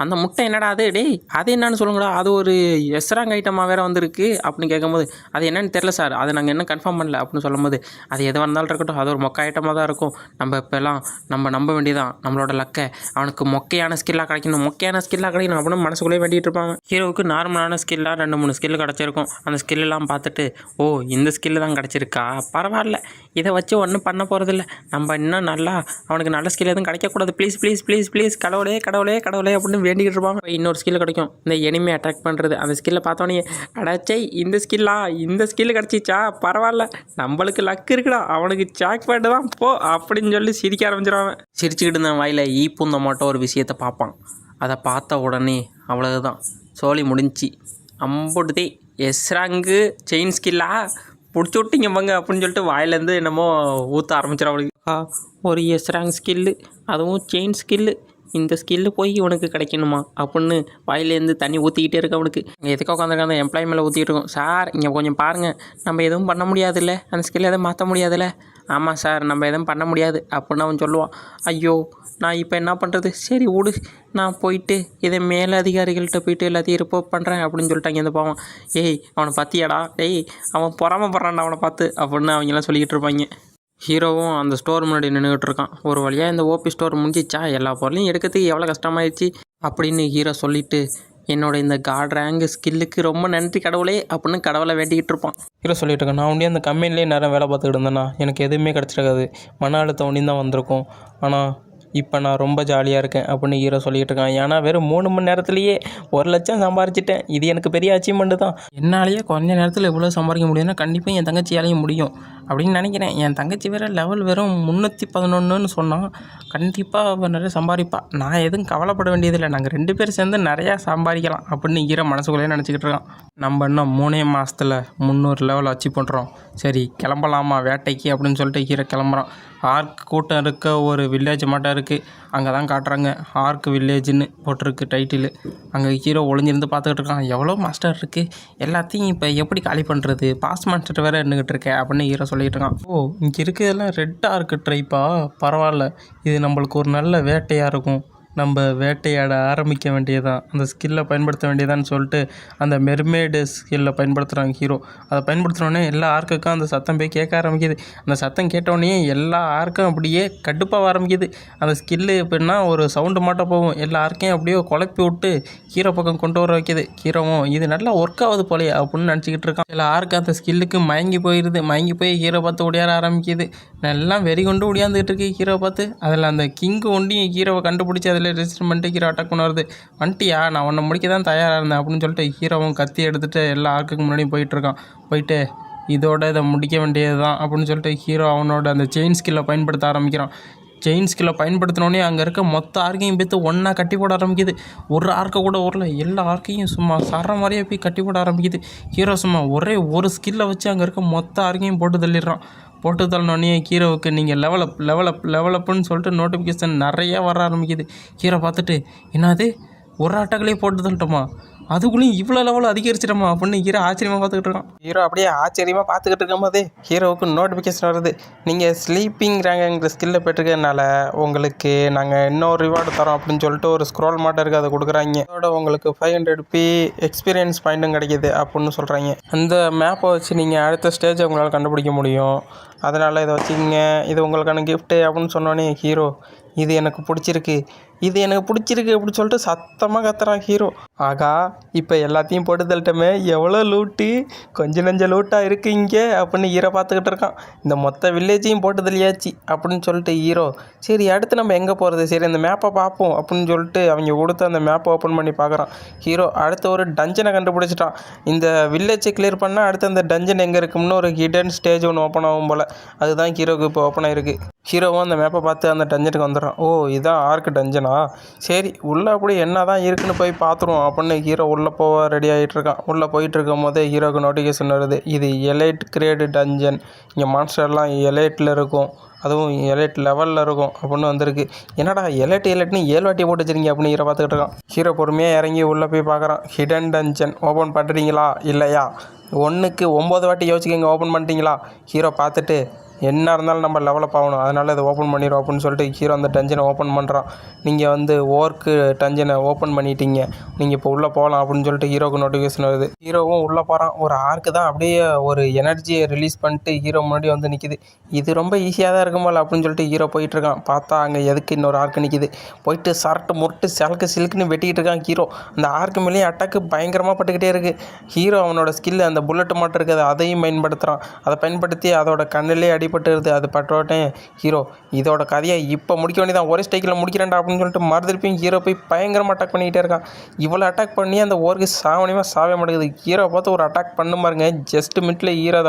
அந்த முட்டை என்னடா அது, டேய் அது என்னன்னு சொல்லுங்கடா, அது ஒரு எஸ்ராங் ஐட்டமாக வேறு வந்திருக்கு அப்படின்னு கேட்கும்போது, அது என்னன்னு தெரில சார், அதை நாங்கள் என்ன கன்ஃபார்ம் பண்ணல அப்படின்னு சொல்லும்போது, அது எதுவாக இருந்தாலும் இருக்கட்டும், அது ஒரு மொக்க ஐட்டமாக தான் இருக்கும், நம்ம இப்போல்லாம் நம்ம நம்ப வேண்டியதான் நம்மளோட லக்கை, அவனுக்கு மொக்கையான ஸ்கில்லாக கிடைக்கணும் அப்படின்னு மனசுக்குள்ளே வேண்டிகிட்டு இருப்பாங்க. ஹீரோவுக்கு நார்மலான ஸ்கில்லாக 2-3 ஸ்கில் கிடச்சிருக்கும். அந்த ஸ்கில்லாம் பார்த்துட்டு, ஓ இந்த ஸ்கில்லு தான் கிடச்சிருக்கா, பரவாயில்ல, இதை வச்சு ஒன்றும் பண்ண போகிறதில்ல, நம்ம இன்னும் நல்லா அவனுக்கு நல்ல ஸ்கில் எதுவும் கிடைக்கக்கூடாது, ப்ளீஸ் கடவுளே அப்படின்னு வேண்டிக்கிட்டு இருப்பாங்க. இன்னொரு ஸ்கில் கிடைக்கும், இந்த எனிமே அட்ராக்ட் பண்ணுறது. அந்த ஸ்கில்லை பார்த்தோன்னே அடாச்சை இந்த ஸ்கில்லு கிடச்சிச்சா, பரவாயில்ல நம்மளுக்கு லக் இருக்குடா, அவனுக்கு சாக் பேட்டு தான் போ அப்படின்னு சொல்லி சிரிக்க ஆரம்பிச்சிருவாங்க. சிரிச்சுக்கிட்டு இருந்த வாயில் ஈப்புந்த மாட்டோம் ஒரு விஷயத்தை பார்ப்பான். அதை பார்த்த உடனே அவ்வளவுதான், சோழி முடிஞ்சு அம்புடுதே எஸ்ராங்கு செயின் ஸ்கில்லா பிடிச்சி விட்டிங்க பங்க அப்படின்னு சொல்லிட்டு வாயிலேருந்து என்னமோ ஊற்ற ஆரம்பிச்சிடும் அவளுக்கு. ஒரு எஸ்ராங் ஸ்கில்லு, அதுவும் செயின் ஸ்கில்லு, இந்த ஸ்கில்லு போய் இவனுக்கு கிடைக்கணுமா அப்படின்னு வாயிலேருந்து தண்ணி ஊற்றிக்கிட்டே இருக்கு அவனுக்கு. எதுக்காக உட்காந்துருக்க அந்த எம்ப்ளாயி மேலே ஊற்றிட்டு இருக்கோம். சார் இங்கே கொஞ்சம் பாருங்கள், நம்ம எதுவும் பண்ண முடியாதுல்ல, அந்த ஸ்கில்லை எதுவும் மாற்ற முடியாதுல்ல. ஆமாம் சார் நம்ம எதுவும் பண்ண முடியாது அப்படின்னு அவன் சொல்லுவான். ஐயோ நான் இப்போ என்ன பண்ணுறது, சரி விடு, நான் போயிட்டு இதை மேலே அதிகாரிகள்கிட்ட போயிட்டு எல்லாத்தையும் ரிப்போர்ட் பண்ணுறேன் அப்படின்னு சொல்லிட்டாங்க இந்த பாவம். ஏய் அவனை பார்த்தியாடா, டேய் அவன் பொறாமப்படுறான்டா அவனை பார்த்து அப்படின்னு அவங்கெல்லாம் சொல்லிக்கிட்டு இருப்பாங்க. ஹீரோவும் அந்த ஸ்டோர் முன்னாடி நின்றுக்கிட்டு இருக்கான். ஒரு வழியாக இந்த ஓபி ஸ்டோர் முடிஞ்சிச்சா, எல்லா பொருளையும் எடுக்கிறதுக்கு எவ்வளோ கஷ்டமாயிடுச்சு அப்படின்னு ஹீரோ சொல்லிவிட்டு, என்னோட இந்த காட் ரேங்க் ஸ்கில்லுக்கு ரொம்ப நன்றி கடவுளே அப்படின்னு கடவுளை வேண்டிக்கிட்டு இருப்பான். ஹீரோ சொல்லிட்டு இருக்கேன், நான் ஒன்றே அந்த கம்பெனிலே நேரம் வேலை பார்த்துக்கிட்டு இருந்தேன்னா எனக்கு எதுவுமே கிடச்சிருக்காது, மன அழுத்தம் ஒன்றி தான் வந்திருக்கும், ஆனால் இப்போ நான் ரொம்ப ஜாலியாக இருக்கேன் அப்படின்னு ஹீரோ சொல்லிகிட்டு இருக்கான். ஏன்னா வெறும் 3 மணி நேரத்துலேயே 1 லட்சம் சம்பாரிச்சிட்டேன், இது எனக்கு பெரிய அச்சீவ்மெண்ட்டு தான். என்னாலேயே கொஞ்ச நேரத்தில் இவ்வளோ சம்பாதிக்க முடியும்னா கண்டிப்பாக என் தங்கச்சியாலேயும் முடியும் அப்படின்னு நினைக்கிறேன். என் தங்கச்சி வேறு லெவல் வெறும் 311ன்னு சொன்னான், கண்டிப்பாக அவள் நிறைய சம்பாதிப்பா, நான் எதுவும் கவலைப்பட வேண்டியதில்லை, நாங்கள் 2 பேர் சேர்ந்து நிறையா சம்பாதிக்கலாம் அப்படின்னு ஹீரோ மனசுக்குள்ளேயே நினச்சிக்கிட்டு இருக்கான். நம்ம இன்னும் 3 மாதத்தில் 300 லெவல் அச்சீவ் பண்ணுறோம், சரி கிளம்பலாமா வேட்டைக்கு அப்படின்னு சொல்லிட்டு ஹீரோ கிளம்புறான். ஆர்க் கூட்டம் இருக்க ஒரு வில்லேஜ் மட்டும் இருக்குது, அங்கே தான் காட்டுறாங்க. ஆர்க் வில்லேஜ்னு போட்டிருக்கு டைட்டிலு. அங்கே ஹீரோ ஒளிஞ்சிருந்து பார்த்துக்கிட்டு இருக்கான். எவ்வளோ மாஸ்டர் இருக்குது, எல்லாத்தையும் இப்போ எப்படி காலி பண்ணுறது, பாஸ் மாஸ்டர் வேறு நின்றுக்கிட்டு இருக்கேன் அப்படின்னு ஹீரோ சொல்லிகிட்டு இருக்கான். ஓ, இங்கே இருக்கிறதெல்லாம் ரெட் ஆர்க் ட்ரைப்பா, பரவாயில்ல, இது நம்மளுக்கு ஒரு நல்ல வேட்டையாக இருக்கும், நம்ம வேட்டையாட ஆரம்பிக்க வேண்டியதான், அந்த ஸ்கில்லை பயன்படுத்த வேண்டியதான்னு சொல்லிட்டு அந்த மெர்மேடு ஸ்கில்லை பயன்படுத்துகிறாங்க ஹீரோ. அதை பயன்படுத்துகிறோன்னே எல்லா ஆர்க்குக்கும் அந்த சத்தம் போய் கேட்க ஆரம்பிக்குது. அந்த சத்தம் கேட்டோடனே எல்லா ஆர்க்கும் அப்படியே கடுப்பாக ஆரம்பிக்குது. அந்த ஸ்கில்லு எப்படின்னா ஒரு சவுண்டு மாட்ட போகும், எல்லா ஆர்க்கையும் அப்படியே குழப்பி விட்டு ஹீரோ பக்கம் கொண்டு வர வைக்கிது. ஹீரோவும் இது நல்லா ஒர்க் ஆகுது போலையே அப்படின்னு நினச்சிக்கிட்டு இருக்கான். எல்லா ஆர்க்கு அந்த ஸ்கில்லுக்கு மயங்கி போயிடுது. மயங்கி போய் ஹீரோ பார்த்து ஓடியார ஆரம்பிக்குது. நல்லா வெறி கொண்டு ஓடியாந்துக்கிட்டு இருக்கு ஹீரோ பார்த்து. அதில் அந்த கிங்கு ஒண்டியும் ஹீரோவை கண்டுபிடிச்சி அதில் ரெஜிஸ்டர் பண்ணிட்டு ஹீரோ அட்டாக் பண்ண வருது. வந்துட்டியா, நான் உன்னை முடிக்க தான் தயாராக இருந்தேன் அப்படின்னு சொல்லிட்டு ஹீரோவும் கத்தி எடுத்துகிட்டு எல்லா ஆர்க்குக்கு முன்னாடியும் போயிட்டுருக்கான். போயிட்டு இதோட இதை முடிக்க வேண்டியது தான் அப்படின்னு சொல்லிட்டு ஹீரோ அவனோட அந்த செயின் ஸ்கில்லை பயன்படுத்த ஆரம்பிக்கிறான். செயின் ஸ்கில்லை பயன்படுத்தினோடனே அங்கே இருக்க மொத்த ஆர்க்கையும் பார்த்து ஒன்றா கட்டி போட ஆரம்பிக்குது. ஒரு ஆர்க்கை கூட வரல, எல்லா ஆர்க்கையும் சும்மா சர மாதிரியே போய் கட்டி போட ஆரம்பிக்குது. ஹீரோ சும்மா ஒரே ஒரு ஸ்கில்லை வச்சு அங்கே இருக்க மொத்த ஆர்க்கையும் போட்டு தள்ளிடுறான். போட்டு தள்ளினோடனே ஹீரோவுக்கு நீங்கள் லெவலப்புன்னு சொல்லிட்டு நோட்டிஃபிகேஷன் நிறையா வர ஆரம்பிக்குது. ஹீரோ பார்த்துட்டு என்னது ஒரு அட்டாக்லேயே போட்டு தள்ளிட்டோமா, அதுக்குள்ளேயும் இவ்வளோ லெவல் அதிகரிச்சிட்டோமா அப்படின்னு ஹீரோ ஆச்சரியமாக பார்த்துக்கிட்டு இருக்கான். ஹீரோ அப்படியே ஆச்சரியமாக பார்த்துக்கிட்டு இருக்கும் போதே ஹீரோவுக்கு நோட்டிஃபிகேஷன் வருது. நீங்கள் ஸ்லீப்பிங் ரேங்கிற ஸ்கில்லை பெற்றுக்கிறதுனால உங்களுக்கு நாங்கள் இன்னொரு ரிவார்டு தரோம் அப்படின்னு சொல்லிட்டு ஒரு ஸ்க்ரோல் மாட்டம் இருக்குது, அதை கொடுக்குறாங்க. அதோட உங்களுக்கு 500p எக்ஸ்பீரியன்ஸ் பாயிண்ட்டும் கிடைக்கிது அப்படின்னு சொல்கிறாங்க. அந்த மேப்பை வச்சு நீங்கள் அடுத்த ஸ்டேஜை உங்களால் கண்டுபிடிக்க முடியும். அதனால் இதை வச்சுக்கிங்க, இது உங்களுக்கான கிஃப்ட்டு அப்படின்னு சொன்னோன்னே ஹீரோ இது எனக்கு பிடிச்சிருக்கு அப்படின்னு சொல்லிட்டு சத்தமாக கத்துறான் ஹீரோ. ஆகா, இப்போ எல்லாத்தையும் போட்டு தள்ளிட்டோமே, எவ்வளோ லூட்டு, கொஞ்சம் நஞ்ச லூட்டாக இருக்குது இங்கே அப்படின்னு ஹீரோ பார்த்துக்கிட்டு இருக்கான். இந்த மொத்த வில்லேஜையும் போட்டு தள்ளியாச்சு அப்படின்னு சொல்லிட்டு ஹீரோ சரி அடுத்து நம்ம எங்கே போகிறது, சரி அந்த மேப்பை பார்ப்போம் அப்படின்னு சொல்லிட்டு அவங்க கொடுத்து அந்த மேப்பை ஓப்பன் பண்ணி பார்க்குறான். ஹீரோ அடுத்து ஒரு டஞ்சனை கண்டுபிடிச்சிட்டான். இந்த வில்லேஜை கிளியர் பண்ணால் அடுத்து அந்த டஞ்சன் எங்கே இருக்கும்னு ஒரு ஹிடன் ஸ்டேஜ் ஒன்று ஓப்பன் ஆகும் போல். அதுதான் ஹீரோவுக்கு இப்போ ஓப்பன் ஆகிருக்கு. ஹீரோவும் அந்த மேப்பை பார்த்து அந்த டஞ்சனுக்கு வந்துடுறான். ஓ, இதான் ஆர்க்கு டஞ்சனா, சரி உள்ளே அப்படி என்ன தான் இருக்குன்னு போய் பார்த்துருவோம் அப்படின்னு ஹீரோ உள்ளே போக ரெடி ஆகிட்டு இருக்கான். உள்ளே போயிட்டு இருக்கும் போதே ஹீரோவுக்கு நோட்டிஃபிகேஷன் வருது. இது எலைட் கிரேடு டஞ்சன், இங்கே மான்ஸ்டர்லாம் எலைட்டில் இருக்கும், அதுவும் எலைட் லெவலில் இருக்கும் அப்படின்னு வந்திருக்கு. என்னடா எலைட்னு 7 வாட்டி போட்டு வச்சிருக்கீங்க அப்படின்னு ஹீரோ பார்த்துக்கிட்டு இருக்கான். ஹீரோ பொறுமையாக இறங்கி உள்ளே போய் பார்க்குறான். ஹிடன் டஞ்சன் ஓப்பன் பண்ணுறீங்களா இல்லையா, 1க்கு 9 வாட்டி யோசிக்கிங்க, ஓப்பன் பண்ணிட்டீங்களா. ஹீரோ பார்த்துட்டு என்ன இருந்தாலும் நம்ம லெவலப் ஆகணும், அதனால் இதை ஓப்பன் பண்ணிடுவோம் அப்படின்னு சொல்லிட்டு ஹீரோ அந்த டஞ்சனை ஓப்பன் பண்ணுறான். நீங்கள் வந்து ஓர்க்கு டஞ்சனை ஓப்பன் பண்ணிட்டீங்க, நீங்கள் இப்போ உள்ளே போகலாம் அப்படின்னு சொல்லிட்டு ஹீரோவுக்கு நோட்டிஃபிகேஷன் வருது. ஹீரோவும் உள்ளே போகிறான். ஒரு ஆர்க்கு தான் அப்படியே ஒரு எனர்ஜியை ரிலீஸ் பண்ணிட்டு ஹீரோ முன்னாடி வந்து நிற்கிது. இது ரொம்ப ஈஸியாக தான் இருக்கும் போல் அப்படின்னு சொல்லிட்டு ஹீரோ போயிட்டுருக்கான். பார்த்தா அங்கே எதுக்கு இன்னொரு ஆர்க்கு நிற்கிது. போயிட்டு சரட்டு முரட்டு சிலுக்குன்னு வெட்டிக்கிட்டு இருக்கான் ஹீரோ. அந்த ஆர்க்கு மேலேயும் அட்டாக்கு பயங்கரமாக பட்டுக்கிட்டே இருக்குது. ஹீரோ அவனோட ஸ்கில் அந்த புல்லட்டு மாட்டம் இருக்குது, அதையும் பயன்படுத்துகிறான். அதை பயன்படுத்தி அதோட கண்ணிலே அடிபட்டுருது. அது பட்டோட்டே ஹீரோ இதோட கதையை இப்போ முடிக்க வேண்டியதான், ஒரே ஸ்டைக்கில் முடிக்கிறேன்டா அப்படின்னு சொல்லிட்டு மறுதிருப்பியும் ஹீரோ போய் பயங்கரமாக அட்டாக் பண்ணிக்கிட்டே இருக்கான். இவ்வளோ அட்டாக் பண்ணி அந்த ஓர்க்கு சாவே மாட்டேங்குது. ஹீரோ பார்த்து ஒரு அட்டாக் பண்ணு பாருங்க, ஜஸ்ட் மினிட்ல ஹீரோ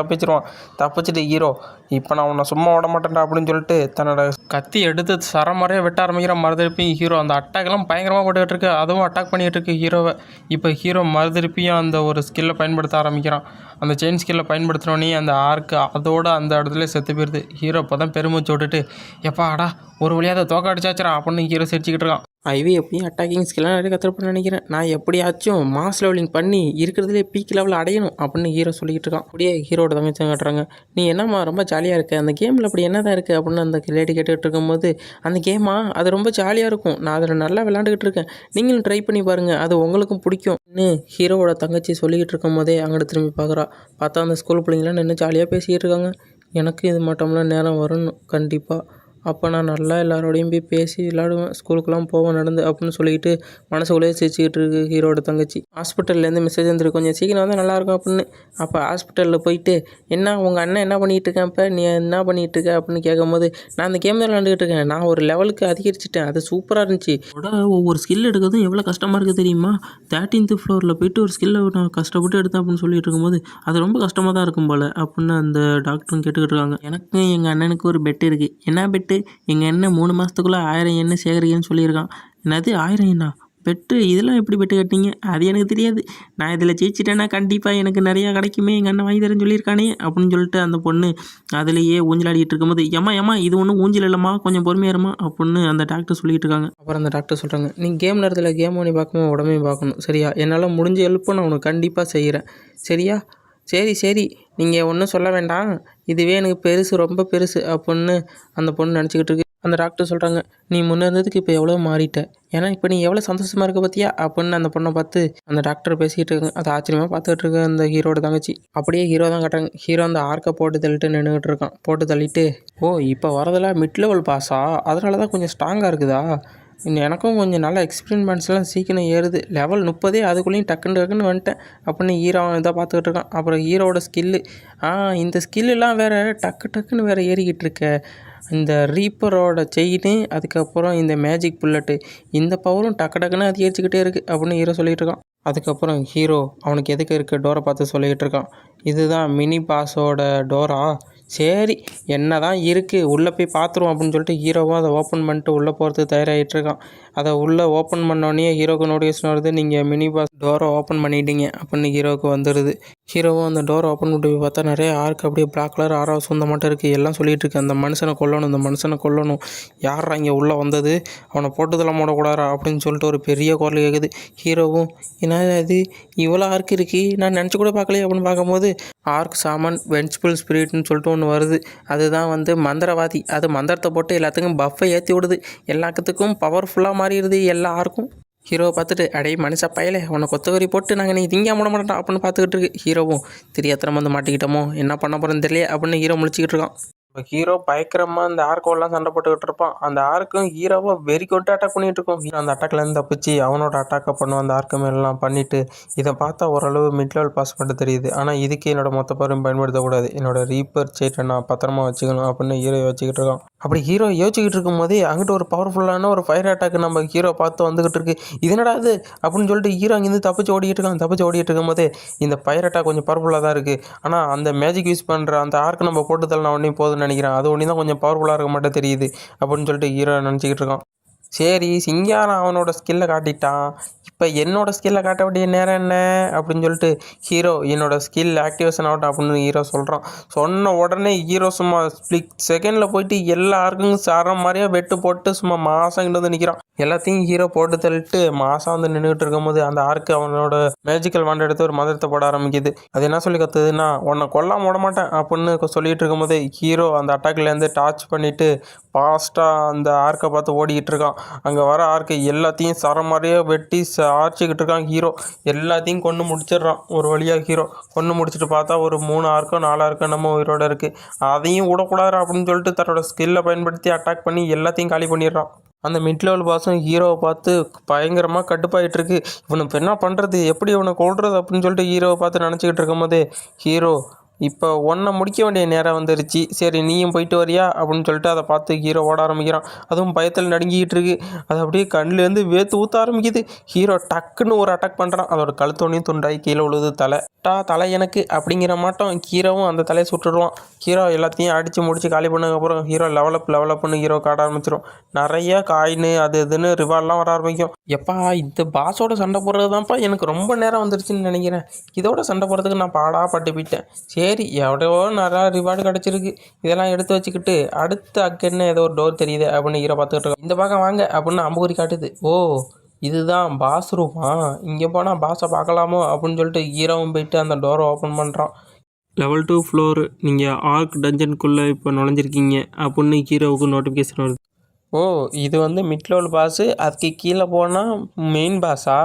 தப்பிச்சிட்டு ஹீரோ இப்போ நான் உன்னை சும்மா விட மாட்டேன்டா அப்படின்னு சொல்லிட்டு தன்னோட கத்தி எடுத்து சரமாரியாக வெட்ட ஆரம்பிக்கிறான். மறுதிருப்பியும் ஹீரோ அந்த அட்டாக்லாம் பயங்கரமாக போட்டுக்கிட்டு இருக்கு, அதுவும் அட்டாக் பண்ணிகிட்டு இருக்கு ஹீரோவை. இப்போ ஹீரோ மறுதிருப்பியும் அந்த ஒரு ஸ்கில்லை பயன்படுத்த ஆரம்பிக்கிறான். அந்த செயின் ஸ்கில்லை பயன்படுத்தினோடனே அந்த ஆர்க்கு அதோட அந்த இடத்துல செத்து போயிடுது. ஹீரோ இப்போ தான் பெருமூச்சு விட்டுட்டு எப்பாடா ஒரு வழியாக அதை தோக்க அடிச்சாச்சுரா அப்படின்னு ஹீரோ சிரிச்சுக்கிட்டு இருக்கான். ஐவி எப்படியும் அட்டாக்கிங் ஸ்கில்லாம் நிறைய கற்றுப்பேன்னு நினைக்கிறேன். நான் எப்படியாச்சும் மாஸ் லெவலிங் பண்ணி இருக்கிறதுலே பீக் லெவலில் அடையணும் அப்படின்னு ஹீரோ சொல்லிக்கிட்டு இருக்கான். அப்படியே ஹீரோட தங்கச்சி காட்டுறாங்க. நீ என்னம்மா ரொம்ப ஜாலியாக இருக்க, அந்த கேமில் அப்படி என்ன தான் இருக்குது அப்படின்னு அந்த லேடி கேட்டுக்கிட்டு இருக்கும்போது, அந்த கேமா அது ரொம்ப ஜாலியாக இருக்கும், நான் அதில் நல்லா விளாண்டுக்கிட்டு இருக்கேன், நீங்களும் ட்ரை பண்ணி பாருங்கள், அது உங்களுக்கும் பிடிக்கும்னு ஹீரோவோட தங்கச்சி சொல்லிக்கிட்டு இருக்கும் போதே அங்கிட்டு திரும்பி பார்க்குறா. பார்த்தா அந்த ஸ்கூல் பிள்ளைங்களாம் நின்று ஜாலியாக பேசிக்கிட்டு இருக்காங்க. எனக்கு இது மட்டும்லாம் நேரம் வரணும் கண்டிப்பாக, அப்போ நான் நல்லா எல்லாரோடையும் போய் பேசி விளாடுவேன், ஸ்கூலுக்குலாம் போவேன் நடந்து அப்படின்னு சொல்லிக்கிட்டு மனசுக்குள்ளேயே சிரிச்சுக்கிட்டு இருக்கு ஹீரோட தங்கச்சி. ஹாஸ்பிட்டல்லேருந்து மெசேஜ் வந்துருக்கு, கொஞ்சம் சீக்கிரம் வந்தால் நல்லாயிருக்கும் அப்படின்னு. அப்போ ஹாஸ்பிட்டலில் போயிட்டு என்ன உங்கள் அண்ணன் என்ன பண்ணிகிட்டு இருக்கேன், இப்போ நீ என்ன பண்ணிகிட்டு இருக்க அப்படின்னு கேட்கும்போது, நான் அந்த கேம் தான் விளாண்டுக்கிட்டு இருக்கேன், நான் ஒரு லெவலுக்கு அதிகரிச்சிட்டேன், அது சூப்பராக இருந்துச்சு. ஒவ்வொரு ஸ்கில் எடுக்கிறதும் எவ்வளோ கஷ்டமாக இருக்குது தெரியுமா, 13th ஃப்ளோரில் போயிட்டு ஒரு ஸ்கில்லை நான் கஷ்டப்பட்டு எடுத்தேன் அப்படின்னு சொல்லிட்டு இருக்கும்போது அது ரொம்ப கஷ்டமாக தான் இருக்கும் போல் அப்படின்னு அந்த டாக்டரும் கேட்டுக்கிட்டு இருக்காங்க. எனக்கு எங்கள் அண்ணனுக்கு ஒரு பெட்டு இருக்குது. என்ன பெட்டு, எங்கள் அண்ணன் 3 மாதத்துக்குள்ளே 1000 எண்ணெய் சேகரிக்கன்னு சொல்லியிருக்கான். என்னது 1000 எண்ணா, பெட்டு இதெல்லாம் எப்படி பெட்டு கட்டினீங்க? அது எனக்கு தெரியாது. நான் இதில் ஜெயிச்சிட்டேன்னா கண்டிப்பாக எனக்கு நிறையா கிடைக்குமே, எங்கள் அண்ணன் வாங்கி தரேன்னு சொல்லியிருக்கானே அப்படின்னு சொல்லிட்டு அந்த பொண்ணு அதுலேயே ஊஞ்சலாடிட்டு இருக்கும்போது, ஏம்மா இது ஒன்றும் ஊஞ்சல் இல்லைம்மா, கொஞ்சம் பொறுமையாக இருமா அப்படின்னு அந்த டாக்டர் சொல்லிட்டு இருக்காங்க. அப்புறம் அந்த டாக்டர் சொல்கிறாங்க, நீ கேம் நேரத்தில் கேம் பண்ணி பார்க்கணும், உடம்பே பார்க்கணும் சரியா? என்னால் முடிஞ்ச ஹெல்ப்பை நான் உனக்கு கண்டிப்பாக செய்கிறேன் சரியா? சரி நீங்கள் ஒன்றும் சொல்ல வேண்டாம், இதுவே எனக்கு பெருசு, ரொம்ப பெருசு அப்படின்னு அந்த பொண்ணு நினச்சிக்கிட்டு இருக்கு. அந்த டாக்டர் சொல்கிறாங்க, நீ முன்னே இருந்ததுக்கு இப்போ எவ்வளோ மாறிட்ட, ஏன்னா இப்போ நீ எவ்வளோ சந்தோஷமாக இருக்க பார்த்தியா அப்படின்னு அந்த பொண்ணை பார்த்து அந்த டாக்டர் பேசிக்கிட்டு இருக்காங்க. அதை ஆச்சரியமாக பார்த்துக்கிட்டு இருக்க அந்த ஹீரோட தங்கச்சி. அப்படியே ஹீரோ தான் காட்டுறாங்க. ஹீரோ அந்த ஆர்க்கை போட்டு தள்ளிட்டு நின்றுக்கிட்டு இருக்கான். போட்டு தள்ளிட்டு, ஓ இப்போ வரதில் மிட் லெவல் பாஸா, அதனால தான் கொஞ்சம் ஸ்ட்ராங்காக இருக்குதா? எனக்கும் கொஞ்சம் நல்லா எக்ஸ்பீரியன்ஸ்லாம் சீக்கிரம் ஏறுது. லெவல் 30 அதுக்குள்ளேயும் டக்குன்னு வந்துட்டேன் அப்படின்னு ஹீரோ இதாக பார்த்துக்கிட்டு இருக்கான். அப்புறம் ஹீரோவோட ஸ்கில்லு, இந்த ஸ்கில்லாம் வேறு டக்குன்னு வேறு ஏறிக்கிட்டு இருக்க. இந்த ரீப்பரோட செயினு, அதுக்கப்புறம் இந்த மேஜிக் புல்லட்டு, இந்த பவரும் டக்குன்னு அதிகரிச்சுக்கிட்டே இருக்குது அப்படின்னு ஹீரோ சொல்லிகிட்டு இருக்கான். அதுக்கப்புறம் ஹீரோ அவனுக்கு எதுக்கு இருக்க டோரை பார்த்து சொல்லிக்கிட்டு இருக்கான், இதுதான் மினி பாஸோட டோரா, சரி என்ன தான் இருக்குது உள்ளே போய் பார்த்துருவோம் அப்படின்னு சொல்லிட்டு ஹீரோவும் அதை ஓப்பன் பண்ணிட்டு உள்ளே போகிறதுக்கு தயாராகிட்டு இருக்கான். அதை உள்ளே ஓப்பன் பண்ணோடனே ஹீரோக்கு நோட்டிஃபிகேஷன் வருது, நீங்கள் மினி பாஸ் டோரை ஓப்பன் பண்ணிட்டீங்க அப்படின்னு ஹீரோவுக்கு வந்துடுது. ஹீரோவும் அந்த டோரை ஓப்பன் பண்ணிட்டு போய் பார்த்தா நிறைய ஆர்க்கு அப்படியே பிளாக் கலர் ஆறாவது சொந்த மட்டும் இருக்குது. எல்லாம் சொல்லிகிட்டு இருக்கு, அந்த மனுஷனை கொல்லணும், யாரா இங்கே உள்ளே வந்தது, அவனை போட்டுதெல்லாம் மூடக்கூடாதா அப்படின்னு சொல்லிட்டு ஒரு பெரிய குரல் கேட்குது. ஹீரோவும், என்ன இது இவ்வளோ ஆர்க்கு இருக்குது, நான் நினச்சி கூட பார்க்கலையே அப்படின்னு பார்க்கும்போது, ஆர்க் சாமன் வென்ச்பிள் ஸ்பிரிட்னு சொல்லிட்டு ஒன்று வருது. அதுதான் மந்திரவாதி. அது மந்திரத்தை போட்டு எல்லாத்துக்கும் பஃபை ஏற்றி விடுது, எல்லாத்துக்கும் பவர்ஃபுல்லாக மாறிடுது எல்லா ஆர்க்கும். ஹீரோவை பார்த்துட்டு, அடே மனுஷா பயலே, உன்னை கொத்தவரி போட்டு நாங்கள் நீ திங்க மூட மாட்டோம் அப்படின்னு பார்த்துக்கிட்டு இருக்கு. ஹீரோவும், தெரியாத்திரமா மாட்டிக்கிட்டோமோ, என்ன பண்ண போகிறேன்னு தெரியல அப்படின்னு ஹீரோ முழிச்சிக்கிட்டு இருக்கான். இப்போ ஹீரோ பயங்கரமாக அந்த ஆர்க்கோலாம் சண்டை போட்டுக்கிட்டு இருப்பான். அந்த ஆர்க்கும் ஹீரோவை வெறி கொண்டு அட்டாக் பண்ணிகிட்டு இருக்கும். ஹீரோ அந்த அட்டாக்லேருந்து தப்பிச்சு அவனோட அட்டாக்கை பண்ணுவான். அந்த ஆர்க்கு மேலாம் பண்ணிவிட்டு, இதை பார்த்தா ஓரளவு மிட் லெவல் பாஸ் மட்டும் தெரியுது. ஆனால் இதுக்கு என்னோட மொத்த பவரையும் பயன்படுத்தக்கூடாது, என்னோட ரீப்பர் செயிட்டை நான் பத்திரமா வச்சுக்கணும் அப்படின்னு ஹீரோ யோசிச்சுக்கிட்டு இருக்கான். அப்படி ஹீரோ யோசிச்சுக்கிட்டு இருக்கும்போதே அங்கிட்ட ஒரு பவர்ஃபுல்லான ஒரு ஃபயர் அட்டாக் நம்ம ஹீரோ பார்த்து வந்துக்கிட்டு இருக்கு. இதனடா அது அப்படின்னு சொல்லிட்டு ஹீரோ அங்கேருந்து தப்பிச்சு ஓடிட்டு இருக்கும்போதே, இந்த ஃபயர் அட்டாக் கொஞ்சம் பவர்ஃபுல்லாக தான் இருக்குது, ஆனால் அந்த மேஜிக் யூஸ் பண்ணுற அந்த ஆர்க்கு நம்ம போட்டு தள்ளனா உடனே போதும்னு நினைக்கிறேன், அது ஒன்று தான் கொஞ்சம் பவர்ஃபுல்லாக இருக்க மாட்டே தெரியுது அப்படின்னு சொல்லிட்டு ஹீரோ நினச்சிக்கிட்டு இருக்கான். சரி சிங்காரம் அவனோட ஸ்கில்லை காட்டிட்டான், இப்போ என்னோட ஸ்கில்லை காட்ட வேண்டிய நேரம் என்ன அப்படின்னு சொல்லிட்டு ஹீரோ, என்னோட ஸ்கில் ஆக்டிவேஷன் ஆகட்டும் அப்படின்னு ஹீரோ சொல்கிறான். சொன்ன உடனே ஹீரோ சும்மா ஸ்பிளிக் செகண்டில் போயிட்டு எல்லாருக்கும் சரம் மாதிரியாக வெட்டு போட்டு சும்மா மாதங்கிட்டு வந்து நிற்கிறான். எல்லாத்தையும் ஹீரோ போட்டு தள்ளிட்டு மாதம் நின்றுக்கிட்டு இருக்கும்போது அந்த ஆர்க்கு அவனோட மேஜிக்கல் வாண்ட் எடுத்து ஒரு மந்திரத்தை போட ஆரம்பிக்குது. அது என்ன சொல்லி கற்றுதுன்னா, உன்னை கொல்லாம விட மாட்டேன் அப்படின்னு சொல்லிட்டு இருக்கும்போது ஹீரோ அந்த அட்டாக்லேருந்து டார்ச் பண்ணிவிட்டு ஃபாஸ்ட்டாக அந்த ஆர்க்கை பார்த்து ஓடிக்கிட்டு இருக்கான். அங்கே வர ஆர்க்கை எல்லாத்தையும் சரம் மாதிரியே வெட்டி ஆர்ச்சிக்கிட்டு இருக்கான். ஹீரோ எல்லாத்தையும் கொண்டு முடிச்சிடுறான். ஒரு வழியாக ஹீரோ கொண்டு முடிச்சுட்டு பார்த்தா ஒரு 3 ஆர்க்கோ 4 ஆர்க்கோ நம்ம உயிரோட இருக்குது. அதையும் விடக்கூடாது அப்படின்னு சொல்லிட்டு தன்னோட ஸ்கில்லை பயன்படுத்தி அட்டாக் பண்ணி எல்லாத்தையும் காலி பண்ணிடுறான். அந்த மிட் லெவல் பாஸும் ஹீரோவை பார்த்து பயங்கரமாக கட்டுப்பாயிட்டு இருக்கு. இவனை இப்போ என்ன பண்ணுறது, எப்படி இவனை கொள்வது அப்படின்னு சொல்லிட்டு ஹீரோவை பார்த்து நினச்சிக்கிட்டு இருக்கும்போதே, ஹீரோ இப்போ ஒன்றை முடிக்க வேண்டிய நேரம் வந்துருச்சு, சரி நீயும் போயிட்டு வரியா அப்படின்னு சொல்லிட்டு அதை பார்த்து ஹீரோ ஓட ஆரம்பிக்கிறான். அதுவும் பயத்தில் நடுங்கிக்கிட்டு இருக்கு. அது அப்படியே கண்ணுலேருந்து வேத்து ஊற்ற ஆரம்பிக்குது. ஹீரோ டக்குன்னு ஒரு அட்டாக் பண்ணுறான். அதோட கழுத்தோனையும் துண்டாகி கீழே விழுது. தலை எனக்கு அப்படிங்கிற மாட்டோம் ஹீரோவும் அந்த தலையை சுட்டுடுவான். ஹீரோ எல்லாத்தையும் அடித்து முடித்து காலி பண்ணதுக்கப்புறம் ஹீரோ லெவலப்னு ஹீரோ காட்ட ஆரம்பிச்சிடும். நிறைய காயின் அது இதுன்னு ரிவார்ட்லாம் வர ஆரம்பிக்கும். எப்பா இந்த பாஸோட சண்டை போடுறது தான்ப்பா எனக்கு ரொம்ப நேரம் வந்துருச்சுன்னு நினைக்கிறேன். இதோட சண்டை போடுறதுக்கு நான் பாடாப்பட்டு போயிட்டேன். சரி எவ்வளோ நிறையா ரிவார்டு கிடச்சிருக்கு, இதெல்லாம் எடுத்து வச்சுக்கிட்டு அடுத்து அக்கன்னு ஏதோ ஒரு டோர் தெரியுது அப்படின்னு ஹீரோ பார்த்துக்கிட்டு இருக்கோம். இந்த பக்கம் வாங்க அப்படின்னு அம்புகுறி காட்டுது. ஓ இதுதான் பாஸ் ரூமா, இங்கே போனால் பாஸை பார்க்கலாமோ அப்படின்னு சொல்லிட்டு ஹீரோவும் போயிட்டு அந்த டோரை ஓப்பன் பண்ணுறான். லெவல் 2 ஃப்ளோரு, நீங்கள் ஆர்க் டஞ்சனுக்குள்ளே இப்போ நுழைஞ்சிருக்கீங்க அப்படின்னு ஹீரோவுக்கு நோட்டிஃபிகேஷன் வருது. ஓ இது மிட் லெவல் பாஸு, அதுக்கு கீழே போனால் மெயின் பாஸா,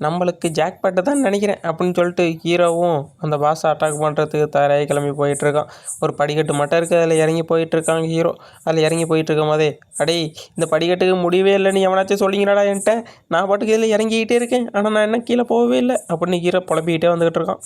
நம்மளுக்கு ஜாக்பாட்டை தான் நினைக்கிறேன் அப்படின்னு சொல்லிட்டு ஹீரோவும் அந்த பாஸை அட்டாக் பண்ணுறதுக்கு தயாராகி கிளம்பி போயிட்டுருக்கான். ஒரு படிக்கட்டு மட்டும் இருக்குது, அதில் இறங்கி போயிட்டுருக்காங்க ஹீரோ. அதில் இறங்கி போயிட்டுருக்கும் போதே, அடே இந்த படிக்கட்டுக்கு முடியவே இல்லைன்னு எவனாச்சும் சொல்லிங்கடா என்கிட்ட, நான் பாட்டுக்கு இதில் இறங்கிக்கிட்டே இருக்கேன், ஆனால் நான் என்ன கீழே போகவே இல்லை அப்படின்னு ஹீரோ புலம்பிக்கிட்டே வந்துக்கிட்டு இருக்கான்.